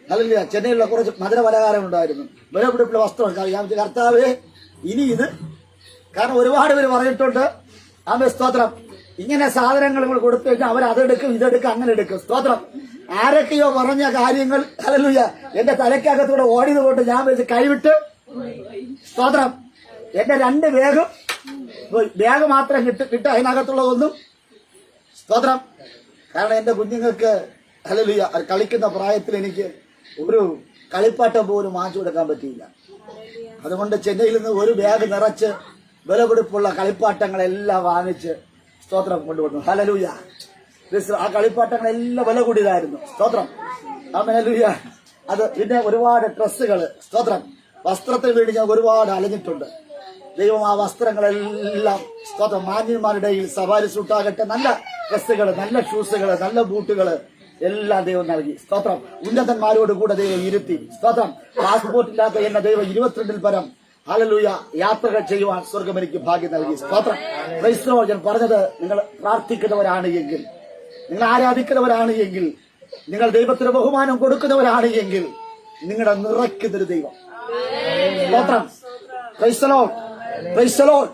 ഹല്ലേലൂയ ചെന്നൈയിലുള്ള കുറച്ച് മധുര പലഹാരം ഉണ്ടായിരുന്നു. വിലപിടിപ്പുള്ള വസ്ത്രം. ഞാൻ കർത്താവേ ഇനി ഇത്, കാരണം ഒരുപാട് പേര് പറഞ്ഞിട്ടുണ്ട് ആമേ സ്തോത്രം, ഇങ്ങനെ സാധനങ്ങൾ കൊടുത്തു കഴിഞ്ഞാൽ അവർ അതെടുക്കും ഇതെടുക്കും അങ്ങനെ എടുക്കും. സ്തോത്രം. ആരൊക്കെയോ പറഞ്ഞ കാര്യങ്ങൾ ഹല്ലേലൂയ എന്റെ തലയ്ക്കകത്തൂടെ ഓടിയത് കൊണ്ട് ഞാൻ വെച്ച് കൈവിട്ട്. സ്തോത്രം. എന്റെ 2 ബാഗ് മാത്രം കിട്ടും അതിനകത്തുള്ളതൊന്നും. സ്തോത്രം. കാരണം എന്റെ കുഞ്ഞുങ്ങൾക്ക് ഹല്ലേലൂയ കളിക്കുന്ന പ്രായത്തിൽ എനിക്ക് ഒരു കളിപ്പാട്ടം പോലും വാങ്ങിച്ചു കൊടുക്കാൻ പറ്റിയില്ല. അതുകൊണ്ട് ചെന്നൈയിൽ നിന്ന് ഒരു ബാഗ് നിറച്ച് വിലപിടിപ്പുള്ള കളിപ്പാട്ടങ്ങളെല്ലാം വാങ്ങിച്ച് സ്തോത്രം കൊണ്ടുവന്നു. ഹല്ലേലൂയ. ആ കളിപ്പാട്ടങ്ങളെല്ലാം വില കൂടിയതായിരുന്നു. സ്തോത്രം. ഹല്ലേലൂയ. അത് പിന്നെ ഒരുപാട് ഡ്രസ്സുകള്. സ്തോത്രം. വസ്ത്രത്തിന് വേണ്ടി ഞാൻ ഒരുപാട് അലഞ്ഞിട്ടുണ്ട്. ദൈവം ആ വസ്ത്രങ്ങളെല്ലാം സ്തോത്രം മാന്യന്മാരുടെ സവാരി സൂട്ടാകട്ടെ, നല്ല ഡ്രസ്സുകള്, നല്ല ഷൂസുകള്, നല്ല ബൂട്ടുകള് എല്ലാം ദൈവം നൽകി. സ്തോത്രം. ഉന്നതന്മാരോട് കൂടെ ദൈവം ഇരുത്തി. സ്തോത്രം. പാസ്പോർട്ട് ഇല്ലാത്ത എന്നെ ദൈവം 22 പരം ഹല്ലേലൂയ യാത്രകൾ ചെയ്യുവാൻ സ്വർഗം എനിക്ക് ഭാഗ്യം നൽകി. സ്തോത്രം. ക്രൈസ്തവ ഞാൻ പറഞ്ഞത്, നിങ്ങൾ പ്രാർത്ഥിക്കുന്നവരാണ് എങ്കിൽ, നിങ്ങൾ ആരാധിക്കുന്നവരാണ് എങ്കിൽ, നിങ്ങൾ ദൈവത്തിന് ബഹുമാനം കൊടുക്കുന്നവരാണ് എങ്കിൽ നിങ്ങളുടെ നിറയ്ക്കുന്നൊരു ദൈവം. സ്തോത്രം. Praise the lord. Praise the Lord.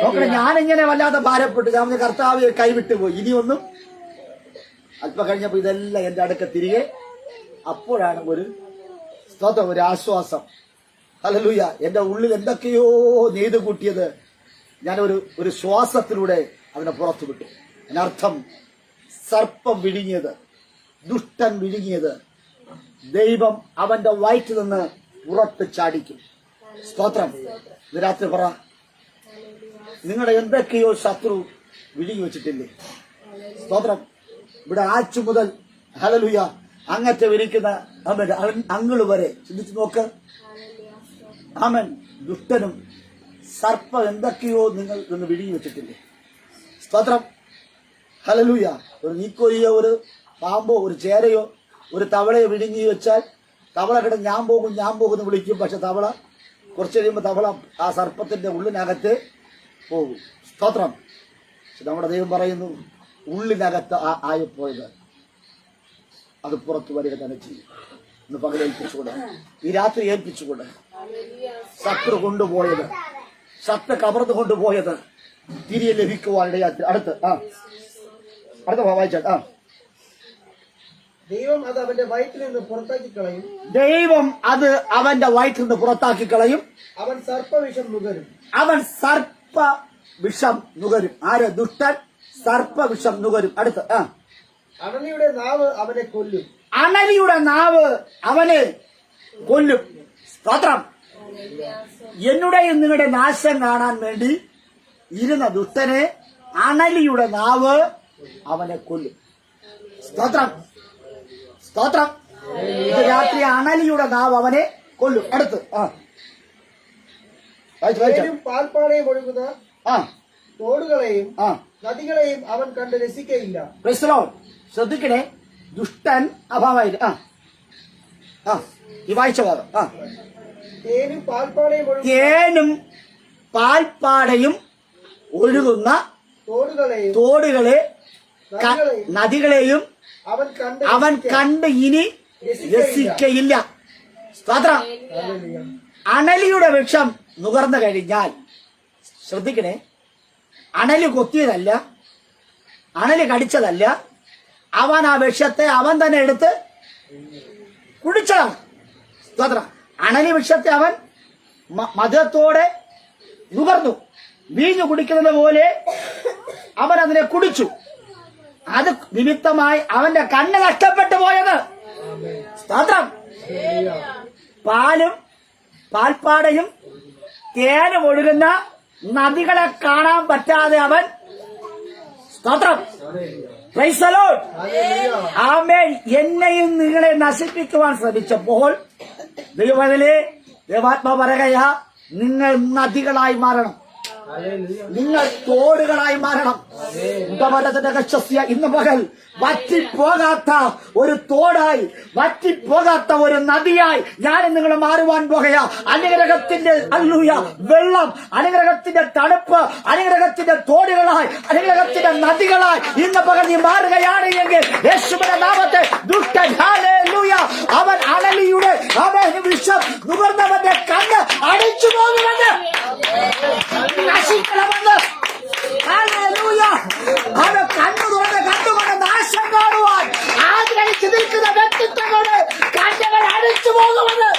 നോക്കണേ, ഞാനിങ്ങനെ വല്ലാതെ ഭാരപ്പെട്ടു. ഞാൻ കർത്താവ് കൈവിട്ടു പോയി. ഇനിയൊന്നും അല്പം കഴിഞ്ഞപ്പോ ഇതെല്ലാം എന്റെ അടുക്ക തിരികെ. അപ്പോഴാണ് ഒരു സ്തോത്രം, ഒരു ആശ്വാസം. ഹല്ലേലൂയ. എന്റെ ഉള്ളിൽ എന്തൊക്കെയോ നെയ്ത് കൂട്ടിയത് ഞാൻ ഒരു ശ്വാസത്തിലൂടെ അതിനെ പുറത്തു വിട്ടു. അതിനർത്ഥം സർപ്പം വിഴുങ്ങിയത്, ദുഷ്ടൻ വിഴുങ്ങിയത് ദൈവം അവന്റെ വയറ്റിൽ നിന്ന് പുറത്ത് ചാടിക്കും. സ്തോത്രം. ഇത് രാത്രി പറ, നിങ്ങളുടെ എന്തൊക്കെയോ ശത്രു വിഴുങ്ങി വെച്ചിട്ടില്ലേ? സ്തോത്രം. ഇവിടെ ആച്ചു മുതൽ ഹല്ലേലൂയ അങ്ങറ്റ വിരിക്കുന്ന അങ്ങള് വരെ ചിന്തിച്ചു നോക്ക്. ആമൻ. ദുഷ്ടനും സർപ്പം എന്തൊക്കെയോ നിങ്ങൾ നിന്ന് വിഴുങ്ങി വെച്ചിട്ടില്ലേ? സ്തോത്രം. ഹല്ലേലൂയ. ഒരു നീക്കോലിയോ, ഒരു പാമ്പോ, ഒരു ചേരയോ, ഒരു തവളയോ വിഴുങ്ങി വെച്ചാൽ തവള കിടന്ന് ഞാൻ പോകുമെന്ന് വിളിക്കും. പക്ഷെ തവള കുറച്ച് കഴിയുമ്പോൾ തവള ആ സർപ്പത്തിന്റെ ഉള്ളിനകത്ത് പോകും. സ്തോത്രം. പക്ഷെ നമ്മുടെ ദൈവം പറയുന്നു, ഉള്ളിനകത്ത് ആയിപ്പോയത് അത് പുറത്തു വരിക തന്നെ ചെയ്യും. ഇന്ന് പകൽ ഏൽപ്പിച്ചുകൂടെ, ഈ രാത്രി ഏൽപ്പിച്ചുകൂടെ. ശത്രു കൊണ്ടുപോയത്, ശത്രു കവർന്നു കൊണ്ടുപോയത് തിരികെ ലഭിക്കുവാനിടയാ. അടുത്ത് വായിച്ചാൽ ദൈവം അത് അവന്റെ വയറ്റിൽ നിന്ന് പുറത്താക്കി കളയും. ദൈവം അത് അവന്റെ വയറ്റിൽ നിന്ന് പുറത്താക്കി കളയും. അവൻ സർപ്പവിഷം നുകരും. അവൻ സർപ്പവിഷം നുകരും. ആര്? ദുഷ്ടൻ സർപ്പവിഷം നുകരും. അടുത്ത് അണലിയുടെ നാവ് അവനെ കൊല്ലും. അണലിയുടെ നാവ് അവനെ കൊല്ലും. സ്തോത്രം. എന്നുടെയും നിങ്ങളുടെ നാശം കാണാൻ വേണ്ടി ഇരുന്ന ദുഷ്ടനെ അണലിയുടെ നാവ് അവനെ കൊല്ലും. സ്തോത്രം. സ്തോത്രം. ഇത് രാത്രി അണലിയുടെ നാവ് അവനെ കൊല്ലും. അടുത്ത് പാൽപ്പാടയും ഒഴുകുന്ന തോടുകളെയും നദികളെയും അവൻ കണ്ട് രസിക്കയില്ല. Price the Lord. ശ്രദ്ധിക്കണേ, ദുഷ്ടൻ അഭാവമായി ഈ വായിച്ച ഭാഗം. തേനും പാൽപ്പാടയും ഒഴുകുന്ന തോടുകളെ നദികളെയും അവൻ കണ്ട് ഇനി രസിക്കയില്ല. സ്തോത്രം. അണലിയുടെ വിഷം നുകർന്നു കഴിഞ്ഞാൽ ശ്രദ്ധിക്കണേ, അണല് കൊത്തിയതല്ല, അണല് കടിച്ചതല്ല, അവൻ ആ വിഷത്തെ അവൻ തന്നെ എടുത്ത് കുടിച്ചതാണ്. സ്തോത്രം. അണലി വിഷത്തെ അവൻ മധുരത്തോടെ നുകർന്നു, വീഞ്ഞു കുടിക്കുന്നത് പോലെ അവൻ അതിനെ കുടിച്ചു. അത് നിമിത്തമായി അവന്റെ കണ്ണ് നഷ്ടപ്പെട്ടു പോയത്. സ്തോത്രം. പാലും പാൽപ്പാടയും തേനും ഒഴുകുന്ന നദികളെ കാണാൻ പറ്റാതെ അവൻ, സ്തോത്രം, പ്രൈസ് ദി ലോർഡ്, ആമേൻ, എന്നെയും നിങ്ങളെ നശിപ്പിക്കുവാൻ ശ്രമിച്ചപ്പോൾ ദൈവമേ, ദേവാത്മാ പറയുകയാ, നിങ്ങൾ നദികളായി മാറണം, നിങ്ങൾ തോടുകളായി മാറണം. ഇന്ന് പകൽ വറ്റിപ്പോകാത്ത ഒരു തോടായി, വറ്റിപ്പോകാത്ത ഒരു നദിയായി ഞാൻ നിങ്ങൾ മാറുവാൻ പോകുക. അനുഗ്രഹത്തിന്റെ വെള്ളം, അനുഗ്രഹത്തിന്റെ തണുപ്പ്, അനുഗ്രഹത്തിന്റെ തോടുകളായി, അനുഗ്രഹത്തിന്റെ നദികളായി ഇന്ന് പകൽ നീ മാറുകയാണ് എങ്കിൽ യേശുവിന്റെ നാമത്തെ ദുഷ്ടൻ, ഹല്ലേലൂയ, അവൻ അണലിയുടെ അവൻ വിഷം നുകർന്നവന്റെ കണ്ണ് അടിച്ചു പോകുമെന്ന്, നശിക്കണമെന്ന്. ഹല്ലേലൂയ. അവൻ കണ്ണു തുറന്ന് കണ്ടുകൊണ്ട് നാശം കാണുവാൻ ആഗ്രഹിച്ചു നിൽക്കുന്ന വ്യക്തിത്വങ്ങളുടെ കണ്ണുകൾ അടിച്ചു പോകുമെന്ന്.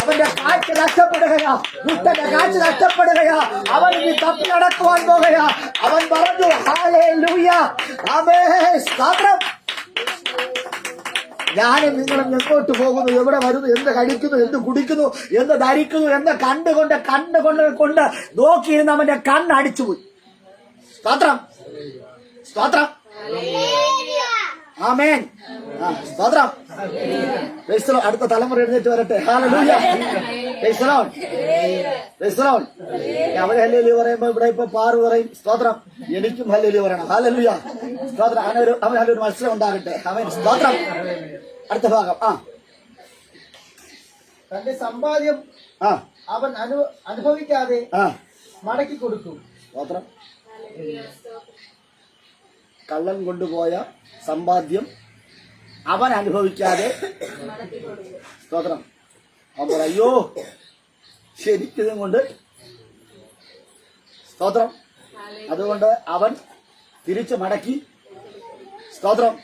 അവന്റെ കാറ്റ് നഷ്ടപ്പെടുകയാ, ദുഷ്ടന്റെ കാറ്റ് നഷ്ടപ്പെടുകയാ, അവൻ ഇനി തപ്പി നടക്കുവാൻ പോകുകയാ. അവൻ പറഞ്ഞു, ഹല്ലേലൂയ, ആമേൻ, സ്തോത്രം. ഞാനും നിങ്ങളും എങ്ങോട്ട് പോകുന്നു, എവിടെ വരുന്നു, എന്ത് കഴിക്കുന്നു, എന്ത് കുടിക്കുന്നു, എന്ത് ധരിക്കുന്നു എന്ന് കണ്ടുകൊണ്ട് നോക്കിയിരുന്ന് അവന്റെ കണ്ണ് അടിച്ചുപോയി. സ്തോത്രം, സ്തോത്രം, ആമേൻ, സ്തോത്രം. അടുത്ത തലമുറ എഴുന്നേറ്റ് വരട്ടെ. Hallelujah, praise the lord, praise the Lord. അവര് ഹല്ലേലൂയ പറയുമ്പോ ഇവിടെ ഇപ്പൊ പാറു പറയും, സ്തോത്രം, എനിക്കും ഹല്ലേലൂയ പറയണം. ഹല്ലേലൂയ, സ്തോത്രം. അവനൊരു മത്സരം ഉണ്ടാകട്ടെ. അവൻ, സ്തോത്രം. അടുത്ത ഭാഗം. തന്റെ സമ്പാദ്യം അവൻ അനുഭവിക്കാതെ മടക്കി കൊടുക്കും. സ്തോത്രം. കള്ളൻ കൊണ്ടുപോയ സമ്പാദ്യം അവൻ അനുഭവിക്കാതെ, സ്തോത്രം, അവൻ അയ്യോ ശരിക്കും കൊണ്ട്, സ്തോത്രം, അതുകൊണ്ട് അവൻ തിരിച്ചു മടക്കി. സ്തോത്രം.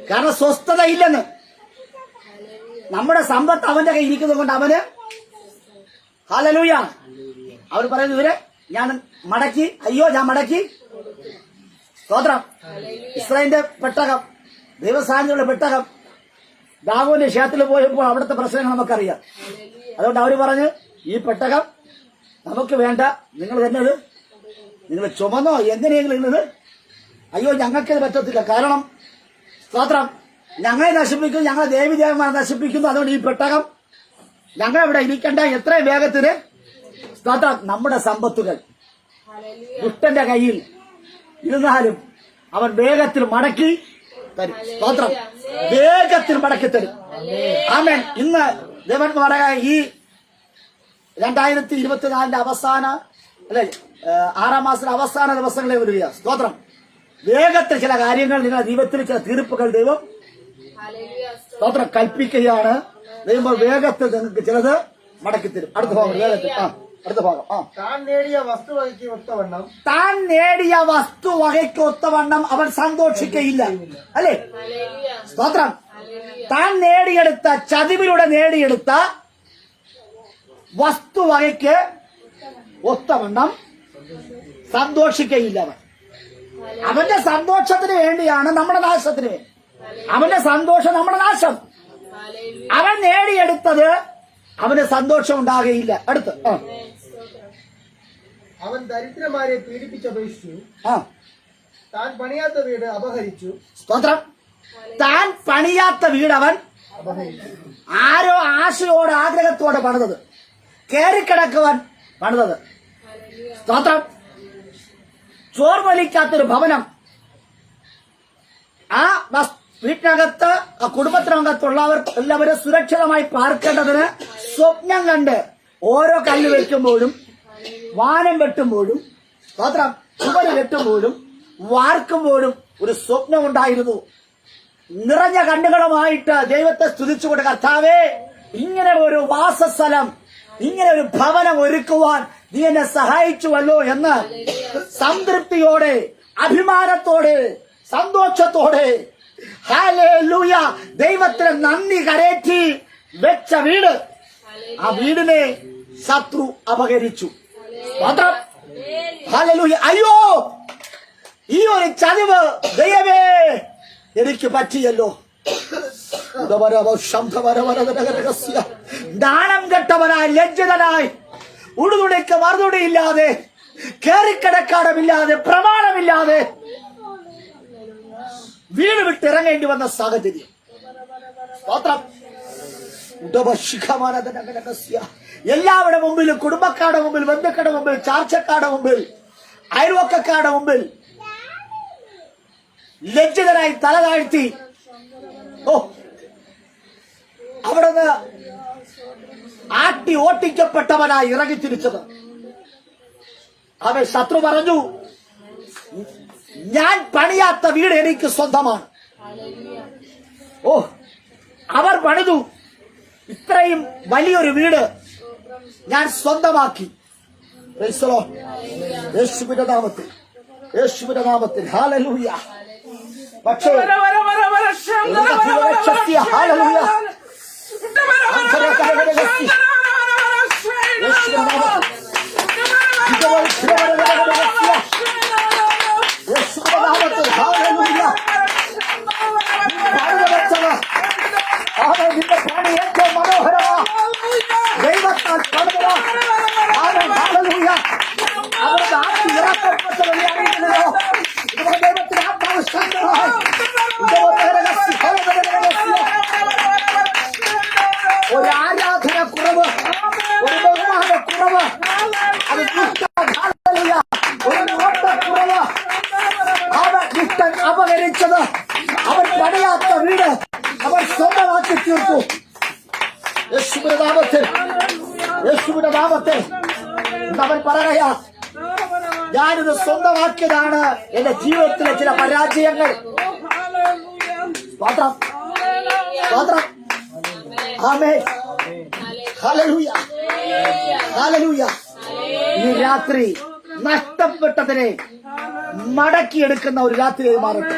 കാരണം സ്വസ്ഥതയില്ലെന്ന്. നമ്മുടെ സമ്പത്ത് അവന്റെ കയ്യിൽ ഇരിക്കുന്നത് കൊണ്ട് അവന്, ഹല്ലേലൂയ, അവൻ പറയുന്നു, ഇവരെ ഞാൻ മടക്കി, അയ്യോ ഞാൻ മടക്കി. സ്തോത്രം. ഇസ്രായേലിന്റെ പെട്ടകം, ദൈവസാന്നിധ്യമുള്ള പെട്ടകം ദാവീദിന്റെ ക്ഷേത്രത്തിൽ പോയപ്പോൾ അവിടുത്തെ പ്രശ്നങ്ങൾ നമുക്കറിയാം. അതുകൊണ്ട് അവര് പറഞ്ഞു, ഈ പെട്ടകം നമുക്ക് വേണ്ട, നിങ്ങൾ തന്നത് നിങ്ങൾ ചുമന്നോ എങ്ങനെയെങ്കിലും ഇന്നത്, അയ്യോ ഞങ്ങൾക്കത് പറ്റത്തില്ല. കാരണം, സ്തോത്രം, ഞങ്ങളെ നശിപ്പിക്കുന്നു, ഞങ്ങളെ ദേവിദേവന്മാരെ നശിപ്പിക്കുന്നു. അതുകൊണ്ട് ഈ പെട്ടകം ഞങ്ങളിവിടെ ഇരിക്കേണ്ട, എത്രയും വേഗത്തിന്, സ്തോത്രം, നമ്മുടെ സമ്പത്തുകൾ ദുഷ്ടന്റെ കയ്യിൽ ഇരുന്നാലും അവൻ വേഗത്തിൽ മടക്കി തരും. സ്തോത്രം, വേഗത്തിൽ മടക്കി തരും. ആമേൻ. ഇന്ന് ദേവൻ പറയാ, ഈ 2024 അവസാന, അല്ലെ 6 മാസത്തിലെ അവസാന ദിവസങ്ങളെ വരിക. സ്തോത്രം. വേഗത്തിൽ ചില കാര്യങ്ങൾ നിങ്ങളുടെ ജീവിതത്തിൽ, ചില തീർപ്പുകൾ ദൈവം, സ്തോത്രം, കൽപ്പിക്കുകയാണ്. ദൈവം വേഗത്തിൽ നിങ്ങൾക്ക് ചിലത് മടക്കി തരും. അടുത്ത ഭാഗം, വേഗത്തിൽ. അടുത്ത ഭാഗം. താൻ നേടിയ വസ്തുവകയ്ക്ക് ഒത്തവണ്ണം, താൻ നേടിയ വസ്തുവകയ്ക്ക് ഒത്തവണ്ണം അവൻ സന്തോഷിക്കയില്ല. അല്ലേ? സ്തോത്രം. താൻ നേടിയെടുത്ത, ചതിവിലൂടെ നേടിയെടുത്ത വസ്തുവകയ്ക്ക് ഒത്തവണ്ണം സന്തോഷിക്കയില്ല. അവന്റെ സന്തോഷത്തിന് വേണ്ടിയാണ് നമ്മുടെ നാശത്തിന് വേണ്ടി. അവന്റെ സന്തോഷം നമ്മുടെ നാശം. അവൻ നേടിയെടുത്തത് അവന് സന്തോഷം ഉണ്ടാകുകയില്ല. അടുത്ത്, അവൻ ദരിദ്രന്മാരെ പീഡിപ്പിച്ചപേക്ഷിച്ചു, താൻ പണിയാത്ത വീട് അപഹരിച്ചു. സ്തോത്രം. താൻ പണിയാത്ത വീട് അവൻ ആരോ ആശയോടെ ആഗ്രഹത്തോടെ പണിതത്, കേറിക്കിടക്കുവാൻ പണിതത്. സ്തോത്രം. ചോർവലിക്കാത്തൊരു ഭവനം, ആ വീട്ടിനകത്ത്, ആ കുടുംബത്തിനകത്തുള്ളവർ എല്ലാവരും സുരക്ഷിതമായി പാർക്കേണ്ടതിന് സ്വപ്നം കണ്ട് ഓരോ കല്ല് വെക്കുമ്പോഴും, വാനം വെട്ടുമ്പോഴും, സ്തോത്രം, ചുവര് വെട്ടുമ്പോഴും, വാർക്കുമ്പോഴും ഒരു സ്വപ്നം ഉണ്ടായിരുന്നു. നിറഞ്ഞ കണ്ണുകളുമായിട്ട് ദൈവത്തെ സ്തുതിച്ചുകൊണ്ട്, കർത്താവേ, ഇങ്ങനെ ഒരു വാസസ്ഥലം, ഇങ്ങനെ ഒരു ഭവനം ഒരുക്കുവാൻ നീ എന്നെ സഹായിച്ചുവല്ലോ എന്ന് സംതൃപ്തിയോടെ, അഭിമാനത്തോടെ, സന്തോഷത്തോടെ ഹല്ലേലൂയ ദൈവത്തിന് നന്ദി കരേറ്റി വെച്ച വീട്, ആ വീടിനെ ശത്രു അപഹരിച്ചു. മാത്രം ഹല്ലേലൂയ. അയ്യോ, ഈ ഒരു ചതിവ് ദൈവമേ എനിക്ക് പറ്റിയല്ലോ. ദാനം കെട്ടവനായി, ലജ്ജിതനായി, ഉടുതുണിക്ക് മറുതുണിയില്ലാതെ, കേറിക്കിടക്കാടമില്ലാതെ, പ്രമാണമില്ലാതെ വീട് വിട്ടിറങ്ങേണ്ടി വന്ന സാഹചര്യം. എല്ലാവരുടെ മുമ്പിലും, കുടുംബക്കാരുടെ മുമ്പിൽ, ബന്ധുക്കളുടെ മുമ്പിൽ, ചാർച്ചക്കാരുടെ മുമ്പിൽ, അയൽവക്കക്കാരുടെ മുമ്പിൽ ലജ്ജിതനായി തല താഴ്ത്തി അവിടുന്ന് ആട്ടി ഓട്ടിക്കപ്പെട്ടവനായി ഇറങ്ങി തിരിച്ചത്. അവൻ ശത്രു പറഞ്ഞു, ഞാൻ പണിയാത്ത വീട് എനിക്ക് സ്വന്തമാണ്. അവർ പണിതു, ഇത്രയും വലിയൊരു വീട് ഞാൻ സ്വന്തമാക്കി. യേശുവിന്റെ നാമത്തിൽ, യേശുവിന്റെ നാമത്തിൽ ഹല്ലേലൂയ. പക്ഷേ ഹല്ലേലൂയ, നിന്റെ പണി ഏറ്റവും മനോഹരമാ, ദൈവത്താൽ പണിതതാ. ഹല്ലേലൂയ. അവരുടെ ആത്മ ഇറക്കപ്പെട്ട വഴിയാണെങ്കിലോ ദൈവത്തിന് ആത്മാവ് ശാന്തമായി. ഒരു ആരാധന കുറവ്, ഒരു ബഹുമാന കുറവ്, അത് ഒരു നോട്ടക്കുറവ്, അവർ ദുഷ്ടൻ അപഹരിച്ചത്, അവർ പണിയാത്ത വീട് അവർ സ്വന്തമാക്കി തീർത്തു. യേശുവിന്റെ നാമത്തിൽ, യേശുവിന്റെ നാമത്തിൽ അവൻ പറയാ, ഞാനിത് സ്വന്തമാക്കിയതാണ് എന്റെ ജീവിതത്തിലെ ചില പരാജയങ്ങൾ. സ്തോത്രം, സ്തോത്രം. ആമേൻ. ഹല്ലേലൂയ, ഹല്ലേലൂയ. ഈ രാത്രി നഷ്ടപ്പെട്ടതിനെ മടക്കിയെടുക്കുന്ന ഒരു രാത്രിയായി മാറട്ടെ.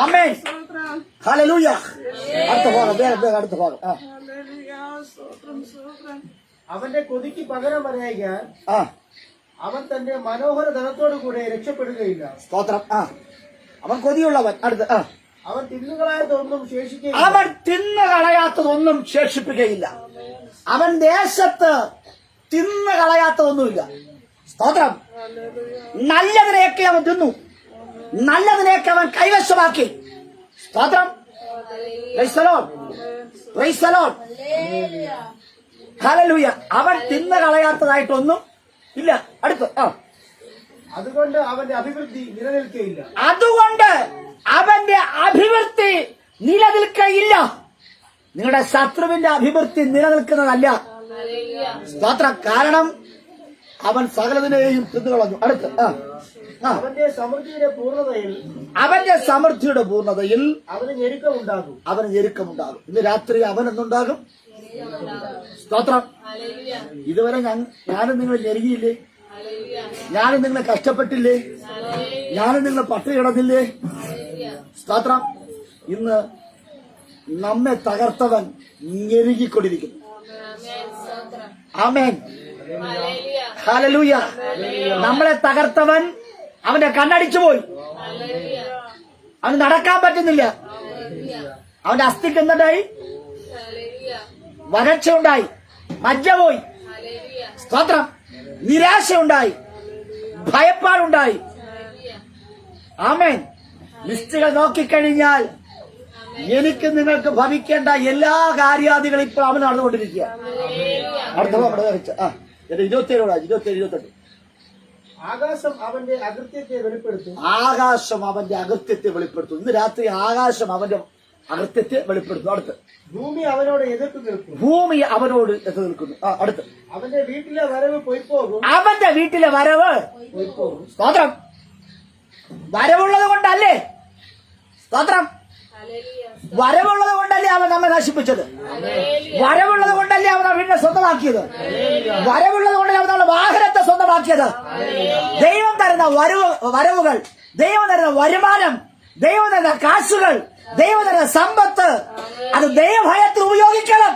ആമേൻ. ഹല്ലേലൂയ. അടുത്ത ഭാഗം, വേഗം അടുത്ത ഭാഗം. അവന്റെ കൊതിക്ക് പകരം പറയാൻ അവൻ തന്റെ മനോഹര ധനത്തോടു കൂടെ രക്ഷപ്പെടുകയില്ല. സ്തോത്രം. അവൻ കൊതിയുള്ളവൻ. അടുത്ത് അവൻ തിന്നുകളയാത്തതൊന്നും ശേഷിക്കുകയില്ല. അവൻ തിന്നുകളയാത്തതൊന്നും ശേഷിപ്പിക്കുകയില്ല. അവൻ ദേശത്ത് തിന്നുകളയാത്തതൊന്നുമില്ല. സ്തോത്രം. നല്ലതിനെയൊക്കെ അവൻ തിന്നു, നല്ലതിനെയൊക്കെ അവൻ കൈവശമാക്കി. സ്തോത്രം. Praise the lord, praise the lord. Hallelujah. അവൻ തിന്നുകളയാത്തതായിട്ടൊന്നും ഇല്ല. അടുത്ത് അതുകൊണ്ട് അവന്റെ അഭിവൃദ്ധി നിലനിൽക്കുകയില്ല. അതുകൊണ്ട് അവന്റെ അഭിവൃദ്ധി നിലനിൽക്കയില്ല. നിങ്ങളുടെ ശത്രുവിന്റെ അഭിവൃദ്ധി നിലനിൽക്കുന്നതല്ല. സ്തോത്രം. കാരണം അവൻ സകലതിനെയും തിന്നുകളഞ്ഞു. അടുത്ത് അവന്റെ സമൃദ്ധിയുടെ പൂർണ്ണതയിൽ, അവന്റെ സമൃദ്ധിയുടെ പൂർണ്ണതയിൽ അവന് ഞെരുക്കമുണ്ടാകും. അവന് ഞെരുക്കമുണ്ടാകും. ഇന്ന് രാത്രി അവൻ എന്തുണ്ടാകും? സ്തോത്രം. ഇതുവരെ ഞാനും നിങ്ങൾ ഞെരുങ്ങിയില്ലേ? ഞാനും നിങ്ങൾ കഷ്ടപ്പെട്ടില്ലേ? ഞാനും നിങ്ങൾ പട്ടിണി കിടന്നില്ലേ? സ്തോത്രം. ഇന്ന് നമ്മെ തകർത്തവൻ ഞെരുങ്ങിക്കൊണ്ടിരിക്കുന്നു. ആമേൻ. ഹല്ലേലൂയ. നമ്മളെ തകർത്തവൻ അവന്റെ കണ്ണടിച്ചു പോയി. അവന് നടക്കാൻ പറ്റുന്നില്ല. അവന്റെ അസ്ഥിക്ക് എന്തുണ്ടായി? വരൾച്ചയുണ്ടായി, മജ്ജ പോയി. സ്തോത്രം. നിരാശയുണ്ടായി, ഭയപ്പാടുണ്ടായി. ആമേൻ. ലിസ്റ്റുകൾ നോക്കിക്കഴിഞ്ഞാൽ എനിക്ക് നിങ്ങൾക്ക് ഭവിക്കേണ്ട എല്ലാ കാര്യാദികളും ഇപ്പോൾ അവൻ നടന്നുകൊണ്ടിരിക്കുക. അടുത്ത 27 ആകാശം അവന്റെ അകൃത്യത്തെ വെളിപ്പെടുത്തും. ആകാശം അവന്റെ അകൃത്യത്തെ വെളിപ്പെടുത്തും. ഇന്ന് രാത്രി ആകാശം അവന്റെ അകൃത്യത്തെ വെളിപ്പെടുത്തുന്നു. അടുത്ത് ഭൂമി അവനോട് എതിർത്ത് നിൽക്കും. ഭൂമി അവനോട് എതിർത്ത് നിൽക്കുന്നു. അടുത്ത് അവന്റെ വീട്ടിലെ വരവ് പോയിപ്പോകും. അവന്റെ വീട്ടിലെ വരവ് പോയിപ്പോകും. സ്തോത്രം. വരവുള്ളത് കൊണ്ടല്ലേ? സ്തോത്രം. വരവുള്ളത് കൊണ്ടല്ലേ അവൻ നമ്മെ നശിപ്പിച്ചത്. വരവുള്ളത് കൊണ്ടല്ലേ അവൻ വീടിനെ സ്വന്തമാക്കിയത്. വരവുള്ളത് കൊണ്ടല്ലേ അവൻ നമ്മുടെ വാഹനത്തെ സ്വന്തമാക്കിയത്. ദൈവം തരുന്ന വരവുകൾ, ദൈവം തരുന്ന വരുമാനം, ദൈവം തരുന്ന കാശുകൾ, ദൈവം തരുന്ന സമ്പത്ത്, അത് ദൈവഭയത്തിൽ ഉപയോഗിക്കണം.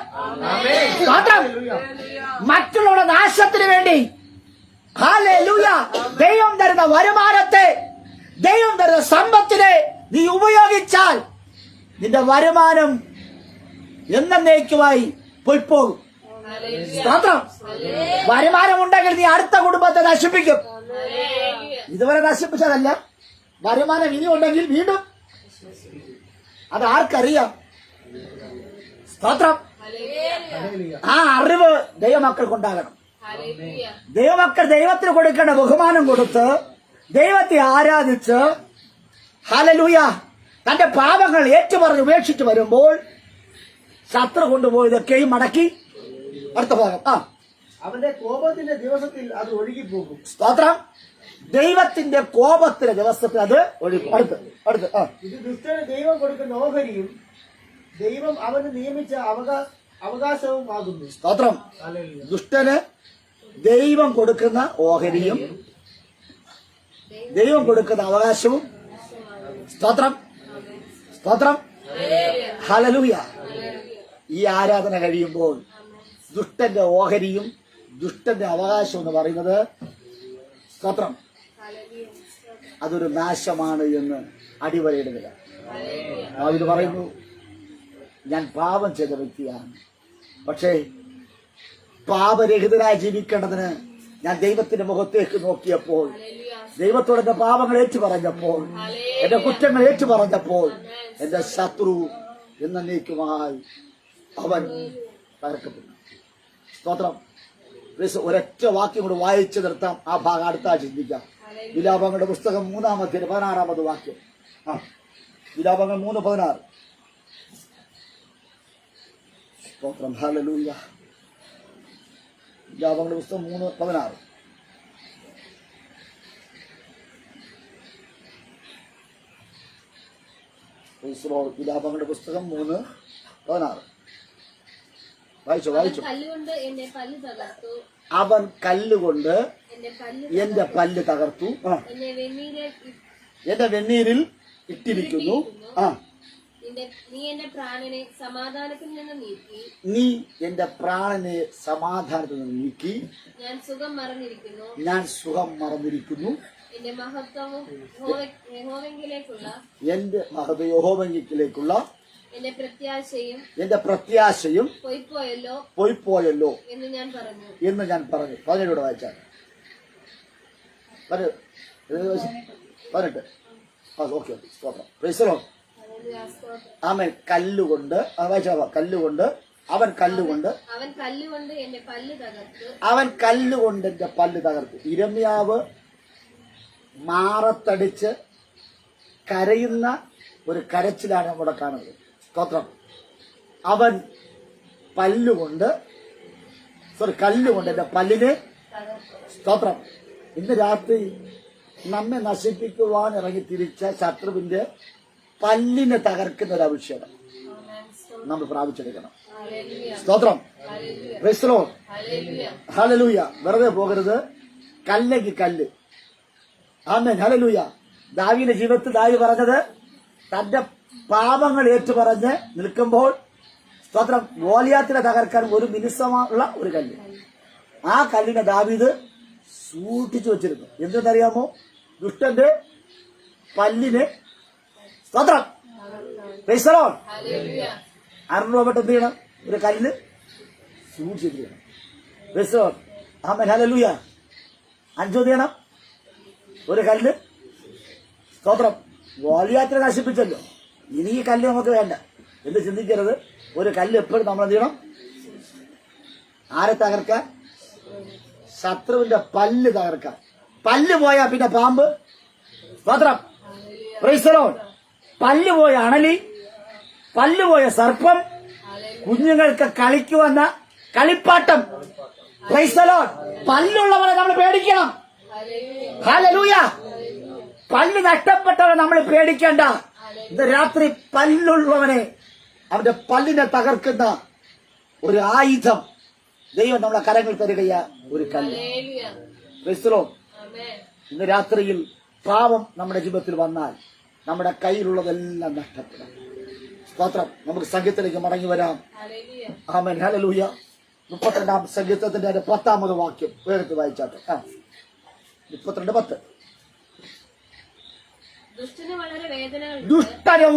മാത്രം മറ്റുള്ളവരുടെ നാശത്തിന് വേണ്ടി ഹല്ലേലൂയ ദൈവം തരുന്ന വരുമാനത്തെ, ദൈവം തരുന്ന സമ്പത്തിനെ നീ ഉപയോഗിച്ചാൽ നിന്റെ വരുമാനം എന്നേക്കുമായി പോയിപ്പോകും. സ്തോത്രം. വരുമാനം ഉണ്ടെങ്കിൽ നീ അടുത്ത കുടുംബത്തെ നശിപ്പിക്കും. ഇതുവരെ നശിപ്പിച്ചതല്ല, വരുമാനം ഇനി ഉണ്ടെങ്കിൽ വീണ്ടും അത് ആർക്കറിയാം. സ്തോത്രം. ആ അറിവ് ദൈവമക്കൾക്കുണ്ടാകണം. ദൈവമക്കൾ ദൈവത്തിന് കൊടുക്കേണ്ട ബഹുമാനം കൊടുത്ത് ദൈവത്തെ ആരാധിച്ച് ഹല്ലേലൂയ തന്റെ പാപങ്ങൾ ഏറ്റുപറഞ്ഞ് ഉപേക്ഷിച്ച് വരുമ്പോൾ ശത്രു കൊണ്ടുപോയതൊക്കെയും മടക്കി അടുത്ത ഭാഗം അവന്റെ കോപത്തിന്റെ ദിവസത്തിൽ അത് ഒഴുകിപ്പോകും. സ്തോത്രം. ദൈവത്തിന്റെ കോപത്തിന്റെ ദിവസത്തിൽ അത് ഒഴുകും. അടുത്ത് ഇത് ദുഷ്ടന് ദൈവം കൊടുക്കുന്ന ഓഹരിയും ദൈവം അവന് നിയമിച്ച അവകാശവും ആകുന്നു. സ്തോത്രം. ദുഷ്ടന് ദൈവം കൊടുക്കുന്ന ഓഹരിയും ദൈവം കൊടുക്കുന്ന അവകാശവും. സ്തോത്രം. സ്തോത്രം. ഹല്ലേലൂയ. ഈ ആരാധന കഴിയുമ്പോൾ ദുഷ്ടന്റെ ഓഹരിയും ദുഷ്ടന്റെ അവകാശം എന്ന് പറയുന്നത് സ്തോത്രം അതൊരു നാശമാണ് എന്ന് അടിവരയിടുക. ഇത് പറയുന്നു, ഞാൻ പാപം ചെയ്ത വ്യക്തിയാണ്, പക്ഷേ പാപരഹിതനായി ജീവിക്കേണ്ടതിന് ഞാൻ ദൈവത്തിന്റെ മുഖത്തേക്ക് നോക്കിയപ്പോൾ, ദൈവത്തോട് എന്റെ പാപങ്ങൾ ഏറ്റു പറഞ്ഞപ്പോൾ, എന്റെ കുറ്റങ്ങൾ ഏറ്റു പറഞ്ഞപ്പോൾ എന്റെ ശത്രു എന്നേക്കുമായി അവൻ തകർക്കപ്പെട്ടു. സ്തോത്രം. ഒരൊറ്റ വാക്യം കൂടെ വായിച്ചു നിർത്താം. ആ ഭാഗം അടുത്ത ചിന്തിക്കാം. വിലാപങ്ങളുടെ പുസ്തകം 3-16 വാക്യം. വിലാപങ്ങൾ 3:16. സ്തോത്രം. ഹല്ലേലൂയ. വിലാപങ്ങളുടെ പുസ്തകം 3:16. വിലാപങ്ങളുടെ പുസ്തകം 3:16 വായിച്ചോ. അവൻ കല്ലുകൊണ്ട് എന്റെ പല്ല് തകർത്തു, എന്റെ വെണ്ണീരിൽ ഇട്ടിരിക്കുന്നു. നീ എന്റെ പ്രാണനെ സമാധാനത്തിൽ നിന്ന് നീക്കി ഞാൻ സുഖം മറന്നിരിക്കുന്നു. എന്റെ മഹത്വം യഹോവയിലേക്കുള്ള എന്റെ പ്രത്യാശയും പോയിപ്പോയല്ലോ എന്ന് ഞാൻ പറഞ്ഞു. 17 വായിച്ചാൽ 18. ഓക്കെ. അവൻ കല്ലുകൊണ്ട് അവൻ കല്ലുകൊണ്ട് എന്റെ പല്ല് തകർത്തു. ഇരമ്യാവ് മാറത്തടിച്ച് കരയുന്ന ഒരു കരച്ചിലാണ് നമ്മുടെ കാണുന്നത്. സ്തോത്രം. അവൻ കല്ലുകൊണ്ട് എന്റെ പല്ലിനെ. സ്തോത്രം. ഇന്ന് രാത്രി നമ്മെ നശിപ്പിക്കുവാൻ ഇറങ്ങി തിരിച്ച ശത്രുവിന്റെ പല്ലിനെ തകർക്കുന്ന ഒരു അഭിഷേകം നമ്മൾ പ്രാപിച്ചെടുക്കണം. സ്തോത്രം. Praise the lord. ഹല്ലേലൂയ. വെറുതെ പോകരുത്. കല്ലെങ്കി കല്ല്. ആമേൻ. ഹല്ലേലൂയ. ദാവീദിന്റെ ജീവിതത്തിൽ ദാവീദ് പറഞ്ഞത്, തന്റെ പാപങ്ങൾ ഏറ്റുപറഞ്ഞ് നിൽക്കുമ്പോൾ സ്തോത്രം ഗോലിയാത്തിനെ തകർക്കാൻ ഒരു മിനുസമുള്ള ഒരു കല്ല്, ആ കല്ലിനെ ദാവീദ് സൂക്ഷിച്ചു വെച്ചിരുന്നു. എന്തെന്നറിയാമോ? ദുഷ്ടന്റെ പല്ലിന്. സ്തോത്രം. Praise the Lord. അരുണോബട്ട് എന്ത് ചെയ്യണം? ഒരു കല്ല് സൂക്ഷിച്ചിരിക്കണം. Praise the lord. ആമേൻ. ഹല്ലേലൂയ. അഞ്ചു ചെയ്യണം ഒരു കല്ല്. സ്തോത്രം. ഗോലിയാത്തിനെ നശിപ്പിച്ചല്ലോ, ഇനി ഈ കല്ല് നമുക്ക് വേണ്ട എന്ന് ചിന്തിക്കരുത്. ഒരു കല്ല് എപ്പോഴും നമ്മൾ എന്ത് ചെയ്യണം? ആരെ തകർക്കാൻ? ശത്രുവിന്റെ പല്ല് തകർക്കാൻ. പല്ല് പോയാ പിന്നെ പാമ്പ്. സ്തോത്രം. Praise the Lord. പല്ല് പോയ അണലി, പല്ല് പോയ സർപ്പം, കുഞ്ഞുങ്ങൾക്ക് കളിക്കുവന്ന കളിപ്പാട്ടം. Price the Lord. പല്ലുള്ളവരെ നമ്മൾ പേടിക്കണം. ഹല്ലേലൂയ. പല്ല് നഷ്ടപ്പെട്ടവരെ നമ്മൾ പേടിക്കേണ്ട. ഇന്ന് രാത്രി പല്ലുള്ളവനെ അവന്റെ പല്ലിനെ തകർക്കുന്ന ഒരു ആയുധം ദൈവം നമ്മളെ കരങ്ങൾ തരികയാ, ഒരു കല്ല്. ക്രിസ്തുവോ, ഇന്ന് രാത്രിയിൽ പാപം നമ്മുടെ ജീവിതത്തിൽ വന്നാൽ നമ്മുടെ കയ്യിലുള്ളതെല്ലാം നഷ്ടപ്പെടാം. സ്തോത്രം. നമുക്ക് സംഗീതത്തിലേക്ക് മടങ്ങി വരാം. ആമേൻ, ഹല്ലേലൂയ. 32-ാം സംഗീതത്തിന്റെ 10-ാമത് വാക്യം വേഗത്ത് വായിച്ചാട്ടെ. 32:10. ദുഷ്ടന്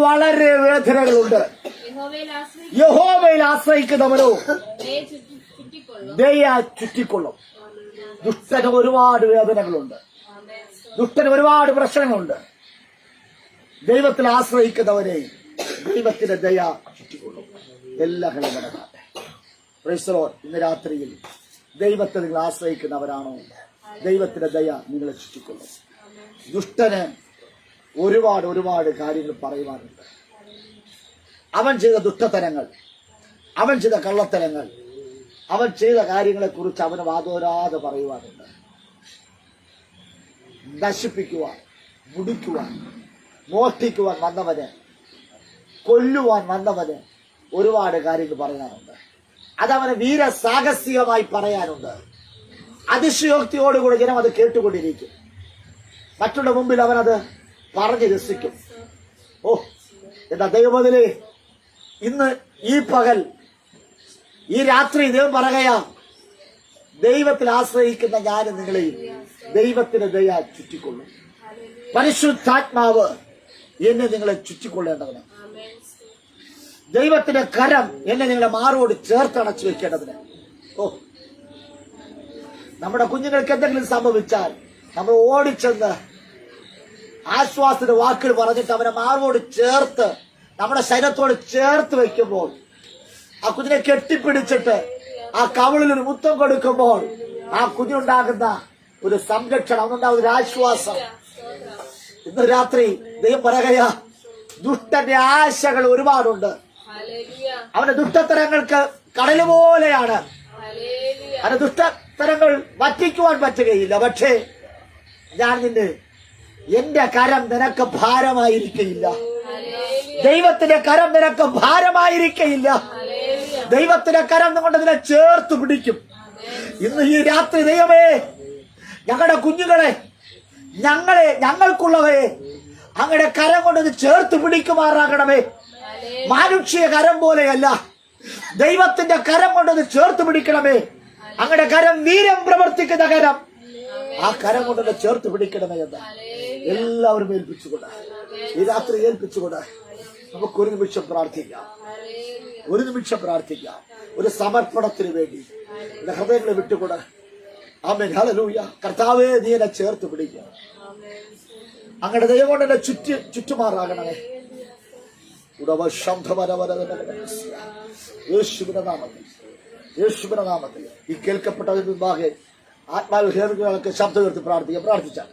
വളരെ വേദനകളുണ്ട്, യഹോവയിൽ ആശ്രയിക്കുന്നവരോ ദയ ചുറ്റിക്കൊള്ളും. ദുഷ്ടന് ഒരുപാട് വേദനകളുണ്ട്, ദുഷ്ടന് ഒരുപാട് പ്രശ്നങ്ങളുണ്ട്. ദൈവത്തിൽ ആശ്രയിക്കുന്നവരെ ദൈവത്തിന്റെ ദയ ചുറ്റിക്കൊള്ളും. എല്ലാ കളികളും പ്രൈസ് ദി ലോർഡ്. ഇന്ന് രാത്രിയിൽ ദൈവത്തെ നിങ്ങൾ ആശ്രയിക്കുന്നവരാണോ, ദൈവത്തിന്റെ ദയ നിങ്ങളെ ചുറ്റിക്കൊള്ളും. ദുഷ്ടന് ഒരുപാട് കാര്യങ്ങൾ പറയുവാനുണ്ട്. അവൻ ചെയ്ത ദുഷ്ടതരങ്ങൾ, അവൻ ചെയ്ത കള്ളത്തരങ്ങൾ, അവൻ ചെയ്ത കാര്യങ്ങളെ കുറിച്ച് അവന് വാദോരാതെ പറയുവാനുണ്ട്. നശിപ്പിക്കുവാൻ, മുടിക്കുവാൻ, മോഷ്ടിക്കുവാൻ വന്നവന്, കൊല്ലുവാൻ വന്നവന് ഒരുപാട് കാര്യങ്ങൾ പറയാനുണ്ട്. അതവന് വീരസാഹസികമായി പറയാനുണ്ട്. അതിശയോക്തിയോടുകൂടി ജനം അത് കേട്ടുകൊണ്ടിരിക്കും. മറ്റുള്ള മുമ്പിൽ അവനത് പറഞ്ഞ് രസിക്കും. ഓ, എന്താ ദൈവമതിലേ, ഇന്ന് ഈ പകൽ, ഈ രാത്രി ദൈവം പറയുകയാ, ദൈവത്തിൽ ആശ്രയിക്കുന്ന ഞാനും നിങ്ങളെയും ദൈവത്തിന്റെ ദയ ചുറ്റിക്കൊള്ളും. പരിശുദ്ധാത്മാവ് എന്നെ നിങ്ങളെ ചുറ്റിക്കൊള്ളേണ്ടതിന്, ദൈവത്തിന്റെ കരം എന്നെ നിങ്ങളെ മാറോട് ചേർത്തണച്ചു വെക്കേണ്ടതിന്. ഓ, നമ്മുടെ കുഞ്ഞുങ്ങൾക്ക് എന്തെങ്കിലും സംഭവിച്ചാൽ നമ്മൾ ഓടിച്ചെന്ന് ആശ്വാസത്തിന്റെ വാക്കുകൾ പറഞ്ഞിട്ട് അവനെ മാറോട് ചേർത്ത് നമ്മുടെ ശരീരത്തോട് ചേർത്ത് വെക്കുമ്പോൾ, ആ കുഞ്ഞിനെ കെട്ടിപ്പിടിച്ചിട്ട് ആ കവിളിൽ ഒരു മുത്തം കൊടുക്കുമ്പോൾ ആ കുഞ്ഞിനുണ്ടാകുന്ന ഒരു സംരക്ഷണം, അവനുണ്ടാകുന്ന ഒരു ആശ്വാസം. ഇന്ന് രാത്രി ദൈവം പറയുകയാ, ദുഷ്ടന്റെ ആശകൾ ഒരുപാടുണ്ട്. അവന്റെ ദുഷ്ടത്തരങ്ങൾക്ക് കടല് പോലെയാണ്. അവന്റെ ദുഷ്ടത്തരങ്ങൾ വറ്റിക്കുവാൻ പറ്റുകയില്ല. പക്ഷേ ഞാൻ നിന്നെ, എന്റെ കരം നിനക്ക് ഭാരമായിരിക്കയില്ല. ദൈവത്തിന്റെ കരം നിനക്ക് ഭാരമായിരിക്കയില്ല. ദൈവത്തിന്റെ കരം കൊണ്ട് നിന്നെ ചേർത്ത് പിടിക്കും. ഇന്ന് ഈ രാത്രി ദൈവമേ, ഞങ്ങളുടെ കുഞ്ഞുങ്ങളെ, ഞങ്ങൾക്കുള്ളവയെ അങ്ങയുടെ കരം കൊണ്ട് ചേർത്ത് പിടിക്കുമാറാകണമേ. മാനുഷിക കരം പോലെയല്ല, ദൈവത്തിന്റെ കരം കൊണ്ട് ചേർത്ത് പിടിക്കണമേ. അങ്ങയുടെ കരം വീര്യം പ്രവർത്തിക്കുന്ന കരം, ആ കരം കൊണ്ട് ചേർത്ത് പിടിക്കണമേ എന്ന് എല്ലാവരും ഏൽപ്പിച്ചുകൊണ്ട്, ഈ രാത്രി ഏൽപ്പിച്ചുകൊണ്ട് നമുക്കൊരു നിമിഷം പ്രാർത്ഥിക്കാം. ഒരു നിമിഷം പ്രാർത്ഥിക്കാം, ഒരു സമർപ്പണത്തിന് വേണ്ടി ഹൃദയങ്ങളെ വിട്ടുകൊണ്ട്. ആമേൻ, ഹല്ലേലൂയ. കർത്താവേ, നീ എന്നെ ചേർത്ത് പിടിക്കുക. അങ്ങയുടെ ദൈവം കൊണ്ട് എന്നെ ചുറ്റുമാറാകണമേ. യേശുവിന്റെ നാമത്തിൽ ഈ കേൾക്കപ്പെട്ടതിന് മുമ്പാകെ ആത്മാവ് ഹേതുക്കൾക്ക് ശബ്ദം ഉയർത്തി പ്രാർത്ഥിച്ചാൽ